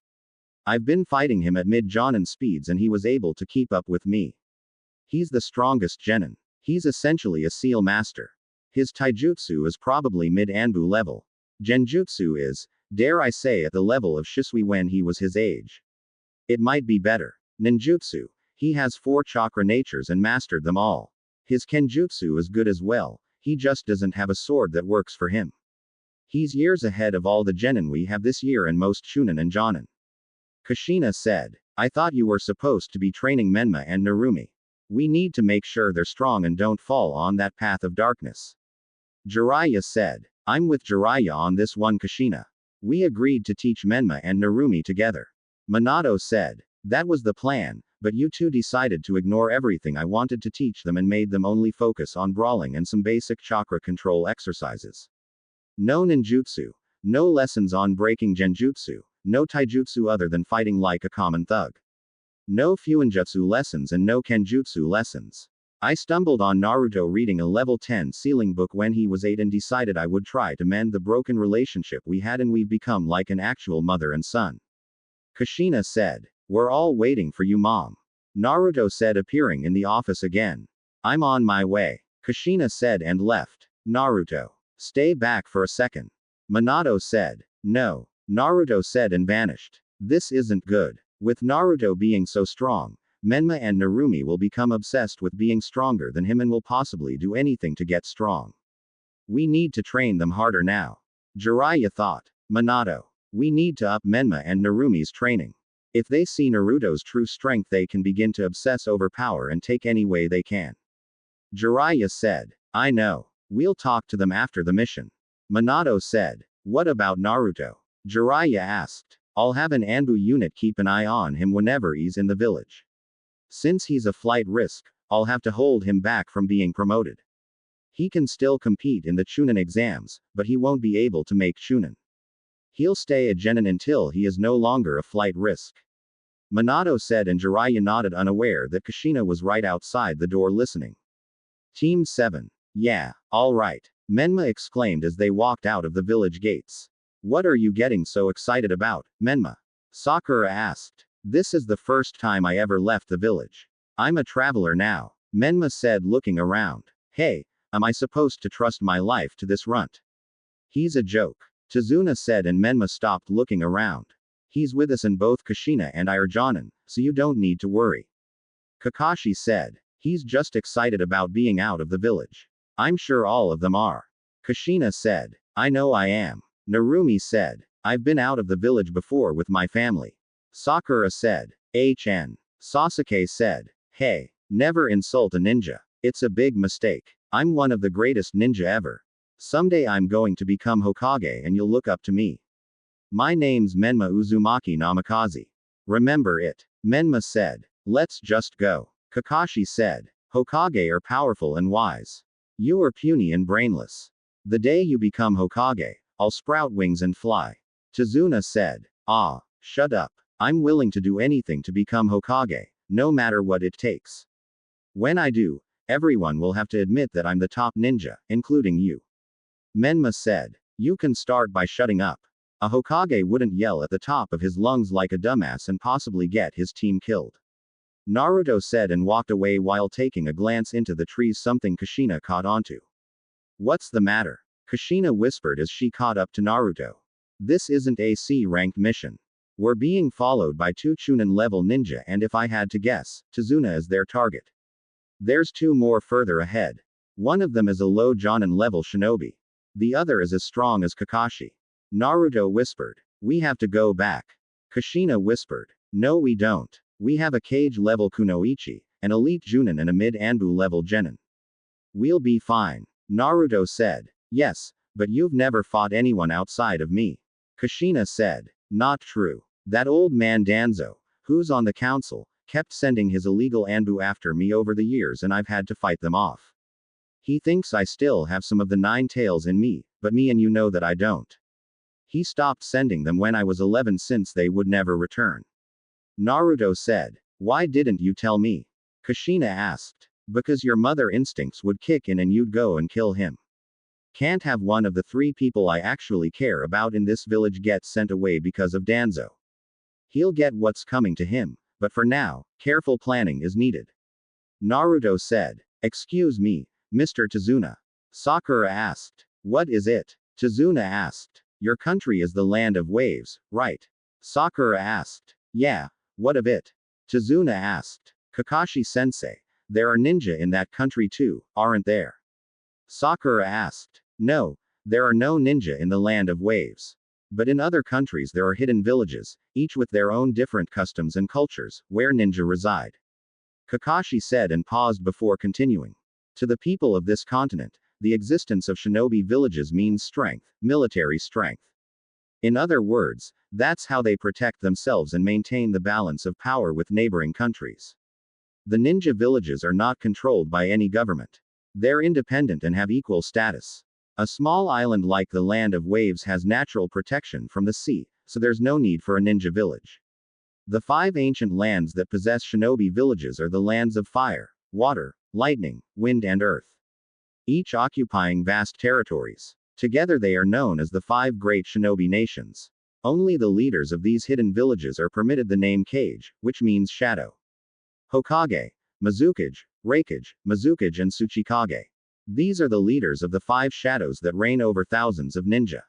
I've been fighting him at mid-jonin speeds and he was able to keep up with me. He's the strongest genin. He's essentially a seal master. His taijutsu is probably mid-Anbu level. Genjutsu is, dare I say, at the level of Shisui when he was his age. It might be better. Ninjutsu. He has 4 chakra natures and mastered them all. His kenjutsu is good as well, he just doesn't have a sword that works for him. He's years ahead of all the genin we have this year and most chunin and jonin. Kushina said. I thought you were supposed to be training Menma and Narumi. We need to make sure they're strong and don't fall on that path of darkness. Jiraiya said. I'm with Jiraiya on this one, Kushina. We agreed to teach Menma and Narumi together. Minato said. That was the plan, but you two decided to ignore everything I wanted to teach them and made them only focus on brawling and some basic chakra control exercises. No ninjutsu. No lessons on breaking genjutsu. No taijutsu other than fighting like a common thug. No fuinjutsu lessons and no kenjutsu lessons. I stumbled on Naruto reading a level 10 sealing book when he was 8 and decided I would try to mend the broken relationship we had and we've become like an actual mother and son. Kushina said. We're all waiting for you, Mom. Naruto said, appearing in the office again. I'm on my way. Kushina said and left. Naruto. Stay back for a second. Minato said. No. Naruto said and vanished. This isn't good. With Naruto being so strong, Menma and Narumi will become obsessed with being stronger than him and will possibly do anything to get strong. We need to train them harder now. Jiraiya thought. Minato. We need to up Menma and Narumi's training. If they see Naruto's true strength they can begin to obsess over power and take any way they can. Jiraiya said. I know. We'll talk to them after the mission. Minato said. What about Naruto? Jiraiya asked. I'll have an Anbu unit keep an eye on him whenever he's in the village. Since he's a flight risk, I'll have to hold him back from being promoted. He can still compete in the Chunin exams, but he won't be able to make Chunin. He'll stay a genin until he is no longer a flight risk. Minato said and Jiraiya nodded, unaware that Kushina was right outside the door listening. Team 7. Yeah, alright. Menma exclaimed as they walked out of the village gates. What are you getting so excited about, Menma? Sakura asked. This is the first time I ever left the village. I'm a traveler now, Menma said, looking around. Hey, am I supposed to trust my life to this runt? He's a joke, Tazuna said, and Menma stopped looking around. He's with us and both Kushina and I are jonin, so you don't need to worry. Kakashi said. He's just excited about being out of the village. I'm sure all of them are. Kushina said. I know I am. Narumi said. I've been out of the village before with my family. Sakura said. HN. Sasuke said. Hey, never insult a ninja. It's a big mistake. I'm one of the greatest ninja ever. Someday I'm going to become Hokage and you'll look up to me. My name's Menma Uzumaki Namikaze. Remember it. Menma said. Let's just go. Kakashi said. Hokage are powerful and wise. You are puny and brainless. The day you become Hokage, I'll sprout wings and fly. Tazuna said. Ah, shut up. I'm willing to do anything to become Hokage, no matter what it takes. When I do, everyone will have to admit that I'm the top ninja, including you. Menma said. You can start by shutting up. A Hokage wouldn't yell at the top of his lungs like a dumbass and possibly get his team killed. Naruto said and walked away while taking a glance into the trees, something Kushina caught onto. What's the matter? Kushina whispered as she caught up to Naruto. This isn't a C-ranked mission. We're being followed by 2 Chunin level ninja and if I had to guess, Tazuna is their target. There's 2 more further ahead. One of them is a low Jonin level shinobi. The other is as strong as Kakashi. Naruto whispered. We have to go back. Kushina whispered. No we don't. We have a cage level kunoichi, an elite Junin and a mid-Anbu level genin. We'll be fine. Naruto said. Yes, but you've never fought anyone outside of me. Kushina said. Not true. That old man Danzo, who's on the council, kept sending his illegal Anbu after me over the years and I've had to fight them off. He thinks I still have some of the 9 tails in me, but me and you know that I don't. He stopped sending them when I was 11 since they would never return. Naruto said. Why didn't you tell me? Kushina asked. Because your mother instincts would kick in and you'd go and kill him. Can't have one of the 3 people I actually care about in this village get sent away because of Danzo. He'll get what's coming to him, but for now, careful planning is needed. Naruto said. Excuse me, Mr. Tazuna. Sakura asked. What is it? Tazuna asked. Your country is the land of waves, right? Sakura asked. Yeah, what of it? Tazuna asked. Kakashi-sensei, there are ninja in that country too, aren't there? Sakura asked. No, there are no ninja in the land of waves. But in other countries there are hidden villages, each with their own different customs and cultures, where ninja reside. Kakashi said and paused before continuing. To the people of this continent, the existence of shinobi villages means strength, military strength. In other words, that's how they protect themselves and maintain the balance of power with neighboring countries. The ninja villages are not controlled by any government. They're independent and have equal status. A small island like the Land of Waves has natural protection from the sea, so there's no need for a ninja village. The 5 ancient lands that possess shinobi villages are the lands of fire, water, lightning, wind and earth. Each occupying vast territories. Together they are known as the 5 great shinobi nations. Only the leaders of these hidden villages are permitted the name Kage, which means shadow. Hokage, Mizukage, Raikage, Mizukage and Tsuchikage. These are the leaders of the 5 shadows that reign over thousands of ninja.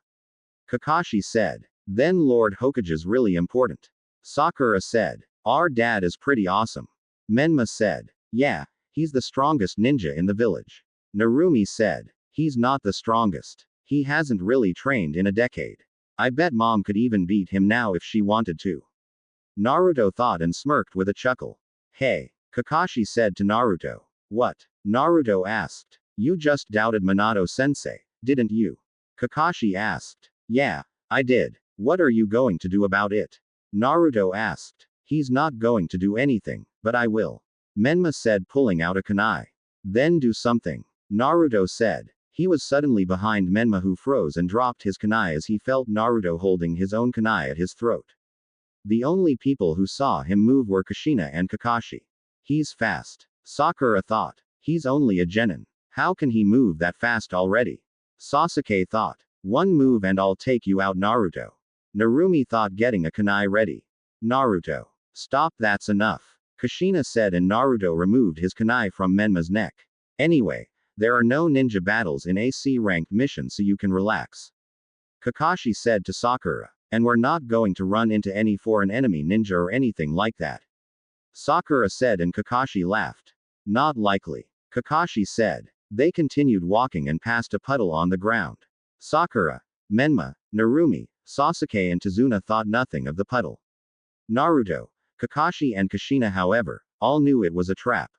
Kakashi said. Then Lord Hokage's really important. Sakura said. Our dad is pretty awesome. Menma said. Yeah, he's the strongest ninja in the village. Narumi said. He's not the strongest. He hasn't really trained in a decade. I bet mom could even beat him now if she wanted to. Naruto thought and smirked with a chuckle. Hey, Kakashi said to Naruto. What? Naruto asked. You just doubted Minato-sensei, didn't you? Kakashi asked. Yeah, I did. What are you going to do about it? Naruto asked. He's not going to do anything, but I will. Menma said, pulling out a kunai. Then do something. Naruto said. He was suddenly behind Menma, who froze and dropped his kunai as he felt Naruto holding his own kunai at his throat. The only people who saw him move were Kushina and Kakashi. He's fast. Sakura thought. He's only a genin. How can he move that fast already? Sasuke thought. One move and I'll take you out, Naruto. Narumi thought, getting a kunai ready. Naruto. Stop, that's enough. Kushina said, and Naruto removed his kunai from Menma's neck. Anyway, there are no ninja battles in AC ranked missions, so you can relax. Kakashi said to Sakura. And we're not going to run into any foreign enemy ninja or anything like that. Sakura said, and Kakashi laughed. Not likely. Kakashi said. They continued walking and passed a puddle on the ground. Sakura, Menma, Narumi, Sasuke and Tazuna thought nothing of the puddle. Naruto, Kakashi and Kushina, however, all knew it was a trap.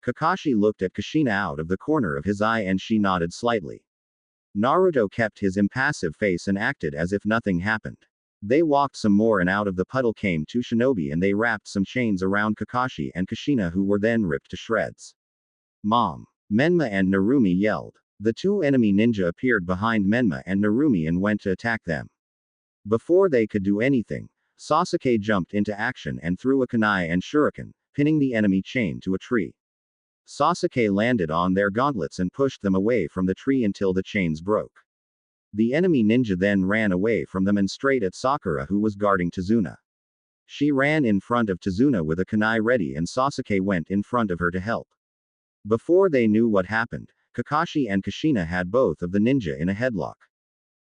Kakashi looked at Kushina out of the corner of his eye and she nodded slightly. Naruto kept his impassive face and acted as if nothing happened. They walked some more and out of the puddle came 2 shinobi and they wrapped some chains around Kakashi and Kushina, who were then ripped to shreds. Mom! Menma and Narumi yelled. The 2 enemy ninja appeared behind Menma and Narumi and went to attack them. Before they could do anything, Sasuke jumped into action and threw a kunai and shuriken, pinning the enemy chain to a tree. Sasuke landed on their gauntlets and pushed them away from the tree until the chains broke. The enemy ninja then ran away from them and straight at Sakura, who was guarding Tazuna. She ran in front of Tazuna with a kunai ready and Sasuke went in front of her to help. Before they knew what happened, Kakashi and Kushina had both of the ninja in a headlock.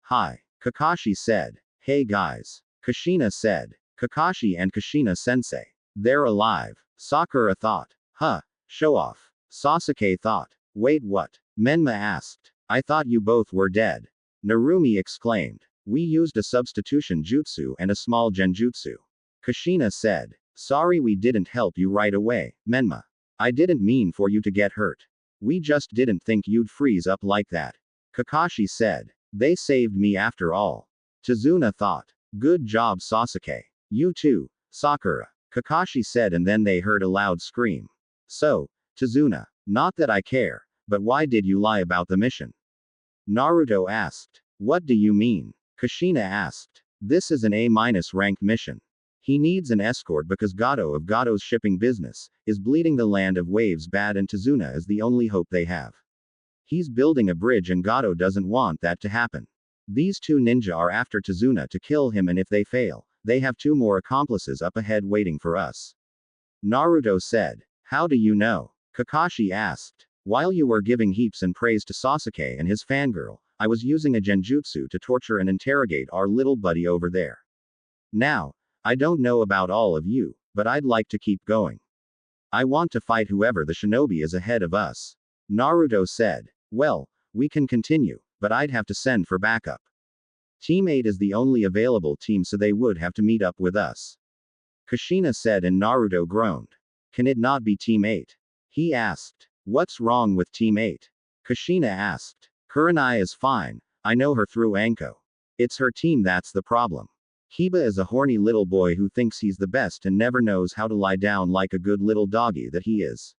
Hi, Kakashi said. Hey guys. Kushina said. Kakashi and Kushina sensei. They're alive. Sakura thought. Huh, show off. Sasuke thought. Wait, what? Menma asked. I thought you both were dead. Narumi exclaimed. We used a substitution jutsu and a small genjutsu. Kushina said. Sorry we didn't help you right away, Menma. I didn't mean for you to get hurt. We just didn't think you'd freeze up like that. Kakashi said. They saved me after all. Tazuna thought. Good job, Sasuke. You too, Sakura. Kakashi said, and then they heard a loud scream. So, Tazuna. Not that I care, But why did you lie about the mission? Naruto asked. What do you mean? Kushina asked. This is an A- rank mission. He needs an escort because Gato of Gato's shipping business is bleeding the land of waves bad and Tazuna is the only hope they have. He's building a bridge and Gato doesn't want that to happen. These two ninja are after Tazuna to kill him and if they fail, they have two more accomplices up ahead waiting for us. Naruto said. How do you know? Kakashi asked. While you were giving heaps and praise to Sasuke and his fangirl, I was using a genjutsu to torture and interrogate our little buddy over there. Now, I don't know about all of you, but I'd like to keep going. I want to fight whoever the shinobi is ahead of us. Naruto said. Well, we can continue, but I'd have to send for backup. Team 8 is the only available team so they would have to meet up with us. Kushina said and Naruto groaned. Can it not be Team 8? He asked. What's wrong with Team 8? Kushina asked. Kurenai is fine, I know her through Anko. It's her team that's the problem. Kiba is a horny little boy who thinks he's the best and never knows how to lie down like a good little doggy that he is.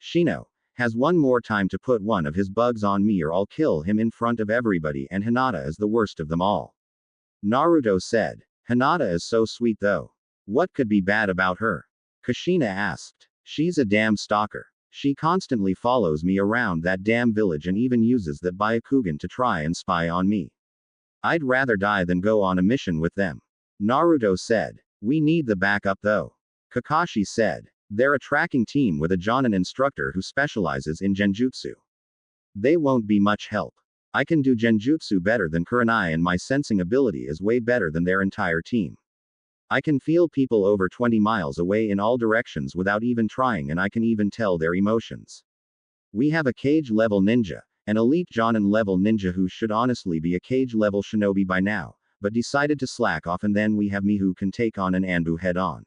Shino has one more time to put one of his bugs on me or I'll kill him in front of everybody and Hinata is the worst of them all. Naruto said. Hinata is so sweet though. What could be bad about her? Kushina asked. She's a damn stalker. She constantly follows me around that damn village and even uses that Byakugan to try and spy on me. I'd rather die than go on a mission with them. Naruto said. We need the backup though. Kakashi said. They're a tracking team with a Jonin instructor who specializes in genjutsu. They won't be much help. I can do genjutsu better than Kurenai and my sensing ability is way better than their entire team. I can feel people over 20 miles away in all directions without even trying and I can even tell their emotions. We have a cage level ninja, an elite Jonin level ninja who should honestly be a cage level shinobi by now, but decided to slack off and then we have me who can take on an Anbu head on.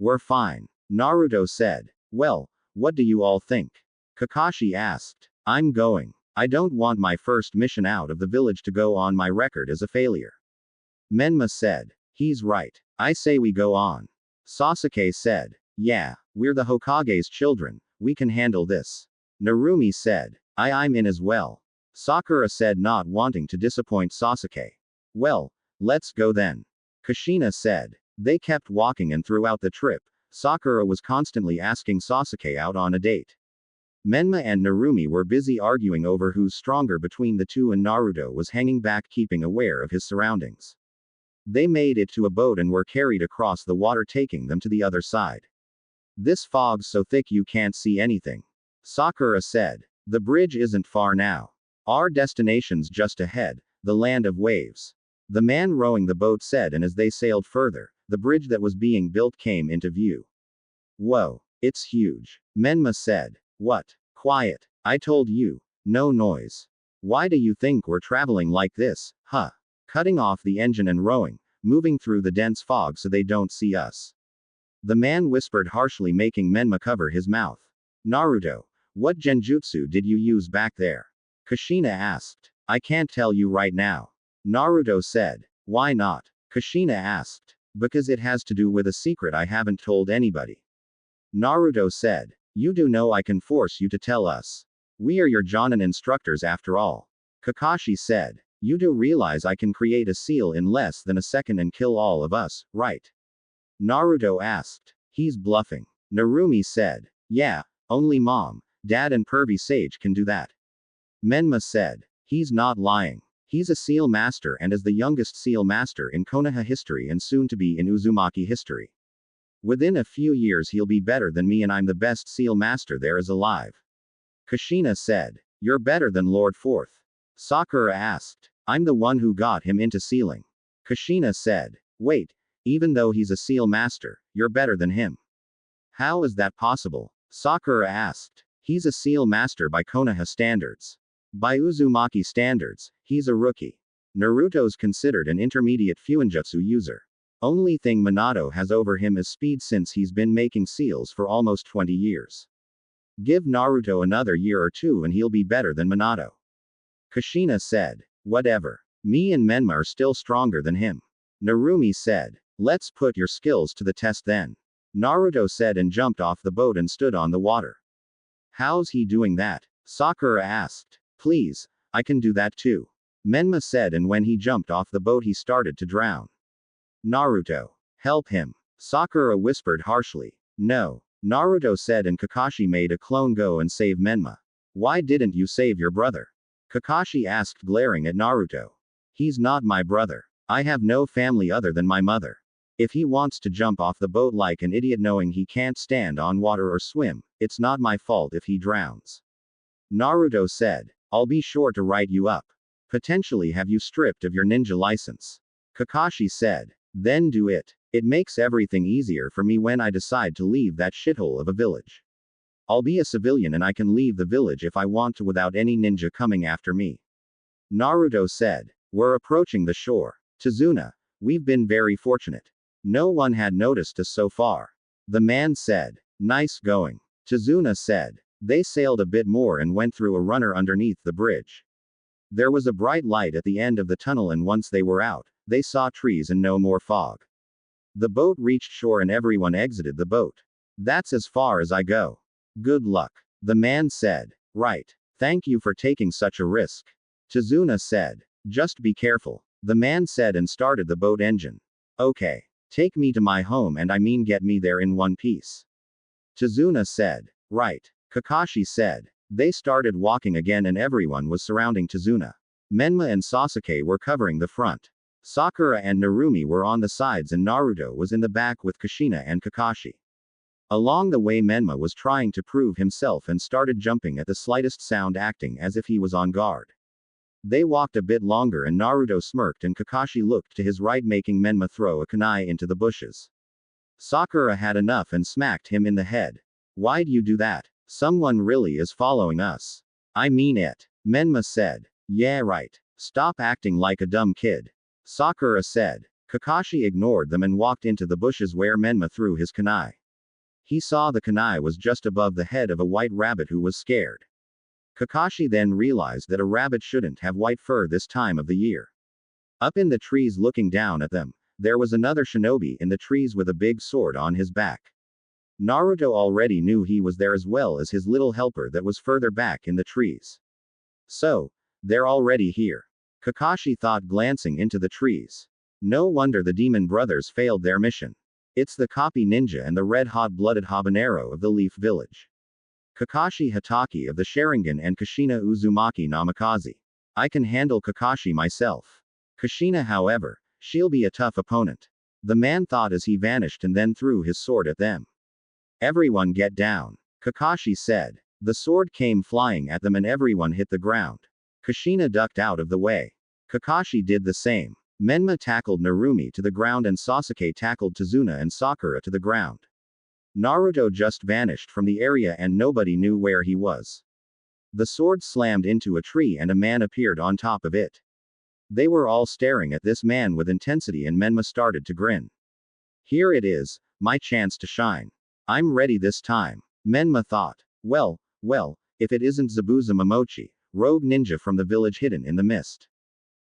We're fine. Naruto said. Well, what do you all think? Kakashi asked. I'm going. I don't want my first mission out of the village to go on my record as a failure. Menma said. He's right. I say we go on. Sasuke said. Yeah, we're the Hokage's children, we can handle this. Narumi said. I'm in as well. Sakura said, not wanting to disappoint Sasuke. Well, let's go then. Kushina said. They kept walking and throughout the trip, Sakura was constantly asking Sasuke out on a date. Menma and Narumi were busy arguing over who's stronger between the two and Naruto was hanging back keeping aware of his surroundings. They made it to a boat and were carried across the water taking them to the other side. This fog's so thick you can't see anything. Sakura said. The bridge isn't far now. Our destination's just ahead, the land of waves. The man rowing the boat said and as they sailed further, the bridge that was being built came into view. Whoa, it's huge. Menma said. What? Quiet. I told you. No noise. Why do you think we're traveling like this, huh? Cutting off the engine and rowing, moving through the dense fog so they don't see us. The man whispered harshly making Menma cover his mouth. Naruto, what genjutsu did you use back there? Kushina asked. I can't tell you right now. Naruto said. Why not? Kushina asked. Because it has to do with a secret I haven't told anybody. Naruto said. You do know I can force you to tell us. We are your Jonin instructors after all. Kakashi said. You do realize I can create a seal in less than a second and kill all of us, right? Naruto asked. He's bluffing. Narumi said. Yeah, only mom, dad and pervy sage can do that. Menma said. He's not lying. He's a seal master and is the youngest seal master in Konoha history and soon to be in Uzumaki history. Within a few years he'll be better than me and I'm the best seal master there is alive. Kushina said. You're better than Lord Fourth. Sakura asked. I'm the one who got him into sealing. Kushina said. Wait, even though he's a seal master, you're better than him. How is that possible? Sakura asked. He's a seal master by Konoha standards. By Uzumaki standards, he's a rookie. Naruto's considered an intermediate Fuinjutsu user. Only thing Minato has over him is speed since he's been making seals for almost 20 years. Give Naruto another year or two and he'll be better than Minato. Kushina said. Whatever. Me and Menma are still stronger than him. Narumi said. Let's put your skills to the test then. Naruto said and jumped off the boat and stood on the water. How's he doing that? Sakura asked. Please, I can do that too. Menma said, and when he jumped off the boat he started to drown. Naruto. Help him. Sakura whispered harshly. No. Naruto said, and Kakashi made a clone go and save Menma. Why didn't you save your brother? Kakashi asked, glaring at Naruto. He's not my brother. I have no family other than my mother. If he wants to jump off the boat like an idiot knowing he can't stand on water or swim, it's not my fault if he drowns. Naruto said. I'll be sure to write you up. Potentially have you stripped of your ninja license. Kakashi said. Then do it. It makes everything easier for me when I decide to leave that shithole of a village. I'll be a civilian and I can leave the village if I want to without any ninja coming after me. Naruto said. We're approaching the shore. Tazuna, we've been very fortunate. No one had noticed us so far. The man said. Nice going. Tazuna said. They sailed a bit more and went through a runner underneath the bridge. There was a bright light at the end of the tunnel, and once they were out, they saw trees and no more fog. The boat reached shore and everyone exited the boat. That's as far as I go. Good luck. The man said. Right. Thank you for taking such a risk. Tazuna said. Just be careful. The man said and started the boat engine. Okay. Take me to my home, and I mean get me there in one piece. Tazuna said. Right. Kakashi said. They started walking again and everyone was surrounding Tazuna. Menma and Sasuke were covering the front. Sakura and Narumi were on the sides and Naruto was in the back with Kushina and Kakashi. Along the way Menma was trying to prove himself and started jumping at the slightest sound, acting as if he was on guard. They walked a bit longer and Naruto smirked and Kakashi looked to his right, making Menma throw a kunai into the bushes. Sakura had enough and smacked him in the head. Why'd you do that? Someone really is following us. I mean it. Menma said. Yeah, right. Stop acting like a dumb kid. Sakura said. Kakashi ignored them and walked into the bushes where Menma threw his kunai. He saw the kunai was just above the head of a white rabbit who was scared. Kakashi then realized that a rabbit shouldn't have white fur this time of the year. Up in the trees looking down at them, there was another shinobi in the trees with a big sword on his back. Naruto already knew he was there, as well as his little helper that was further back in the trees. So, they're already here. Kakashi thought, glancing into the trees. No wonder the demon brothers failed their mission. It's the copy ninja and the red-hot-blooded habanero of the Leaf Village. Kakashi Hatake of the Sharingan and Kushina Uzumaki Namikaze. I can handle Kakashi myself. Kushina, however, she'll be a tough opponent. The man thought as he vanished and then threw his sword at them. Everyone get down. Kakashi said. The sword came flying at them and everyone hit the ground. Kushina ducked out of the way. Kakashi did the same. Menma tackled Narumi to the ground and Sasuke tackled Tazuna and Sakura to the ground. Naruto just vanished from the area and nobody knew where he was. The sword slammed into a tree and a man appeared on top of it. They were all staring at this man with intensity and Menma started to grin. Here it is, my chance to shine. I'm ready this time. Menma thought. Well, if it isn't Zabuza Momochi, rogue ninja from the village hidden in the mist.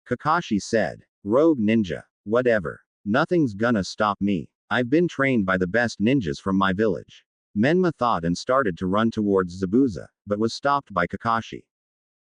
Kakashi said. Rogue ninja. Whatever. Nothing's gonna stop me. I've been trained by the best ninjas from my village. Menma thought and started to run towards Zabuza, but was stopped by Kakashi.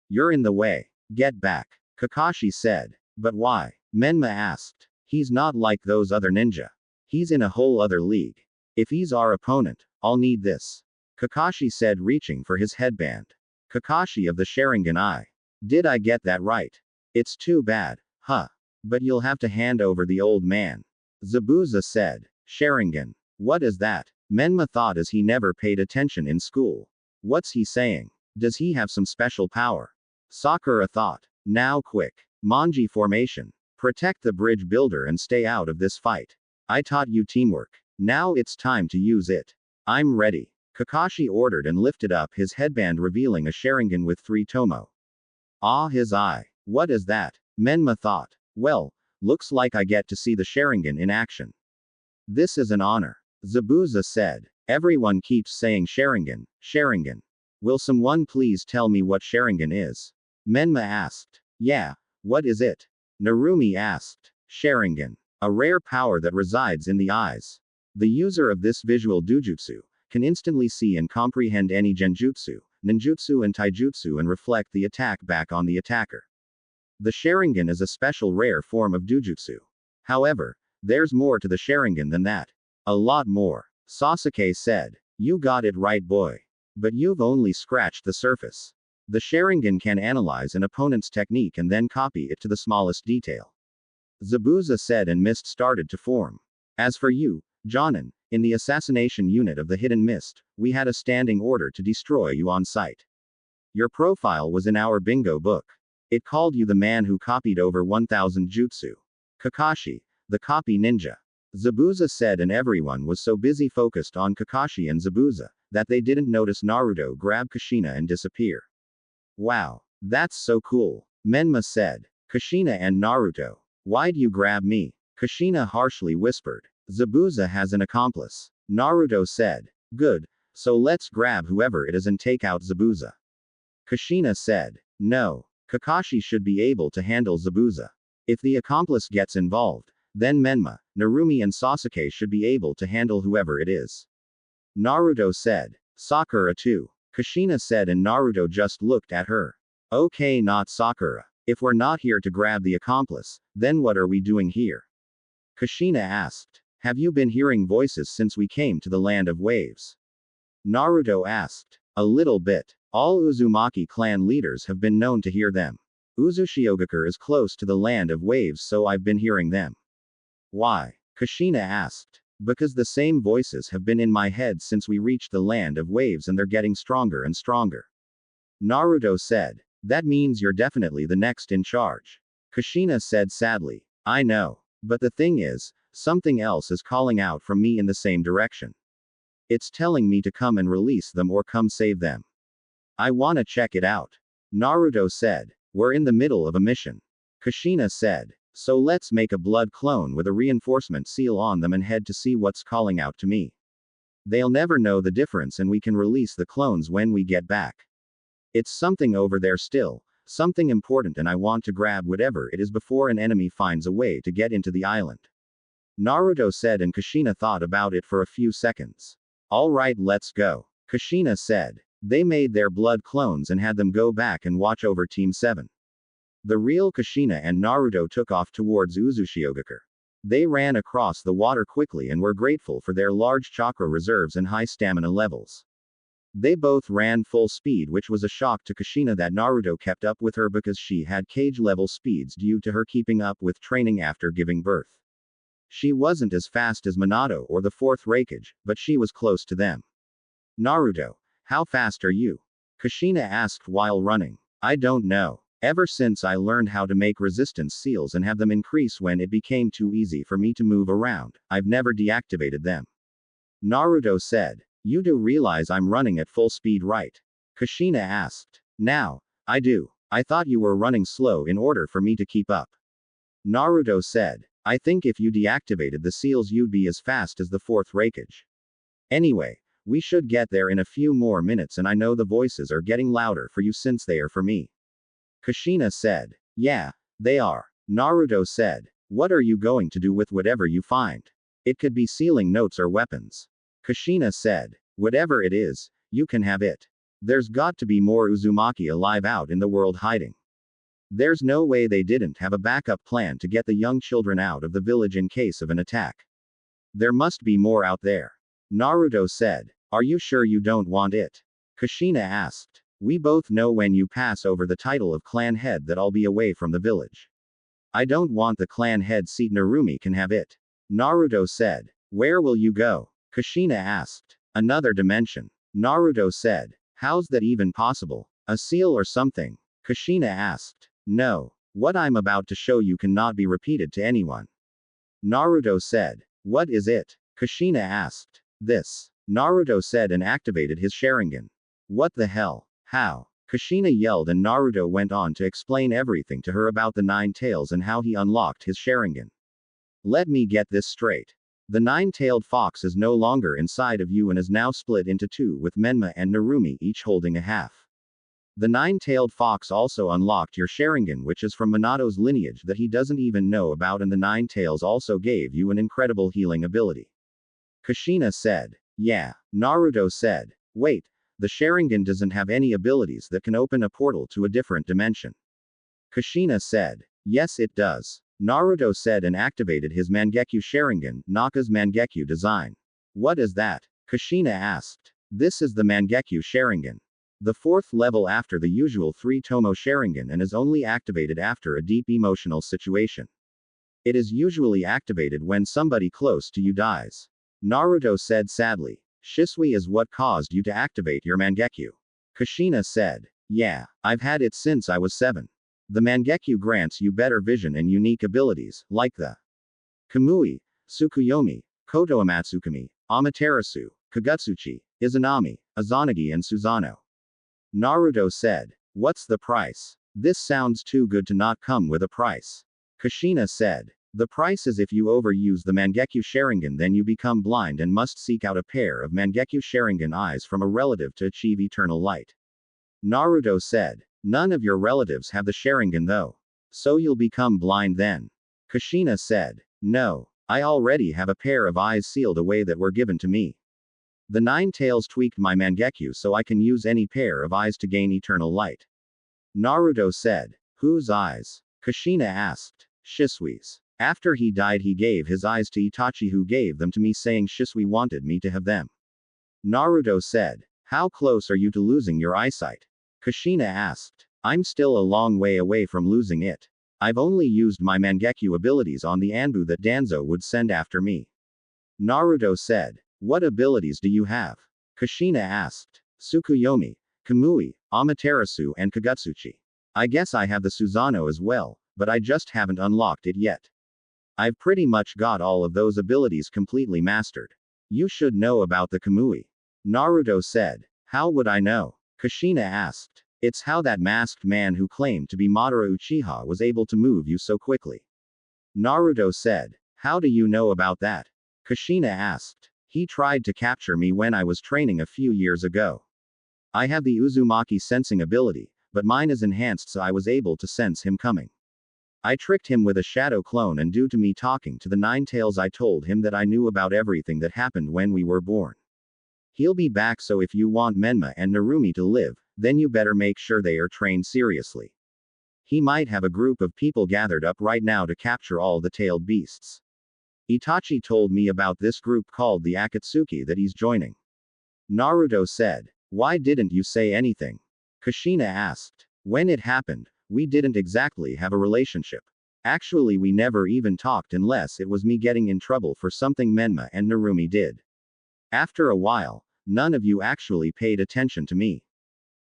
You're in the way. Get back. Kakashi said. But why? Menma asked. He's not like those other ninja. He's in a whole other league. If he's our opponent, I'll need this. Kakashi said, reaching for his headband. Kakashi of the Sharingan Eye. Did I get that right? It's too bad, huh? But you'll have to hand over the old man. Zabuza said. Sharingan. What is that? Menma thought as he never paid attention in school. What's he saying? Does he have some special power? Sakura thought. Now quick. Manji formation. Protect the bridge builder and stay out of this fight. I taught you teamwork. Now it's time to use it. I'm ready. Kakashi ordered and lifted up his headband, revealing a Sharingan with 3 tomo. Ah, his eye. What is that? Menma thought. Well, looks like I get to see the Sharingan in action. This is an honor. Zabuza said. Everyone keeps saying Sharingan, Sharingan. Will someone please tell me what Sharingan is? Menma asked. Yeah, what is it? Narumi asked. Sharingan. A rare power that resides in the eyes. The user of this visual dujutsu can instantly see and comprehend any genjutsu, ninjutsu and taijutsu and reflect the attack back on the attacker. The Sharingan is a special rare form of dujutsu. However, there's more to the Sharingan than that. A lot more. Sasuke said. You got it right, boy. But you've only scratched the surface. The Sharingan can analyze an opponent's technique and then copy it to the smallest detail. Zabuza said, and mist started to form. As for you, Jonin, in the assassination unit of the Hidden Mist, we had a standing order to destroy you on sight. Your profile was in our bingo book. It called you the man who copied over 1,000 jutsu. Kakashi, the copy ninja. Zabuza said, and everyone was so busy focused on Kakashi and Zabuza, that they didn't notice Naruto grab Kushina and disappear. Wow. That's so cool. Menma said. Kushina and Naruto. Why'd you grab me? Kushina harshly whispered. Zabuza has an accomplice. Naruto said. Good. So let's grab whoever it is and take out Zabuza. Kushina said. No. Kakashi should be able to handle Zabuza. If the accomplice gets involved, then Menma, Narumi and Sasuke should be able to handle whoever it is. Naruto said. Sakura too. Kushina said, and Naruto just looked at her. Okay, not Sakura. If we're not here to grab the accomplice, then what are we doing here? Kushina asked. Have you been hearing voices since we came to the land of waves? Naruto asked. A little bit. All Uzumaki clan leaders have been known to hear them. Uzushiogakure is close to the land of waves, so I've been hearing them. Why? Kushina asked. Because the same voices have been in my head since we reached the land of waves, and they're getting stronger and stronger. Naruto said. That means you're definitely the next in charge. Kushina said sadly. I know. But the thing is, something else is calling out from me in the same direction. It's telling me to come and release them or come save them. I wanna check it out. Naruto said. We're in the middle of a mission. Kushina said. So let's make a blood clone with a reinforcement seal on them and head to see what's calling out to me. They'll never know the difference, and we can release the clones when we get back. It's something over there still, something important, and I want to grab whatever it is before an enemy finds a way to get into the island. Naruto said, and Kushina thought about it for a few seconds. Alright, let's go. Kushina said. They made their blood clones and had them go back and watch over Team 7. The real Kushina and Naruto took off towards Uzushiogakure. They ran across the water quickly and were grateful for their large chakra reserves and high stamina levels. They both ran full speed, which was a shock to Kushina that Naruto kept up with her, because she had cage-level speeds due to her keeping up with training after giving birth. She wasn't as fast as Minato or the fourth Raikage, but she was close to them. Naruto, how fast are you? Kushina asked while running. I don't know. Ever since I learned how to make resistance seals and have them increase when it became too easy for me to move around, I've never deactivated them. Naruto said. You do realize I'm running at full speed, right? Kushina asked. Now, I do. I thought you were running slow in order for me to keep up. Naruto said. I think if you deactivated the seals you'd be as fast as the fourth Raikage. Anyway, we should get there in a few more minutes, and I know the voices are getting louder for you since they are for me. Kushina said. Yeah, they are. Naruto said. What are you going to do with whatever you find? It could be sealing notes or weapons. Kushina said. Whatever it is, you can have it. There's got to be more Uzumaki alive out in the world hiding. There's no way they didn't have a backup plan to get the young children out of the village in case of an attack. There must be more out there. Naruto said. Are you sure you don't want it? Kushina asked. We both know when you pass over the title of clan head that I'll be away from the village. I don't want the clan head seat. Narumi can have it. Naruto said. Where will you go? Kushina asked. Another dimension. Naruto said. How's that even possible? A seal or something? Kushina asked. No. What I'm about to show you cannot be repeated to anyone. Naruto said. What is it? Kushina asked. This. Naruto said, and activated his Sharingan. What the hell? How? Kushina yelled, and Naruto went on to explain everything to her about the Nine Tails and how he unlocked his Sharingan. Let me get this straight. The nine-tailed fox is no longer inside of you and is now split into two, with Menma and Narumi each holding a half. The nine-tailed fox also unlocked your Sharingan, which is from Minato's lineage that he doesn't even know about, and the nine tails also gave you an incredible healing ability. Kushina said. Yeah. Naruto said. Wait, The Sharingan doesn't have any abilities that can open a portal to a different dimension. Kushina said. Yes, it does. Naruto said and activated his Mangekyo Sharingan, Naka's Mangekyo design. What is that? Kushina asked. This is the Mangekyo Sharingan. The fourth level after the usual 3 Tomo Sharingan and is only activated after a deep emotional situation. It is usually activated when somebody close to you dies. Naruto said sadly. Shisui is what caused you to activate your Mangekyo. Kushina said. Yeah, I've had it since I was 7. The Mangekyo grants you better vision and unique abilities, like the Kamui, Tsukuyomi, Koto Amatsukami, Amaterasu, Kagutsuchi, Izanami, Izanagi and Susanoo. Naruto said. What's the price? This sounds too good to not come with a price. Kushina said. The price is if you overuse the Mangekyo Sharingan, then you become blind and must seek out a pair of Mangekyo Sharingan eyes from a relative to achieve eternal light. Naruto said. None of your relatives have the Sharingan though. So you'll become blind then. Kushina said. No, I already have a pair of eyes sealed away that were given to me. The 9 tails tweaked my Mangekyo so I can use any pair of eyes to gain eternal light. Naruto said. Whose eyes? Kushina asked. Shisui's. After he died he gave his eyes to Itachi, who gave them to me, saying Shisui wanted me to have them. Naruto said. How close are you to losing your eyesight? Kushina asked. I'm still a long way away from losing it. I've only used my Mangekyo abilities on the Anbu that Danzo would send after me. Naruto said. What abilities do you have? Kushina asked. Tsukuyomi, Kamui, Amaterasu and Kagutsuchi. I guess I have the Susanoo as well, but I just haven't unlocked it yet. I've pretty much got all of those abilities completely mastered. You should know about the Kamui. Naruto said. How would I know? Kushina asked. It's how that masked man who claimed to be Madara Uchiha was able to move you so quickly. Naruto said. How do you know about that? Kushina asked. He tried to capture me when I was training a few years ago. I have the Uzumaki sensing ability, but mine is enhanced so I was able to sense him coming. I tricked him with a shadow clone, and due to me talking to the 9 tails I told him that I knew about everything that happened when we were born. He'll be back, so if you want Menma and Narumi to live, then you better make sure they are trained seriously. He might have a group of people gathered up right now to capture all the tailed beasts. Itachi told me about this group called the Akatsuki that he's joining. Naruto said. Why didn't you say anything? Kushina asked. When it happened, we didn't exactly have a relationship. Actually, we never even talked unless it was me getting in trouble for something Menma and Narumi did. After a while, none of you actually paid attention to me.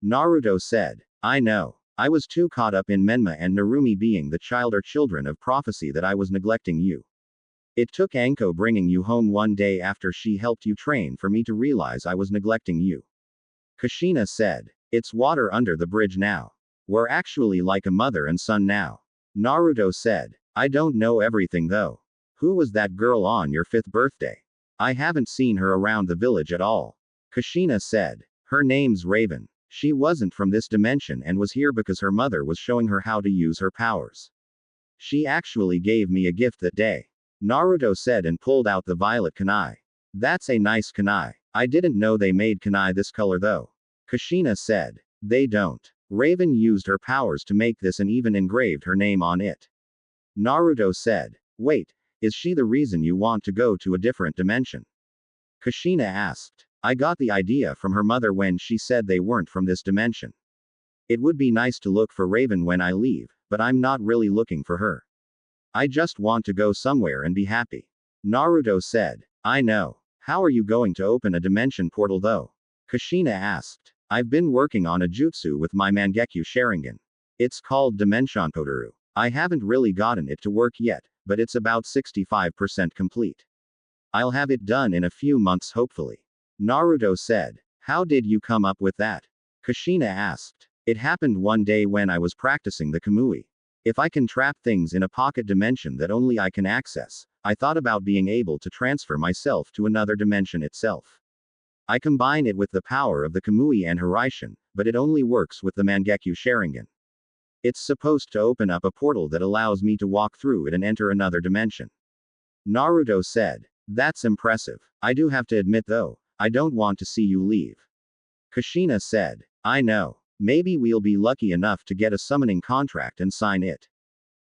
Naruto said. I know. I was too caught up in Menma and Narumi being the child or children of prophecy that I was neglecting you. It took Anko bringing you home one day after she helped you train for me to realize I was neglecting you. Kushina said. It's water under the bridge now. We're actually like a mother and son now. Naruto said. I don't know everything though. Who was that girl on your 5th birthday? I haven't seen her around the village at all. Kushina said. Her name's Raven. She wasn't from this dimension and was here because her mother was showing her how to use her powers. She actually gave me a gift that day. Naruto said and pulled out the violet kunai. That's a nice kunai. I didn't know they made kunai this color though. Kushina said. They don't. Raven used her powers to make this and even engraved her name on it. Naruto said. Wait, is she the reason you want to go to a different dimension? Kushina asked. I got the idea from her mother when she said they weren't from this dimension. It would be nice to look for Raven when I leave, but I'm not really looking for her. I just want to go somewhere and be happy. Naruto said. I know. How are you going to open a dimension portal though? Kushina asked. I've been working on a jutsu with my Mangekyo Sharingan. It's called Dimension Kodoru. I haven't really gotten it to work yet, but it's about 65% complete. I'll have it done in a few months hopefully. Naruto said. How did you come up with that? Kushina asked. It happened one day when I was practicing the Kamui. If I can trap things in a pocket dimension that only I can access, I thought about being able to transfer myself to another dimension itself. I combine it with the power of the Kamui and Hiraishin, but it only works with the Mangekyo Sharingan. It's supposed to open up a portal that allows me to walk through it and enter another dimension. Naruto said. That's impressive. I do have to admit though, I don't want to see you leave. Kushina said. I know. Maybe we'll be lucky enough to get a summoning contract and sign it.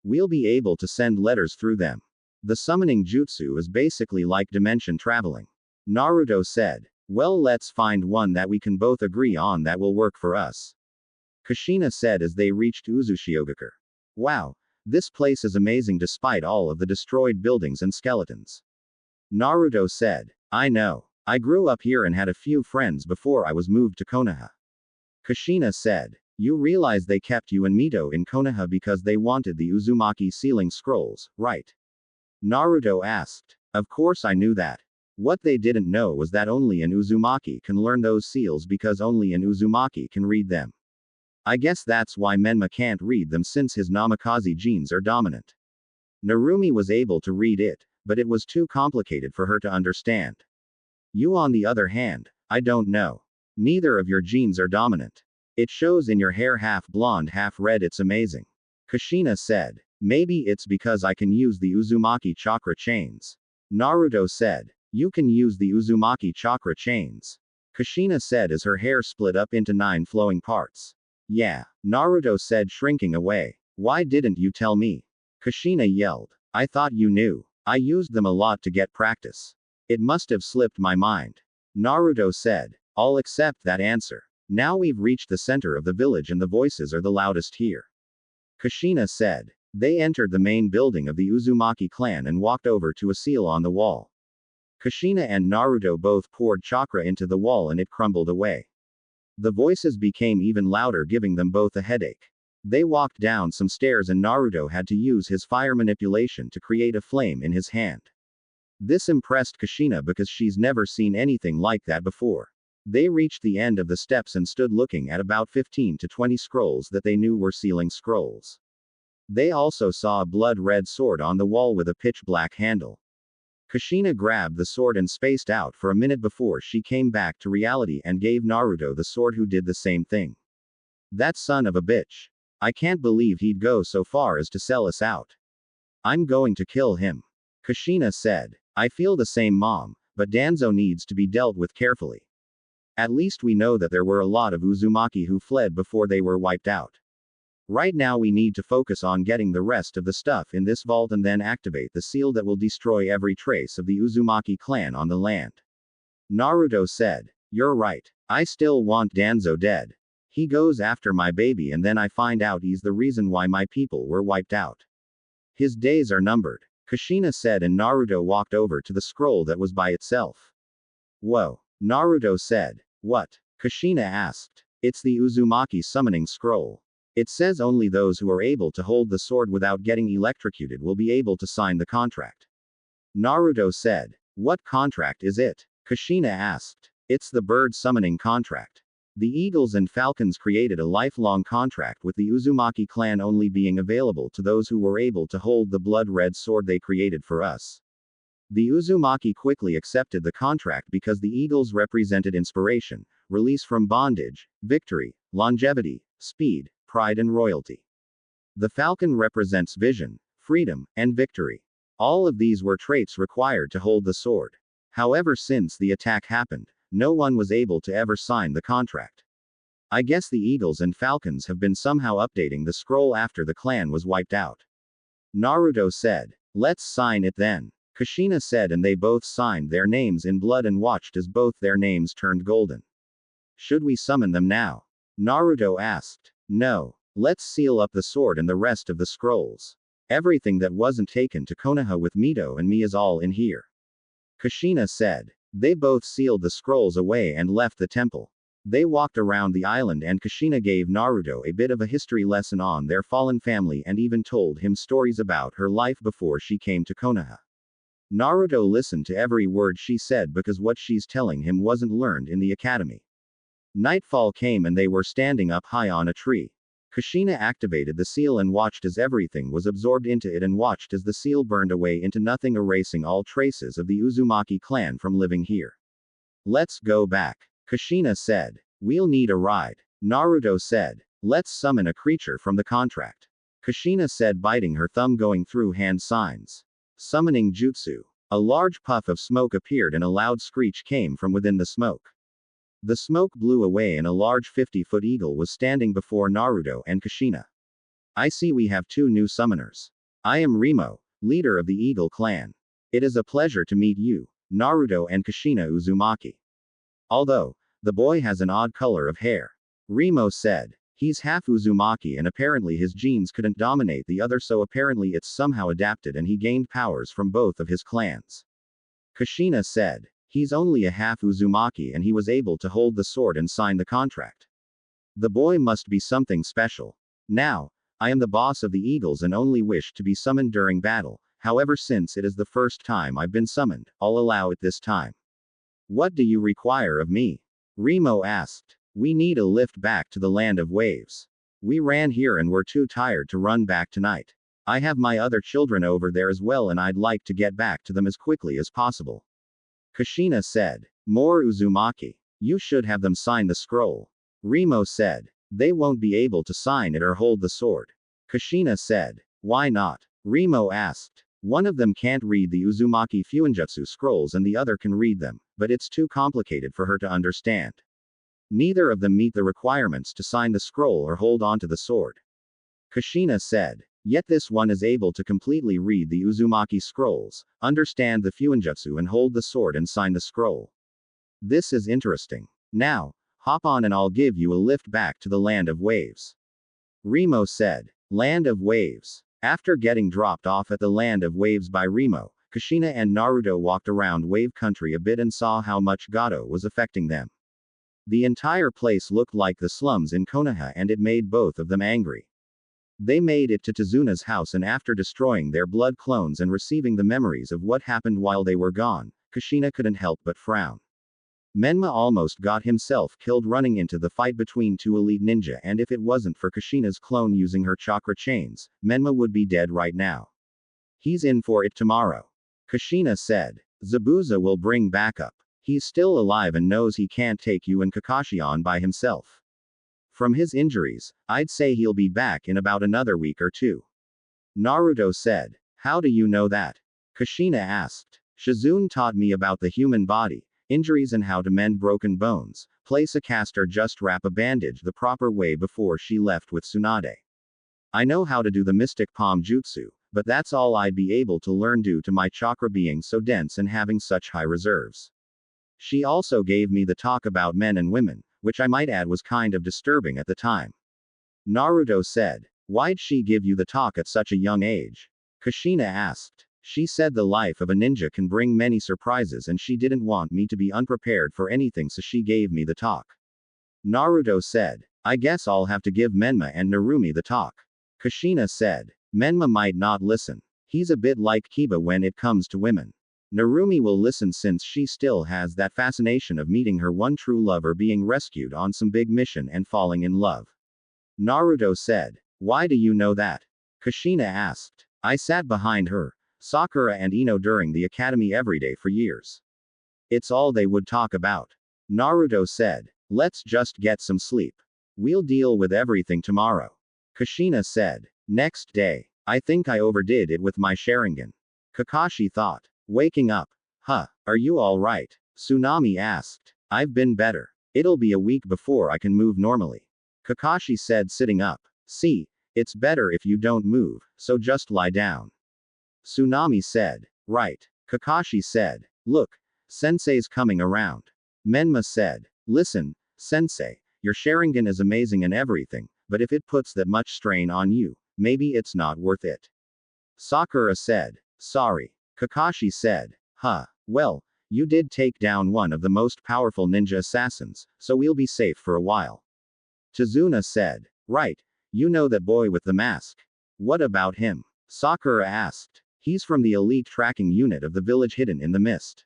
We'll be able to send letters through them. The summoning jutsu is basically like dimension traveling. Naruto said. Well, let's find one that we can both agree on that will work for us. Kushina said as they reached Uzushiogakure. Wow, this place is amazing despite all of the destroyed buildings and skeletons. Naruto said. I know. I grew up here and had a few friends before I was moved to Konoha. Kushina said. You realize they kept you and Mito in Konoha because they wanted the Uzumaki sealing scrolls, right? Naruto asked. Of course I knew that. What they didn't know was that only an Uzumaki can learn those seals because only an Uzumaki can read them. I guess that's why Menma can't read them since his Namikaze genes are dominant. Narumi was able to read it, but it was too complicated for her to understand. You on the other hand, I don't know. Neither of your genes are dominant. It shows in your hair half blonde half red, it's amazing. Kushina said. Maybe it's because I can use the Uzumaki chakra chains. Naruto said. You can use the Uzumaki chakra chains. Kushina said as her hair split up into 9 flowing parts. Yeah, Naruto said, shrinking away. Why didn't you tell me? Kushina yelled. I thought you knew. I used them a lot to get practice. It must have slipped my mind. Naruto said. I'll accept that answer. Now we've reached the center of the village and the voices are the loudest here. Kushina said. They entered the main building of the Uzumaki clan and walked over to a seal on the wall. Kushina and Naruto both poured chakra into the wall and it crumbled away. The voices became even louder, giving them both a headache. They walked down some stairs and Naruto had to use his fire manipulation to create a flame in his hand. This impressed Kushina because she's never seen anything like that before. They reached the end of the steps and stood looking at about 15 to 20 scrolls that they knew were sealing scrolls. They also saw a blood-red sword on the wall with a pitch-black handle. Kushina grabbed the sword and spaced out for a minute before she came back to reality and gave Naruto the sword, who did the same thing. That son of a bitch. I can't believe he'd go so far as to sell us out. I'm going to kill him. Kushina said. I feel the same, Mom, but Danzo needs to be dealt with carefully. At least we know that there were a lot of Uzumaki who fled before they were wiped out. Right now we need to focus on getting the rest of the stuff in this vault and then activate the seal that will destroy every trace of the Uzumaki clan on the land. Naruto said. You're right. I still want Danzo dead. He goes after my baby and then I find out he's the reason why my people were wiped out. His days are numbered. Kushina said, and Naruto walked over to the scroll that was by itself. Whoa. Naruto said. What? Kushina asked. It's the Uzumaki summoning scroll. It says only those who are able to hold the sword without getting electrocuted will be able to sign the contract. Naruto said. What contract is it? Kushina asked. It's the bird summoning contract. The eagles and falcons created a lifelong contract with the Uzumaki clan, only being available to those who were able to hold the blood-red sword they created for us. The Uzumaki quickly accepted the contract because the eagles represented inspiration, release from bondage, victory, longevity, speed, pride and royalty. The falcon represents vision, freedom, and victory. All of these were traits required to hold the sword. However, since the attack happened, no one was able to ever sign the contract. I guess the eagles and falcons have been somehow updating the scroll after the clan was wiped out. Naruto said. Let's sign it then. Kushina said, and they both signed their names in blood and watched as both their names turned golden. Should we summon them now? Naruto asked. No. Let's seal up the sword and the rest of the scrolls. Everything that wasn't taken to Konoha with Mito and me is all in here. Kushina said. They both sealed the scrolls away and left the temple. They walked around the island and Kushina gave Naruto a bit of a history lesson on their fallen family and even told him stories about her life before she came to Konoha. Naruto listened to every word she said because what she's telling him wasn't learned in the academy. Nightfall came and they were standing up high on a tree. Kushina activated the seal and watched as everything was absorbed into it and watched as the seal burned away into nothing, erasing all traces of the Uzumaki clan from living here. Let's go back. Kushina said. We'll need a ride. Naruto said. Let's summon a creature from the contract. Kushina said, biting her thumb, going through hand signs. Summoning jutsu. A large puff of smoke appeared and a loud screech came from within the smoke. The smoke blew away and a large 50-foot eagle was standing before Naruto and Kushina. I see we have two new summoners. I am Remo, leader of the Eagle clan. It is a pleasure to meet you, Naruto and Kushina Uzumaki. Although, the boy has an odd color of hair. Remo said. He's half Uzumaki and apparently his genes couldn't dominate the other, so apparently it's somehow adapted and he gained powers from both of his clans. Kushina said. He's only a half Uzumaki and he was able to hold the sword and sign the contract. The boy must be something special. Now, I am the boss of the Eagles and only wish to be summoned during battle, however since it is the first time I've been summoned, I'll allow it this time. What do you require of me? Remo asked. We need a lift back to the land of waves. We ran here and we're too tired to run back tonight. I have my other children over there as well and I'd like to get back to them as quickly as possible. Kushina said. More Uzumaki. You should have them sign the scroll. Remo said. They won't be able to sign it or hold the sword. Kushina said. Why not? Remo asked. One of them can't read the Uzumaki Fuinjutsu scrolls and the other can read them, but it's too complicated for her to understand. Neither of them meet the requirements to sign the scroll or hold onto the sword. Kushina said. Yet this one is able to completely read the Uzumaki scrolls, understand the Fuinjutsu and hold the sword and sign the scroll. This is interesting. Now, hop on and I'll give you a lift back to the land of waves. Remo said. Land of waves. After getting dropped off at the land of waves by Remo, Kushina and Naruto walked around wave country a bit and saw how much Gato was affecting them. The entire place looked like the slums in Konoha and it made both of them angry. They made it to Tazuna's house and after destroying their blood clones and receiving the memories of what happened while they were gone, Kushina couldn't help but frown. Menma almost got himself killed running into the fight between two elite ninja, and if it wasn't for Kushina's clone using her chakra chains, Menma would be dead right now. He's in for it tomorrow. Kushina said. Zabuza will bring backup. He's still alive and knows he can't take you and Kakashi on by himself. From his injuries, I'd say he'll be back in about another week or two. Naruto said. How do you know that? Kushina asked. Shizune taught me about the human body, injuries and how to mend broken bones, place a cast or just wrap a bandage the proper way before she left with Tsunade. I know how to do the mystic palm jutsu, but that's all I'd be able to learn due to my chakra being so dense and having such high reserves. She also gave me the talk about men and women, which I might add was kind of disturbing at the time. Naruto said. Why'd she give you the talk at such a young age? Kushina asked. She said the life of a ninja can bring many surprises and she didn't want me to be unprepared for anything, so she gave me the talk. Naruto said. I guess I'll have to give Menma and Narumi the talk. Kushina said. Menma might not listen. He's a bit like Kiba when it comes to women. Narumi will listen since she still has that fascination of meeting her one true love or being rescued on some big mission and falling in love. Naruto said. Why do you know that? Kushina asked. I sat behind her, Sakura and Ino during the academy every day for years. It's all they would talk about. Naruto said. Let's just get some sleep. We'll deal with everything tomorrow. Kushina said. Next day. I think I overdid it with my Sharingan. Kakashi thought. Waking up. Huh, are you alright? Tsunami asked. I've been better. It'll be a week before I can move normally. Kakashi said, sitting up. See, it's better if you don't move, so just lie down. Tsunami said. Right. Kakashi said. Look, Sensei's coming around. Menma said. Listen, Sensei, your Sharingan is amazing and everything, but if it puts that much strain on you, maybe it's not worth it. Sakura said. Sorry. Kakashi said. Huh, well, you did take down one of the most powerful ninja assassins, so we'll be safe for a while. Tazuna said. Right, you know that boy with the mask. What about him? Sakura asked. He's from the elite tracking unit of the village hidden in the mist.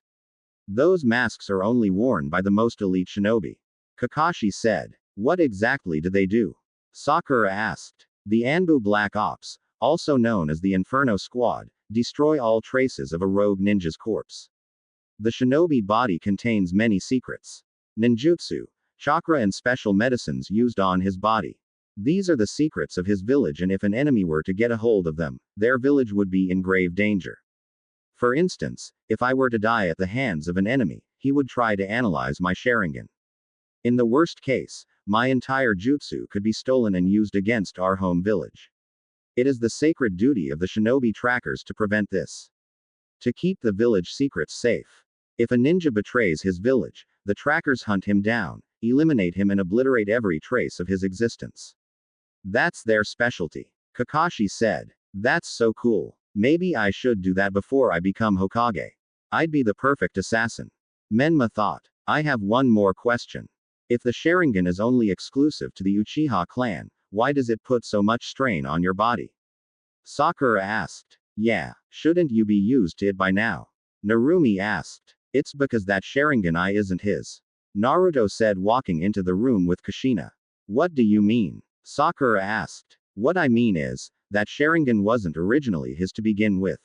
Those masks are only worn by the most elite shinobi. Kakashi said. What exactly do they do? Sakura asked. The Anbu Black Ops, also known as the Inferno Squad, destroy all traces of a rogue ninja's corpse. The shinobi body contains many secrets. Ninjutsu, chakra and special medicines used on his body. These are the secrets of his village, and if an enemy were to get a hold of them, their village would be in grave danger. For instance, if I were to die at the hands of an enemy, he would try to analyze my Sharingan. In the worst case, my entire jutsu could be stolen and used against our home village. It is the sacred duty of the shinobi trackers to prevent this. To keep the village secrets safe. If a ninja betrays his village, the trackers hunt him down, eliminate him and obliterate every trace of his existence. That's their specialty. Kakashi said. That's so cool. Maybe I should do that before I become Hokage. I'd be the perfect assassin. Menma thought. I have one more question. If the Sharingan is only exclusive to the Uchiha clan, why does it put so much strain on your body? Sakura asked. Yeah, shouldn't you be used to it by now? Narumi asked. It's because that Sharingan eye isn't his. Naruto said, walking into the room with Kushina. What do you mean? Sakura asked. What I mean is, that Sharingan wasn't originally his to begin with.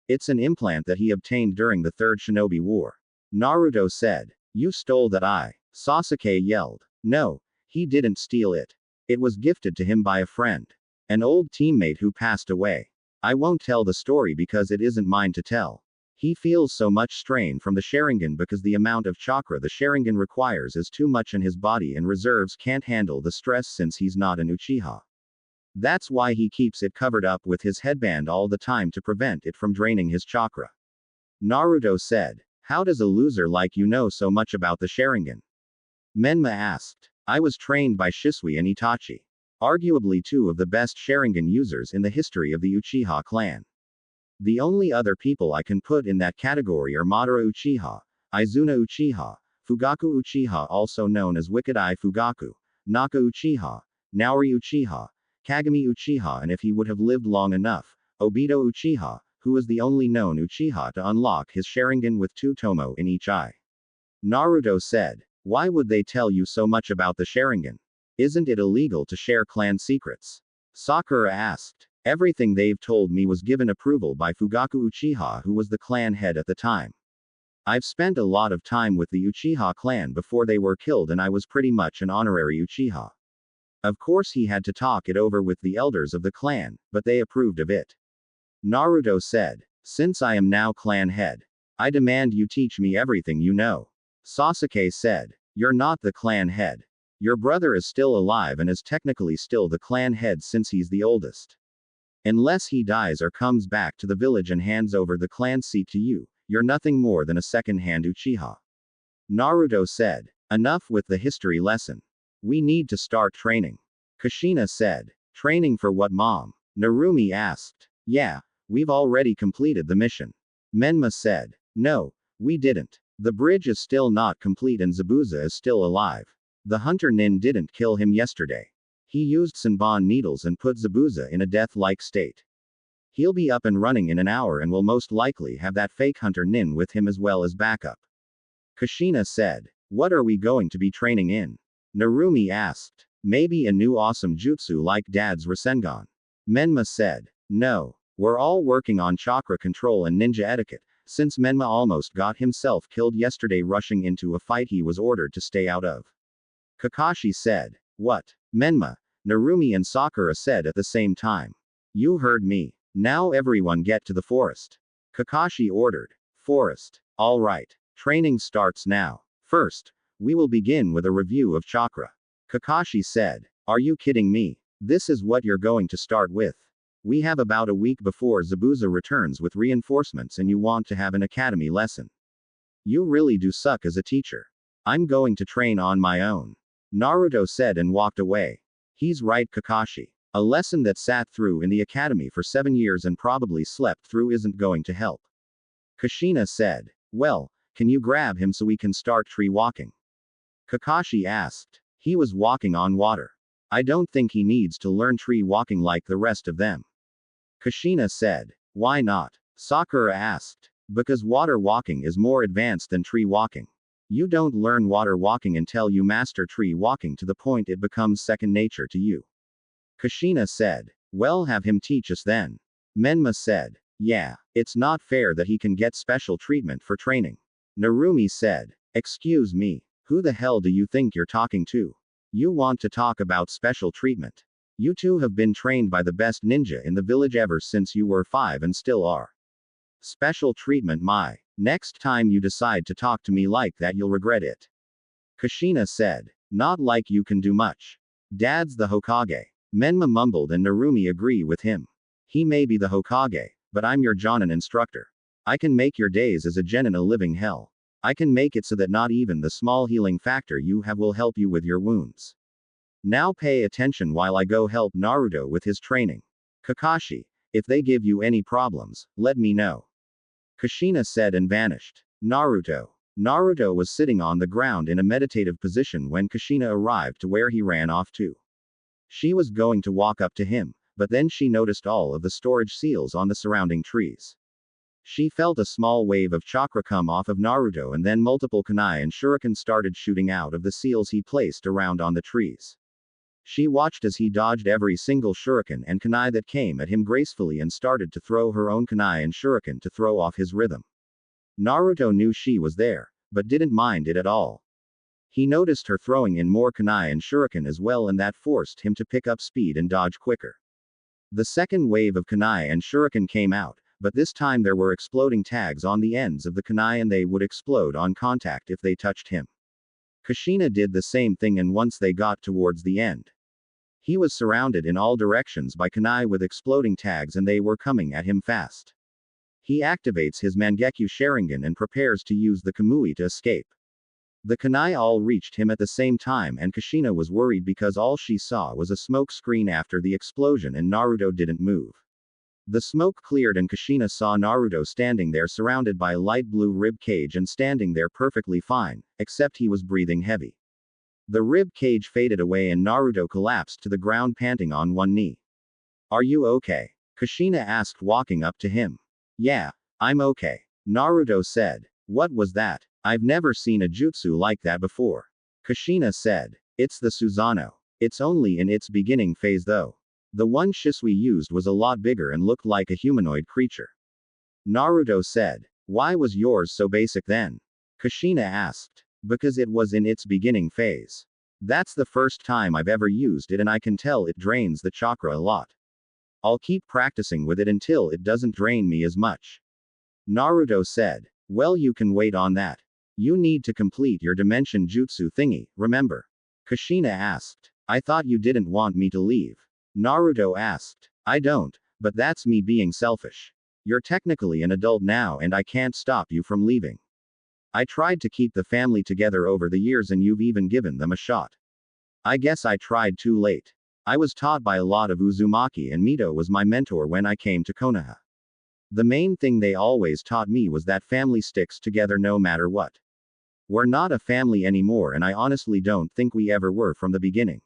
It's an implant that he obtained during the Third Shinobi War. Naruto said. You stole that eye. Sasuke yelled. No, he didn't steal it. It was gifted to him by a friend. An old teammate who passed away. I won't tell the story because it isn't mine to tell. He feels so much strain from the Sharingan because the amount of chakra the Sharingan requires is too much and his body and reserves can't handle the stress since he's not an Uchiha. That's why he keeps it covered up with his headband all the time to prevent it from draining his chakra. Naruto said. How does a loser like you know so much about the Sharingan? Menma asked. I was trained by Shisui and Itachi. Arguably two of the best Sharingan users in the history of the Uchiha clan. The only other people I can put in that category are Madara Uchiha, Izuna Uchiha, Fugaku Uchiha also known as Wicked Eye Fugaku, Naka Uchiha, Naori Uchiha, Kagami Uchiha and if he would have lived long enough, Obito Uchiha, who is the only known Uchiha to unlock his Sharingan with 2 tomo in each eye. Naruto said. Why would they tell you so much about the Sharingan? Isn't it illegal to share clan secrets? Sakura asked. Everything they've told me was given approval by Fugaku Uchiha who was the clan head at the time. I've spent a lot of time with the Uchiha clan before they were killed and I was pretty much an honorary Uchiha. Of course he had to talk it over with the elders of the clan, but they approved of it. Naruto said. Since I am now clan head, I demand you teach me everything you know. Sasuke said. You're not the clan head. Your brother is still alive and is technically still the clan head since he's the oldest. Unless he dies or comes back to the village and hands over the clan seat to you, you're nothing more than a second-hand Uchiha. Naruto said. Enough with the history lesson. We need to start training. Kushina said. Training for what, mom? Narumi asked. Yeah, we've already completed the mission. Menma said. No, we didn't. The bridge is still not complete and Zabuza is still alive. The hunter Nin didn't kill him yesterday. He used Senbon needles and put Zabuza in a death-like state. He'll be up and running in an hour and will most likely have that fake hunter Nin with him as well as backup. Kushina said. What are we going to be training in? Narumi asked. Maybe a new awesome jutsu like Dad's Rasengan. Menma said. No. We're all working on chakra control and ninja etiquette, since Menma almost got himself killed yesterday rushing into a fight he was ordered to stay out of. Kakashi said. What? Menma, Narumi and Sakura said at the same time. You heard me. Now everyone get to the forest. Kakashi ordered. Forest. All right. Training starts now. First, we will begin with a review of chakra. Kakashi said. Are you kidding me? This is what you're going to start with. We have about a week before Zabuza returns with reinforcements and you want to have an academy lesson. You really do suck as a teacher. I'm going to train on my own. Naruto said and walked away. He's right, Kakashi. A lesson that sat through in the academy for 7 years and probably slept through isn't going to help. Kushina said. Well, can you grab him so we can start tree walking? Kakashi asked. He was walking on water. I don't think he needs to learn tree walking like the rest of them. Kushina said. Why not? Sakura asked. Because water walking is more advanced than tree walking. You don't learn water walking until you master tree walking to the point it becomes second nature to you. Kushina said. Well, have him teach us then. Menma said. Yeah, it's not fair that he can get special treatment for training. Narumi said. Excuse me, who the hell do you think you're talking to? You want to talk about special treatment? You two have been trained by the best ninja in the village ever since you were 5 and still are. Special treatment, my. Next time you decide to talk to me like that you'll regret it. Kushina said. Not like you can do much. Dad's the Hokage. Menma mumbled and Narumi agreed with him. He may be the Hokage, but I'm your Jonin instructor. I can make your days as a genin a living hell. I can make it so that not even the small healing factor you have will help you with your wounds. Now pay attention while I go help Naruto with his training. Kakashi, if they give you any problems, let me know. Kushina said and vanished. Naruto. Naruto was sitting on the ground in a meditative position when Kushina arrived to where he ran off to. She was going to walk up to him, but then she noticed all of the storage seals on the surrounding trees. She felt a small wave of chakra come off of Naruto and then multiple kunai and shuriken started shooting out of the seals he placed around on the trees. She watched as he dodged every single shuriken and kunai that came at him gracefully and started to throw her own kunai and shuriken to throw off his rhythm. Naruto knew she was there, but didn't mind it at all. He noticed her throwing in more kunai and shuriken as well and that forced him to pick up speed and dodge quicker. The second wave of kunai and shuriken came out, but this time there were exploding tags on the ends of the kunai and they would explode on contact if they touched him. Kushina did the same thing and once they got towards the end, he was surrounded in all directions by kunai with exploding tags and they were coming at him fast. He activates his Mangekyo Sharingan and prepares to use the Kamui to escape. The kunai all reached him at the same time and Kushina was worried because all she saw was a smoke screen after the explosion and Naruto didn't move. The smoke cleared and Kushina saw Naruto standing there surrounded by a light blue rib cage and standing there perfectly fine, except he was breathing heavy. The rib cage faded away and Naruto collapsed to the ground panting on one knee. Are you okay? Kushina asked walking up to him. Yeah, I'm okay. Naruto said. What was that? I've never seen a jutsu like that before. Kushina said. It's the Susanoo. It's only in its beginning phase though. The one Shisui used was a lot bigger and looked like a humanoid creature. Naruto said. Why was yours so basic then? Kushina asked. Because it was in its beginning phase. That's the first time I've ever used it and I can tell it drains the chakra a lot. I'll keep practicing with it until it doesn't drain me as much. Naruto said. Well, you can wait on that. You need to complete your dimension jutsu thingy, remember? Kushina asked. I thought you didn't want me to leave. Naruto asked. I don't, but that's me being selfish. You're technically an adult now and I can't stop you from leaving. I tried to keep the family together over the years and you've even given them a shot. I guess I tried too late. I was taught by a lot of Uzumaki and Mito was my mentor when I came to Konoha. The main thing they always taught me was that family sticks together no matter what. We're not a family anymore and I honestly don't think we ever were from the beginning.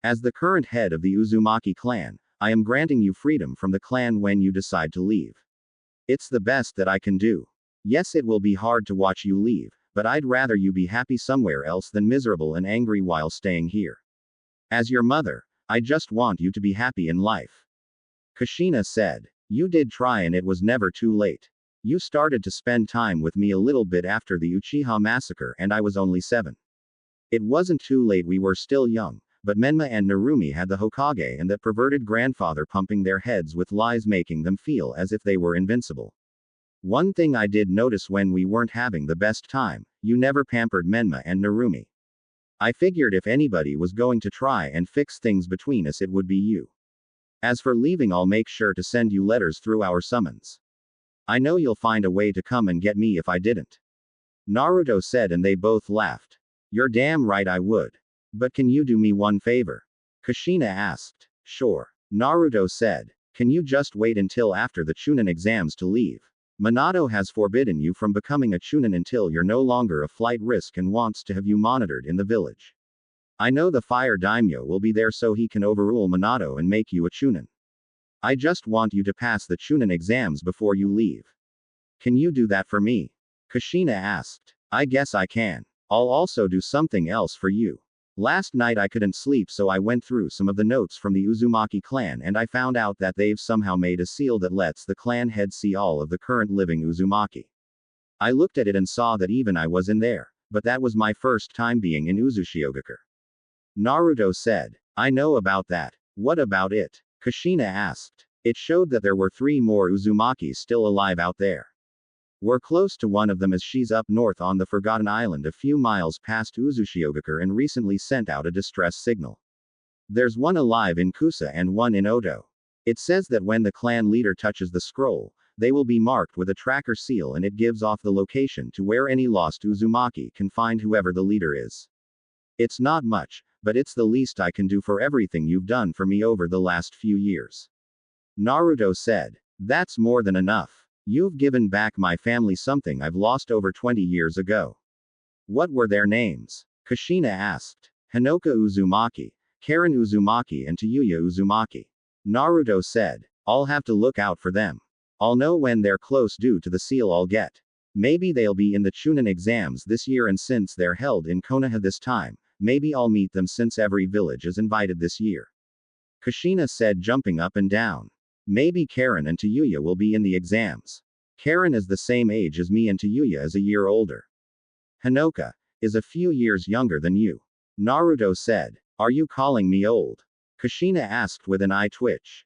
As the current head of the Uzumaki clan, I am granting you freedom from the clan when you decide to leave. It's the best that I can do. Yes, it will be hard to watch you leave, but I'd rather you be happy somewhere else than miserable and angry while staying here. As your mother, I just want you to be happy in life. Kushina said. You did try and it was never too late. You started to spend time with me a little bit after the Uchiha massacre and I was only 7. It wasn't too late, we were still young, but Menma and Narumi had the Hokage and that perverted grandfather pumping their heads with lies making them feel as if they were invincible. One thing I did notice when we weren't having the best time, you never pampered Menma and Narumi. I figured if anybody was going to try and fix things between us it would be you. As for leaving, I'll make sure to send you letters through our summons. I know you'll find a way to come and get me if I didn't. Naruto said and they both laughed. You're damn right I would. But can you do me one favor? Kushina asked. Sure. Naruto said. Can you just wait until after the Chunin exams to leave? Minato has forbidden you from becoming a Chunin until you're no longer a flight risk and wants to have you monitored in the village. I know the Fire Daimyo will be there so he can overrule Minato and make you a Chunin. I just want you to pass the Chunin exams before you leave. Can you do that for me? Kushina asked. I guess I can. I'll also do something else for you. Last night I couldn't sleep so I went through some of the notes from the Uzumaki clan and I found out that they've somehow made a seal that lets the clan head see all of the current living Uzumaki. I looked at it and saw that even I was in there, but that was my first time being in Uzushiogakure. Naruto said. I know about that. What about it? Kushina asked. It showed that there were 3 more Uzumakis still alive out there. We're close to one of them as she's up north on the Forgotten Island a few miles past Uzushiogakure and recently sent out a distress signal. There's one alive in Kusa and one in Odo. It says that when the clan leader touches the scroll, they will be marked with a tracker seal and it gives off the location to where any lost Uzumaki can find whoever the leader is. It's not much, but it's the least I can do for everything you've done for me over the last few years. Naruto said. That's more than enough. You've given back my family something I've lost over 20 years ago. What were their names? Kushina asked. Hinoka Uzumaki, Karen Uzumaki and Tayuya Uzumaki. Naruto said. I'll have to look out for them. I'll know when they're close due to the seal I'll get. Maybe they'll be in the Chunin exams this year and since they're held in Konoha this time, maybe I'll meet them since every village is invited this year. Kushina said jumping up and down. Maybe Karen and Tayuya will be in the exams. Karen is the same age as me and Tayuya is a year older. Hinoka is a few years younger than you. Naruto said. Are you calling me old? Kushina asked with an eye twitch.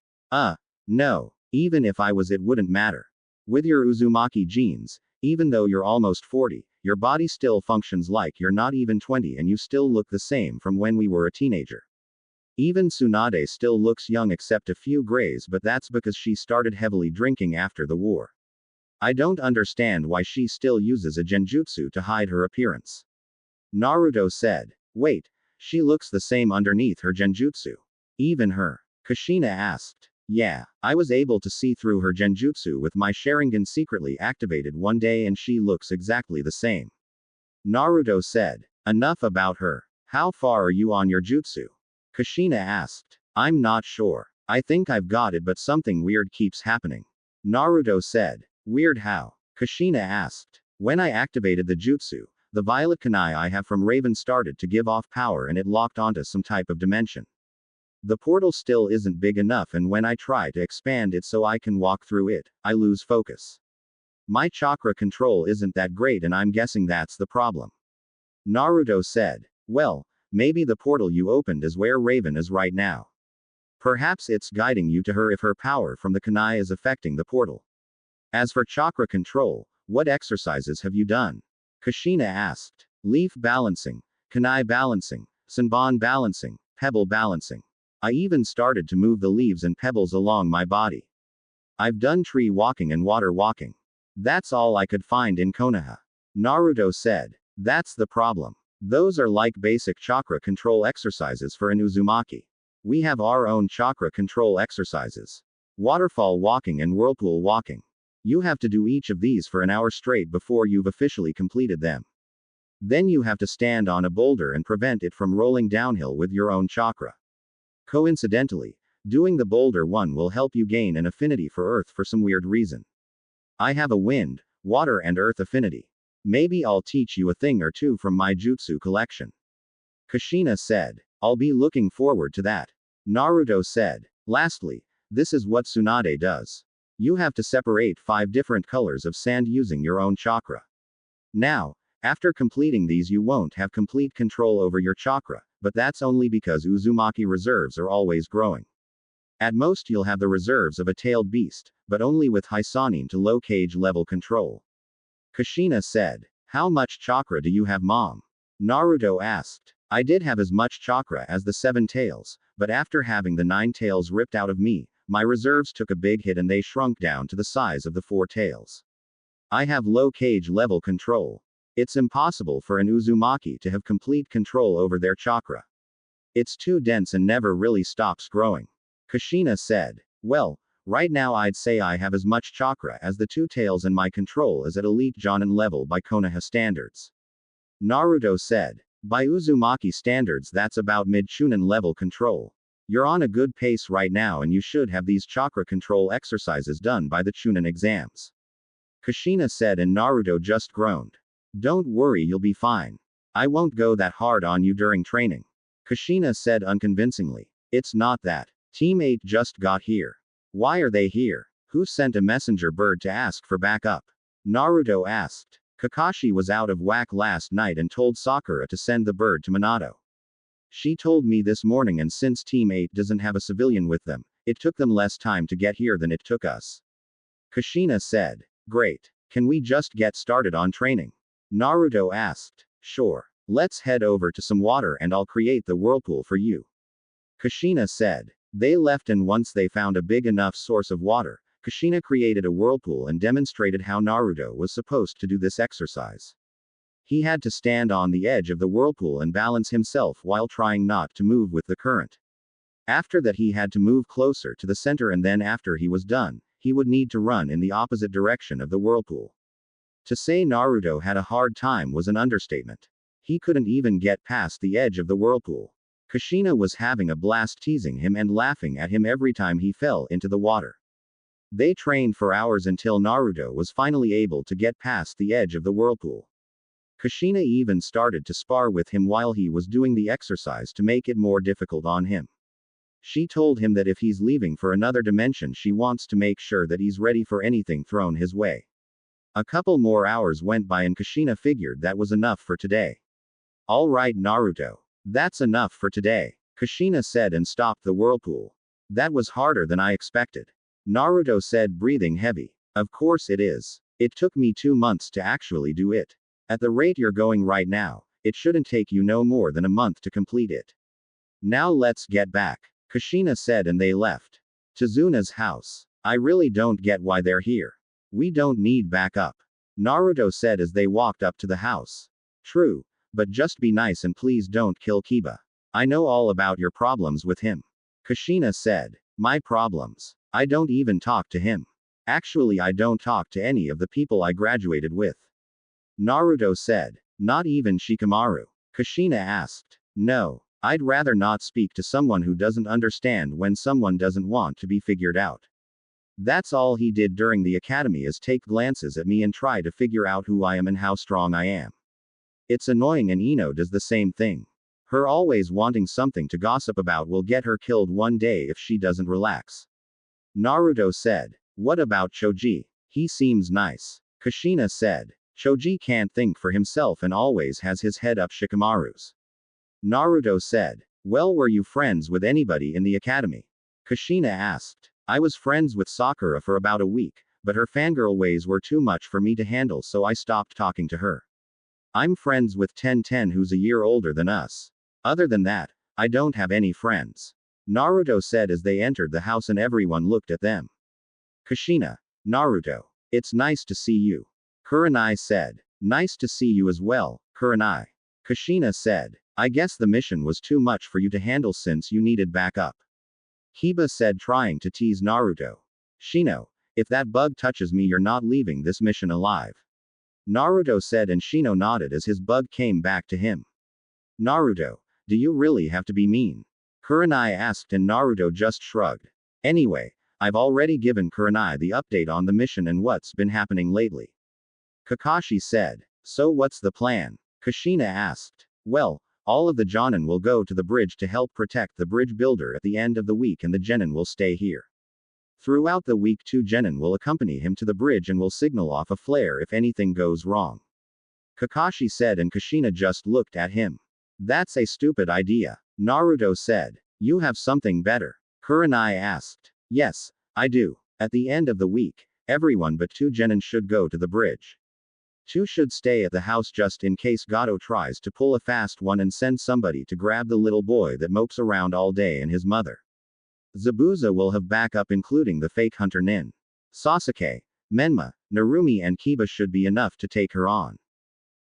No. Even if I was it wouldn't matter. With your Uzumaki genes, even though you're almost 40, your body still functions like you're not even 20 and you still look the same from when we were a teenager. Even Tsunade still looks young except a few grays, but that's because she started heavily drinking after the war. I don't understand why she still uses a genjutsu to hide her appearance. Naruto said. Wait, she looks the same underneath her genjutsu. Even her? Kushina asked. Yeah, I was able to see through her genjutsu with my Sharingan secretly activated one day and she looks exactly the same. Naruto said. Enough about her. How far are you on your jutsu? Kushina asked. I'm not sure. I think I've got it but something weird keeps happening. Naruto said. Weird how? Kushina asked. When I activated the jutsu, the violet kunai I have from Raven started to give off power and it locked onto some type of dimension. The portal still isn't big enough and when I try to expand it so I can walk through it, I lose focus. My chakra control isn't that great and I'm guessing that's the problem. Naruto said. Well, maybe the portal you opened is where Raven is right now. Perhaps it's guiding you to her if her power from the kunai is affecting the portal. As for chakra control, what exercises have you done? Kushina asked. Leaf balancing, kunai balancing, sanban balancing, pebble balancing. I even started to move the leaves and pebbles along my body. I've done tree walking and water walking. That's all I could find in Konoha. Naruto said. That's the problem. Those are like basic chakra control exercises for an Uzumaki. We have our own chakra control exercises. Waterfall walking and whirlpool walking. You have to do each of these for an hour straight before you've officially completed them. Then you have to stand on a boulder and prevent it from rolling downhill with your own chakra. Coincidentally, doing the boulder one will help you gain an affinity for earth for some weird reason. I have a wind, water and earth affinity. Maybe I'll teach you a thing or two from my jutsu collection. Kushina said. I'll be looking forward to that. Naruto said. Lastly, this is what Tsunade does. You have to separate 5 different colors of sand using your own chakra. Now, after completing these you won't have complete control over your chakra, but that's only because Uzumaki reserves are always growing. At most you'll have the reserves of a tailed beast, but only with high Sanin to low cage level control. Kushina said. How much chakra do you have, Mom? Naruto asked. I did have as much chakra as the 7 tails, but after having the 9 tails ripped out of me, my reserves took a big hit and they shrunk down to the size of the 4 tails. I have low cage level control. It's impossible for an Uzumaki to have complete control over their chakra. It's too dense and never really stops growing. Kushina said. Well, right now I'd say I have as much chakra as the 2 tails and my control is at elite Jonin level by Konoha standards. Naruto said. By Uzumaki standards that's about mid-Chunin level control. You're on a good pace right now and you should have these chakra control exercises done by the Chunin exams. Kushina said and Naruto just groaned. Don't worry, you'll be fine. I won't go that hard on you during training. Kushina said unconvincingly. It's not that. Team 8 just got here. Why are they here? Who sent a messenger bird to ask for backup? Naruto asked. Kakashi was out of whack last night and told Sakura to send the bird to Minato. She told me this morning and since Team 8 doesn't have a civilian with them, it took them less time to get here than it took us. Kushina said. Great. Can we just get started on training? Naruto asked. Sure. Let's head over to some water and I'll create the whirlpool for you. Kushina said. They left, and once they found a big enough source of water, Kushina created a whirlpool and demonstrated how Naruto was supposed to do this exercise. He had to stand on the edge of the whirlpool and balance himself while trying not to move with the current. After that, he had to move closer to the center, and then after he was done, he would need to run in the opposite direction of the whirlpool. To say Naruto had a hard time was an understatement. He couldn't even get past the edge of the whirlpool. Kushina was having a blast teasing him and laughing at him every time he fell into the water. They trained for hours until Naruto was finally able to get past the edge of the whirlpool. Kushina even started to spar with him while he was doing the exercise to make it more difficult on him. She told him that if he's leaving for another dimension, she wants to make sure that he's ready for anything thrown his way. A couple more hours went by and Kushina figured that was enough for today. All right, Naruto. That's enough for today, Kushina said and stopped the whirlpool. That was harder than I expected. Naruto said, breathing heavy. Of course it is. It took me 2 months to actually do it. At the rate you're going right now, it shouldn't take you no more than a month to complete it. Now let's get back, Kushina said, and they left. Tazuna's house. I really don't get why they're here. We don't need backup, Naruto said as they walked up to the house. True, but just be nice and please don't kill Kiba. I know all about your problems with him, Kushina said. My problems? I don't even talk to him. Actually, I don't talk to any of the people I graduated with, Naruto said. Not even Shikamaru? Kushina asked. No. I'd rather not speak to someone who doesn't understand when someone doesn't want to be figured out. That's all he did during the academy, is take glances at me and try to figure out who I am and how strong I am. It's annoying, and Ino does the same thing. Her always wanting something to gossip about will get her killed one day if she doesn't relax, Naruto said. What about Choji? He seems nice, Kushina said. Choji can't think for himself and always has his head up Shikamaru's, Naruto said. Well, were you friends with anybody in the academy? Kushina asked. I was friends with Sakura for about a week, but her fangirl ways were too much for me to handle, so I stopped talking to her. I'm friends with 1010, who's a year older than us. Other than that, I don't have any friends, Naruto said as they entered the house and everyone looked at them. Kushina. Naruto. It's nice to see you, Kurenai said. Nice to see you as well, Kurenai, Kushina said. I guess the mission was too much for you to handle since you needed backup, Kiba said, trying to tease Naruto. Shino, if that bug touches me, you're not leaving this mission alive, Naruto said, and Shino nodded as his bug came back to him. Naruto, do you really have to be mean? Kurenai asked, and Naruto just shrugged. Anyway, I've already given Kurenai the update on the mission and what's been happening lately, Kakashi said. So what's the plan? Kushina asked. Well, all of the Jonin will go to the bridge to help protect the bridge builder at the end of the week, and the Genin will stay here. Throughout the week, 2 Genin will accompany him to the bridge and will signal off a flare if anything goes wrong, Kakashi said, and Kushina just looked at him. That's a stupid idea, Naruto said. You have something better? Kurenai asked. Yes, I do. At the end of the week, everyone but 2 Genin should go to the bridge. 2 should stay at the house just in case Gato tries to pull a fast one and send somebody to grab the little boy that mopes around all day and his mother. Zabuza will have backup, including the fake hunter Nin. Sasuke, Menma, Narumi and Kiba should be enough to take her on.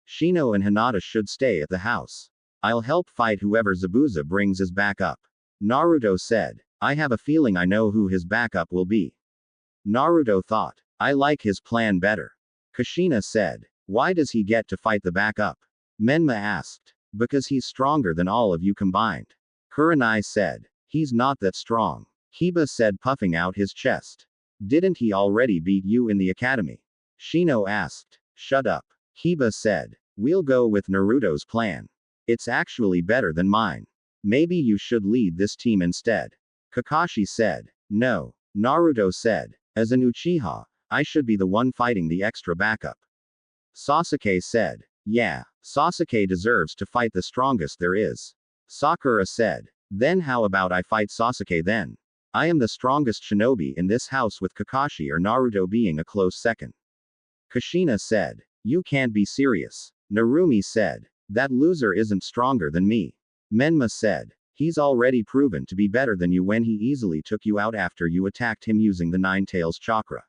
Shino and Hinata should stay at the house. I'll help fight whoever Zabuza brings as backup, Naruto said. I have a feeling I know who his backup will be, Naruto thought. I like his plan better, Kushina said. Why does he get to fight the backup? Menma asked. Because he's stronger than all of you combined, Kurenai said. He's not that strong, Kiba said, puffing out his chest. Didn't he already beat you in the academy? Shino asked. Shut up, Kiba said. We'll go with Naruto's plan. It's actually better than mine. Maybe you should lead this team instead, Kakashi said. No, Naruto said. As an Uchiha, I should be the one fighting the extra backup, Sasuke said. Yeah, Sasuke deserves to fight the strongest there is, Sakura said. Then how about I fight Sasuke then? I am the strongest shinobi in this house, with Kakashi or Naruto being a close second, Kushina said. You can't be serious. Narumi said. That loser isn't stronger than me. Menma said. He's already proven to be better than you when he easily took you out after you attacked him using the Nine Tails chakra.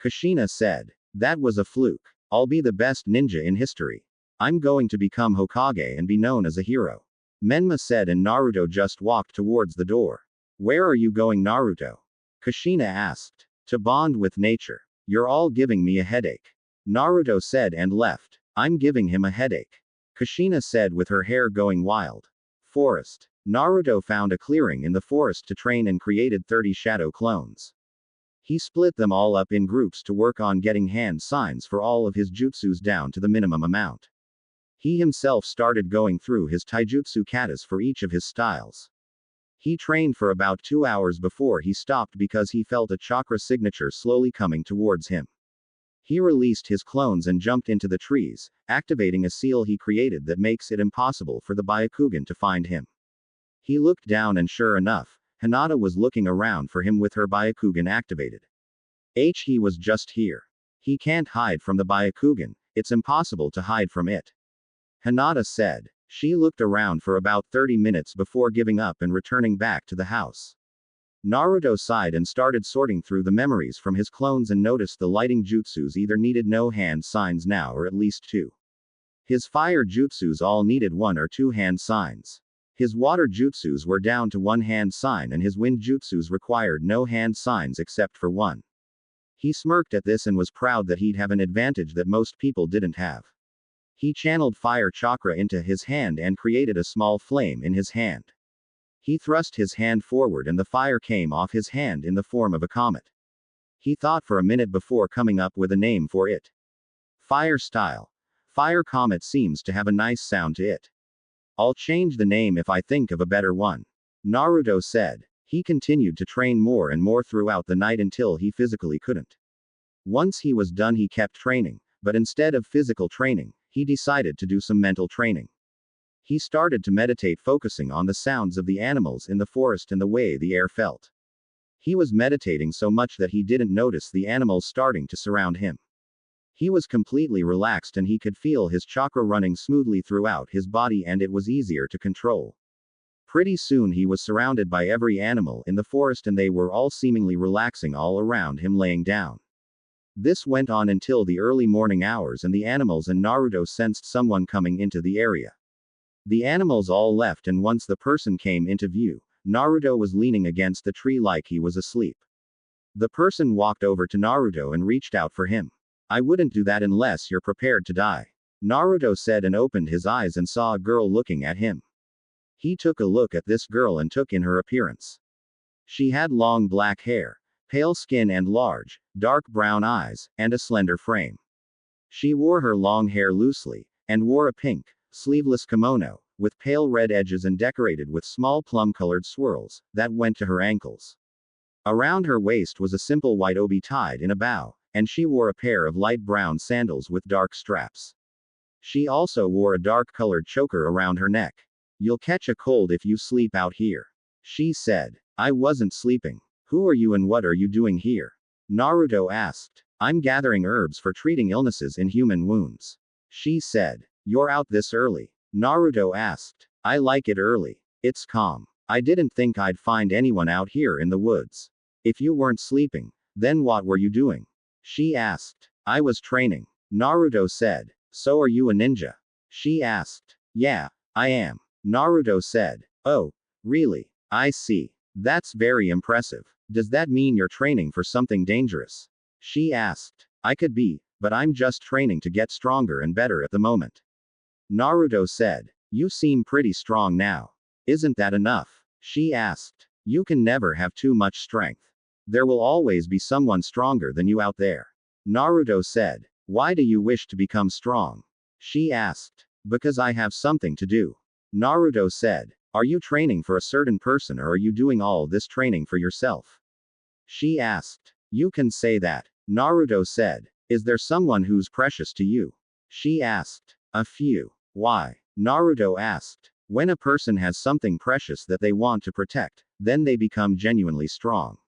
Kushina said. That was a fluke. I'll be the best ninja in history. I'm going to become Hokage and be known as a hero. Menma said, and Naruto just walked towards the door. Where are you going, Naruto? Kushina asked. To bond with nature. You're all giving me a headache. Naruto said and left. I'm giving him a headache. Kushina said with her hair going wild. Forest. Naruto found a clearing in the forest to train and created 30 shadow clones. He split them all up in groups to work on getting hand signs for all of his jutsus down to the minimum amount. He himself started going through his taijutsu katas for each of his styles. He trained for about 2 hours before he stopped because he felt a chakra signature slowly coming towards him. He released his clones and jumped into the trees, activating a seal he created that makes it impossible for the Byakugan to find him. He looked down and sure enough, Hinata was looking around for him with her Byakugan activated. He was just here. He can't hide from the Byakugan, it's impossible to hide from it. Hinata said. She looked around for about 30 minutes before giving up and returning back to the house. Naruto sighed and started sorting through the memories from his clones and noticed the lighting jutsus either needed no hand signs now or at least 2. His fire jutsus all needed 1 or 2 hand signs. His water jutsus were down to 1 hand sign and his wind jutsus required no hand signs except for 1. He smirked at this and was proud that he'd have an advantage that most people didn't have. He channeled fire chakra into his hand and created a small flame in his hand. He thrust his hand forward and the fire came off his hand in the form of a comet. He thought for a minute before coming up with a name for it. Fire style. Fire comet seems to have a nice sound to it. I'll change the name if I think of a better one. Naruto said. He continued to train more and more throughout the night until he physically couldn't. Once he was done, he kept training, but instead of physical training, he decided to do some mental training. He started to meditate, focusing on the sounds of the animals in the forest and the way the air felt. He was meditating so much that he didn't notice the animals starting to surround him. He was completely relaxed and he could feel his chakra running smoothly throughout his body and it was easier to control. Pretty soon he was surrounded by every animal in the forest and they were all seemingly relaxing all around him, laying down. This went on until the early morning hours and the animals and Naruto sensed someone coming into the area. The animals all left and once the person came into view, Naruto was leaning against the tree like he was asleep. The person walked over to Naruto and reached out for him. I wouldn't do that unless you're prepared to die. Naruto said and opened his eyes and saw a girl looking at him. He took a look at this girl and took in her appearance. She had long black hair, pale skin and large, dark brown eyes, and a slender frame. She wore her long hair loosely, and wore a pink, sleeveless kimono, with pale red edges and decorated with small plum-colored swirls, that went to her ankles. Around her waist was a simple white obi tied in a bow, and she wore a pair of light brown sandals with dark straps. She also wore a dark-colored choker around her neck. You'll catch a cold if you sleep out here. She said. I wasn't sleeping. Who are you and what are you doing here? Naruto asked. I'm gathering herbs for treating illnesses in human wounds. She said. You're out this early? Naruto asked. I like it early. It's calm. I didn't think I'd find anyone out here in the woods. If you weren't sleeping, then what were you doing? She asked. I was training. Naruto said. So are you a ninja? She asked. Yeah, I am. Naruto said. Oh, really? I see. That's very impressive. Does that mean you're training for something dangerous? She asked. I could be, but I'm just training to get stronger and better at the moment. Naruto said. You seem pretty strong now. Isn't that enough? She asked. You can never have too much strength. There will always be someone stronger than you out there. Naruto said. Why do you wish to become strong? She asked. Because I have something to do. Naruto said. Are you training for a certain person or are you doing all this training for yourself? She asked. You can say that. Naruto said. Is there someone who's precious to you? She asked. A few. Why? Naruto asked. When a person has something precious that they want to protect, then they become genuinely strong.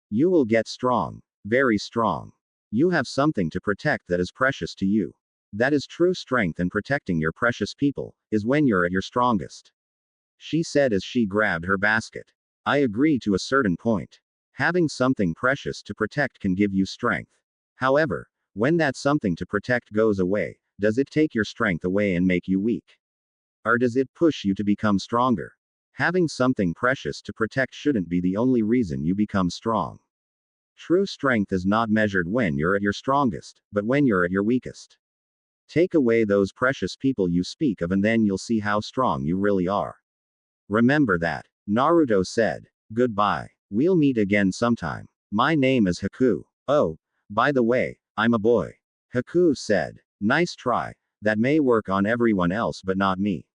You will get strong. Very strong. You have something to protect that is precious to you. That is true strength, and protecting your precious people is when you're at your strongest. She said as she grabbed her basket. I agree to a certain point. Having something precious to protect can give you strength. However, when that something to protect goes away, does it take your strength away and make you weak? Or does it push you to become stronger? Having something precious to protect shouldn't be the only reason you become strong. True strength is not measured when you're at your strongest, but when you're at your weakest. Take away those precious people you speak of, and then you'll see how strong you really are. Remember that. Naruto said. Goodbye. We'll meet again sometime. My name is Haku. Oh, by the way, I'm a boy. Haku said. Nice try. That may work on everyone else but not me.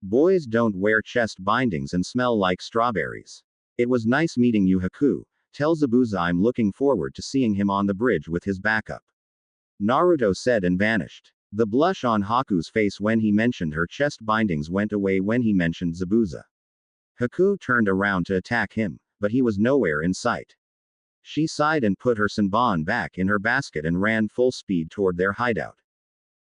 Boys don't wear chest bindings and smell like strawberries. It was nice meeting you, Haku. Tell Zabuza I'm looking forward to seeing him on the bridge with his backup. Naruto said and vanished. The blush on Haku's face when he mentioned her chest bindings went away when he mentioned Zabuza. Haku turned around to attack him, but he was nowhere in sight. She sighed and put her Senbon back in her basket and ran full speed toward their hideout.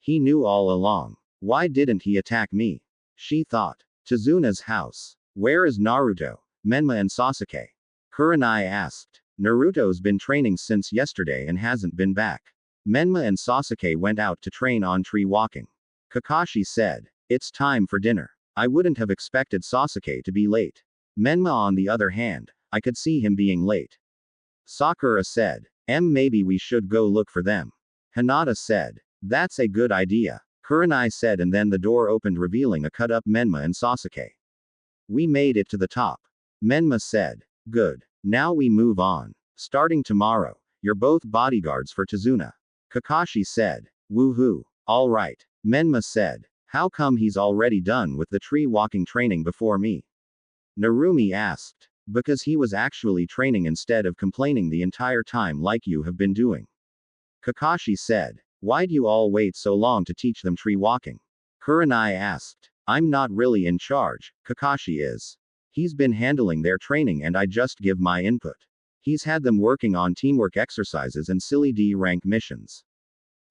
He knew all along. Why didn't he attack me? She thought. Tazuna's house. Where is Naruto, Menma and Sasuke? Kurenai asked. Naruto's been training since yesterday and hasn't been back. Menma and Sasuke went out to train on tree walking. Kakashi said. It's time for dinner. I wouldn't have expected Sasuke to be late. Menma on the other hand, I could see him being late. Sakura said. Maybe we should go look for them. Hinata said. That's a good idea. Kurenai said, and then the door opened revealing a cut-up Menma and Sasuke. We made it to the top. Menma said. Good. Now we move on. Starting tomorrow, you're both bodyguards for Tazuna. Kakashi said. Woohoo. Alright. Menma said. How come he's already done with the tree walking training before me? Narumi asked. Because he was actually training instead of complaining the entire time like you have been doing. Kakashi said. Why'd you all wait so long to teach them tree walking? Kurenai asked. I'm not really in charge, Kakashi is. He's been handling their training and I just give my input. He's had them working on teamwork exercises and silly D-rank missions.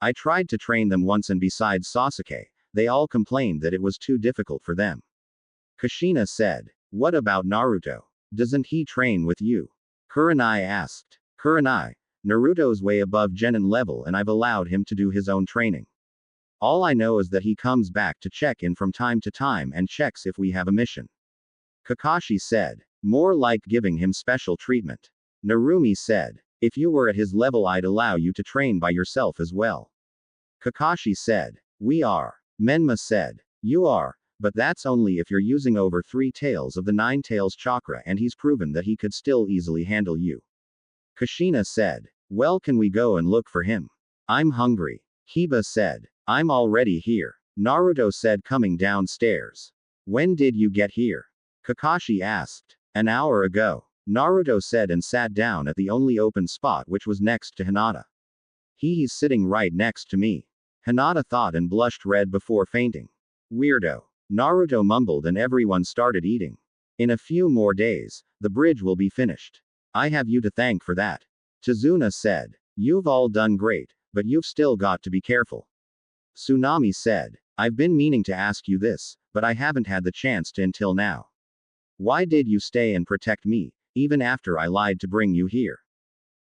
I tried to train them once, and besides Sasuke, they all complained that it was too difficult for them. Kushina said. What about Naruto? Doesn't he train with you? Kurenai asked. Kurenai. Naruto's way above Genin level and I've allowed him to do his own training. All I know is that he comes back to check in from time to time and checks if we have a mission. Kakashi said. More like giving him special treatment. Narumi said. If you were at his level I'd allow you to train by yourself as well. Kakashi said. We are. Menma said. You are, but that's only if you're using over 3 tails of the 9 tails chakra, and he's proven that he could still easily handle you. Kushina said. Well, can we go and look for him? I'm hungry. Hiba said. I'm already here. Naruto said, coming downstairs. When did you get here? Kakashi asked. An hour ago. Naruto said and sat down at the only open spot, which was next to Hinata. He's sitting right next to me. Hinata thought and blushed red before fainting. Weirdo. Naruto mumbled and everyone started eating. In a few more days, the bridge will be finished. I have you to thank for that. Tazuna said. You've all done great, but you've still got to be careful. Tsunami said. I've been meaning to ask you this, but I haven't had the chance to until now. Why did you stay and protect me, even after I lied to bring you here?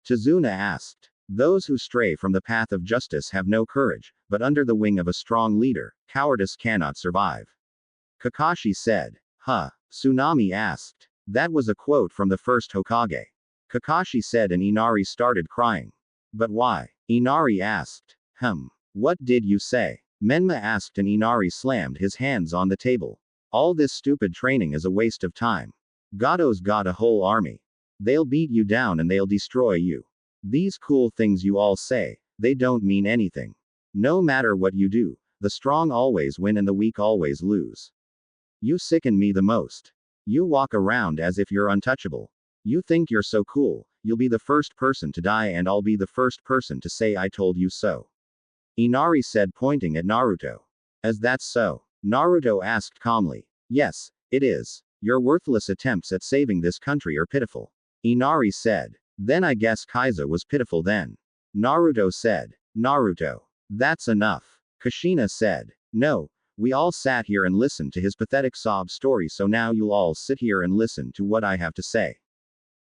Tazuna asked. Those who stray from the path of justice have no courage, but under the wing of a strong leader, cowardice cannot survive. Kakashi said. Huh? Tsunami asked. That was a quote from the first Hokage. Kakashi said and Inari started crying. But why? Inari asked. What did you say? Menma asked and Inari slammed his hands on the table. All this stupid training is a waste of time. Gato's got a whole army. They'll beat you down and they'll destroy you. These cool things you all say, they don't mean anything. No matter what you do, the strong always win and the weak always lose. You sicken me the most. You walk around as if you're untouchable. You think you're so cool, you'll be the first person to die and I'll be the first person to say I told you so. Inari said, pointing at Naruto. Is that so? Naruto asked calmly. Yes, it is. Your worthless attempts at saving this country are pitiful. Inari said. Then I guess Kaiza was pitiful then. Naruto said. Naruto. That's enough. Kushina said. No. We all sat here and listened to his pathetic sob story, so now you'll all sit here and listen to what I have to say.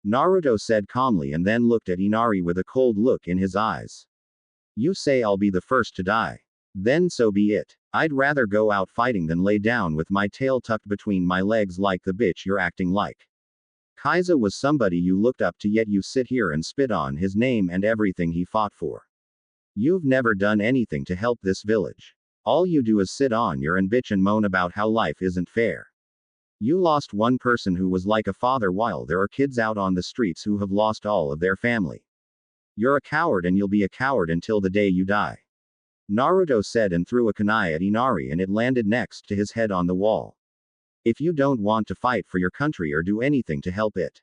Naruto said calmly and then looked at Inari with a cold look in his eyes. You say I'll be the first to die. Then so be it. I'd rather go out fighting than lay down with my tail tucked between my legs like the bitch you're acting like. Kaiza was somebody you looked up to, yet you sit here and spit on his name and everything he fought for. You've never done anything to help this village. All you do is sit on your and bitch and moan about how life isn't fair. You lost one person who was like a father, while there are kids out on the streets who have lost all of their family. You're a coward and you'll be a coward until the day you die. Naruto said and threw a kunai at Inari and it landed next to his head on the wall. If you don't want to fight for your country or do anything to help it,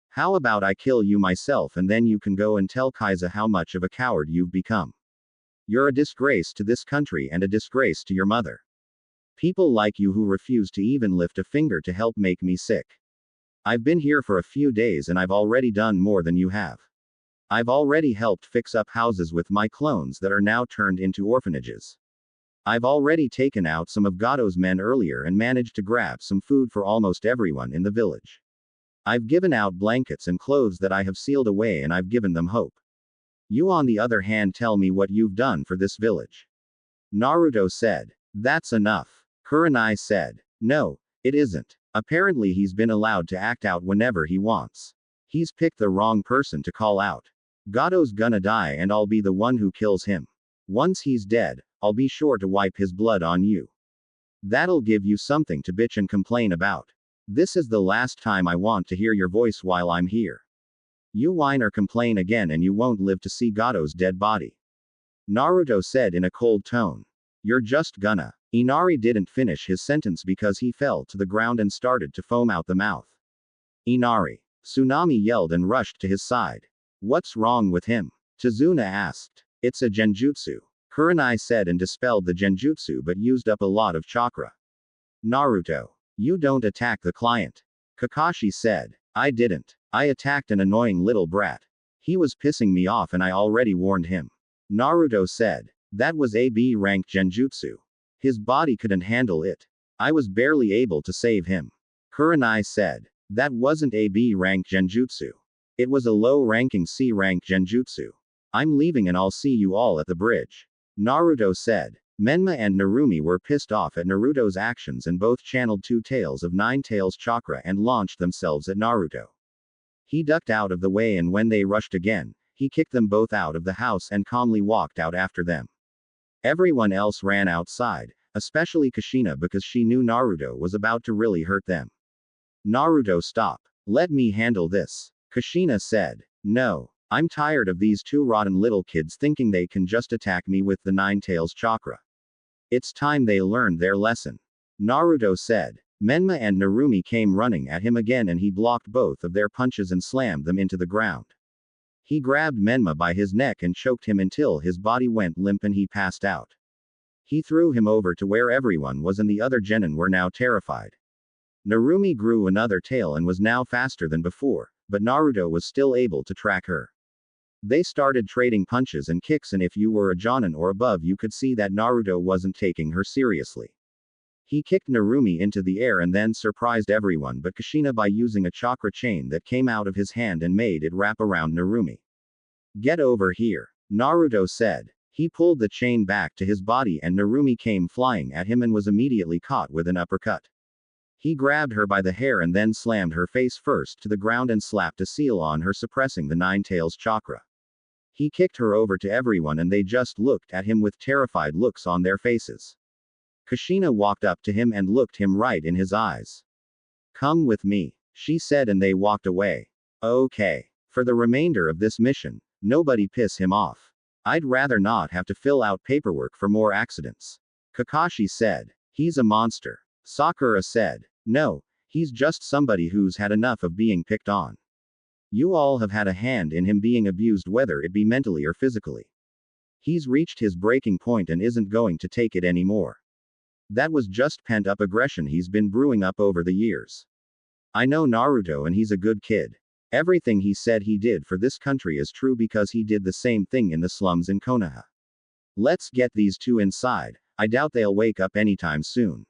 how about I kill you myself and then you can go and tell Kaiza how much of a coward you've become. You're a disgrace to this country and a disgrace to your mother. People like you who refuse to even lift a finger to help make me sick. I've been here for a few days and I've already done more than you have. I've already helped fix up houses with my clones that are now turned into orphanages. I've already taken out some of Gato's men earlier and managed to grab some food for almost everyone in the village. I've given out blankets and clothes that I have sealed away and I've given them hope. You on the other hand tell me what you've done for this village. Naruto said. That's enough. Kurenai said. No, it isn't. Apparently he's been allowed to act out whenever he wants. He's picked the wrong person to call out. Gato's gonna die and I'll be the one who kills him. Once he's dead, I'll be sure to wipe his blood on you. That'll give you something to bitch and complain about. This is the last time I want to hear your voice while I'm here. You whine or complain again and you won't live to see Gato's dead body. Naruto said in a cold tone. You're just gonna. Inari didn't finish his sentence because he fell to the ground and started to foam out the mouth. Inari. Tsunami yelled and rushed to his side. What's wrong with him? Tazuna asked. It's a genjutsu. Kurenai said and dispelled the genjutsu but used up a lot of chakra. Naruto. You don't attack the client. Kakashi said. I didn't. I attacked an annoying little brat. He was pissing me off and I already warned him. Naruto said. That was a B rank genjutsu. His body couldn't handle it. I was barely able to save him. Kurenai said. That wasn't a B rank genjutsu. It was a low ranking C rank genjutsu. I'm leaving and I'll see you all at the bridge. Naruto said. Menma and Narumi were pissed off at Naruto's actions and both channeled 2 tails of 9 tails chakra and launched themselves at Naruto. He ducked out of the way and when they rushed again, he kicked them both out of the house and calmly walked out after them. Everyone else ran outside, especially Kushina because she knew Naruto was about to really hurt them. Naruto, stop. Let me handle this. Kushina said. No. I'm tired of these 2 rotten little kids thinking they can just attack me with the 9 tails chakra. It's time they learned their lesson. Naruto said. Menma and Narumi came running at him again and he blocked both of their punches and slammed them into the ground. He grabbed Menma by his neck and choked him until his body went limp and he passed out. He threw him over to where everyone was and the other genin were now terrified. Narumi grew another tail and was now faster than before, but Naruto was still able to track her. They started trading punches and kicks and if you were a Jonin or above you could see that Naruto wasn't taking her seriously. He kicked Narumi into the air and then surprised everyone but Kushina by using a chakra chain that came out of his hand and made it wrap around Narumi. Get over here. Naruto said. He pulled the chain back to his body and Narumi came flying at him and was immediately caught with an uppercut. He grabbed her by the hair and then slammed her face first to the ground and slapped a seal on her, suppressing the 9 tails chakra. He kicked her over to everyone and they just looked at him with terrified looks on their faces. Kushina walked up to him and looked him right in his eyes. Come with me, she said and they walked away. Okay. For the remainder of this mission, nobody piss him off. I'd rather not have to fill out paperwork for more accidents. Kakashi said. He's a monster. Sakura said. No, he's just somebody who's had enough of being picked on. You all have had a hand in him being abused, whether it be mentally or physically. He's reached his breaking point and isn't going to take it anymore. That was just pent-up aggression he's been brewing up over the years. I know Naruto and he's a good kid. Everything he said he did for this country is true because he did the same thing in the slums in Konoha. Let's get these two inside. I doubt they'll wake up anytime soon.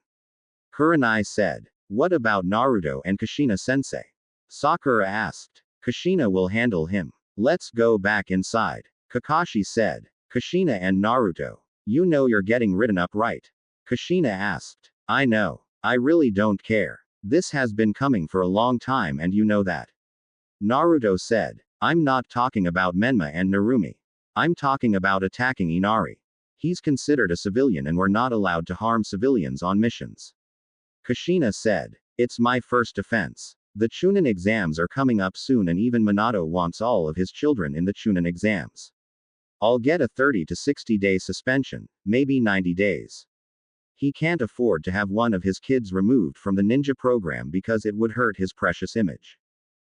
Kurenai said. What about Naruto and Kushina sensei? Sakura asked. Kushina will handle him. Let's go back inside. Kakashi said. Kushina and Naruto. You know you're getting written up, right? Kushina asked. I know. I really don't care. This has been coming for a long time and you know that. Naruto said. I'm not talking about Menma and Narumi. I'm talking about attacking Inari. He's considered a civilian and we're not allowed to harm civilians on missions. Kushina said. It's my first offense. The Chunin exams are coming up soon and even Minato wants all of his children in the Chunin exams. I'll get a 30 to 60 day suspension, maybe 90 days. He can't afford to have one of his kids removed from the ninja program because it would hurt his precious image.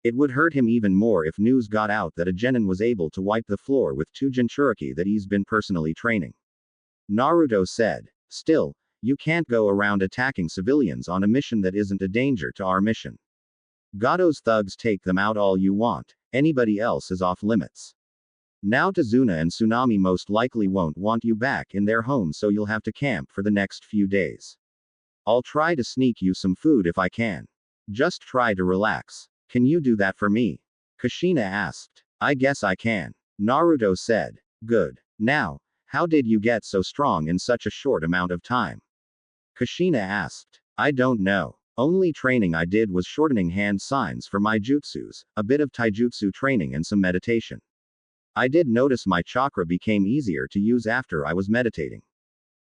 It would hurt him even more if news got out that a genin was able to wipe the floor with 2 Jinchuriki that he's been personally training. Naruto said. Still, you can't go around attacking civilians on a mission that isn't a danger to our mission. Gado's thugs take them out all you want, anybody else is off limits. Now Tazuna and Tsunami most likely won't want you back in their home so you'll have to camp for the next few days. I'll try to sneak you some food if I can. Just try to relax. Can you do that for me? Kushina asked. I guess I can. Naruto said. Good. Now, how did you get so strong in such a short amount of time? Kushina asked. I don't know. Only training I did was shortening hand signs for my jutsus, a bit of taijutsu training and some meditation. I did notice my chakra became easier to use after I was meditating.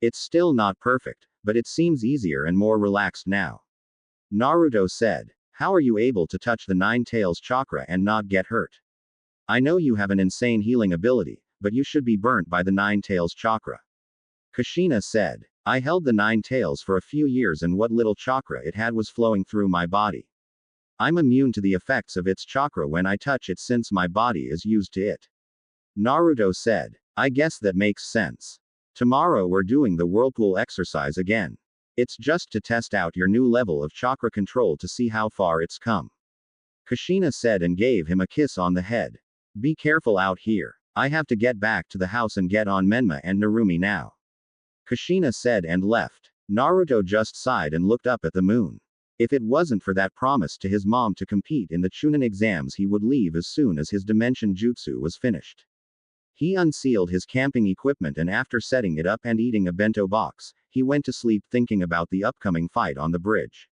It's still not perfect, but it seems easier and more relaxed now. Naruto said. How are you able to touch the Nine Tails chakra and not get hurt? I know you have an insane healing ability, but you should be burnt by the Nine Tails chakra. Kushina said. I held the Nine Tails for a few years and what little chakra it had was flowing through my body. I'm immune to the effects of its chakra when I touch it since my body is used to it. Naruto said. I guess that makes sense. Tomorrow we're doing the whirlpool exercise again. It's just to test out your new level of chakra control to see how far it's come. Kushina said and gave him a kiss on the head. Be careful out here. I have to get back to the house and get on Menma and Narumi now. Kushina said and left. Naruto just sighed and looked up at the moon. If it wasn't for that promise to his mom to compete in the Chunin exams, he would leave as soon as his dimension jutsu was finished. He unsealed his camping equipment and after setting it up and eating a bento box, he went to sleep thinking about the upcoming fight on the bridge.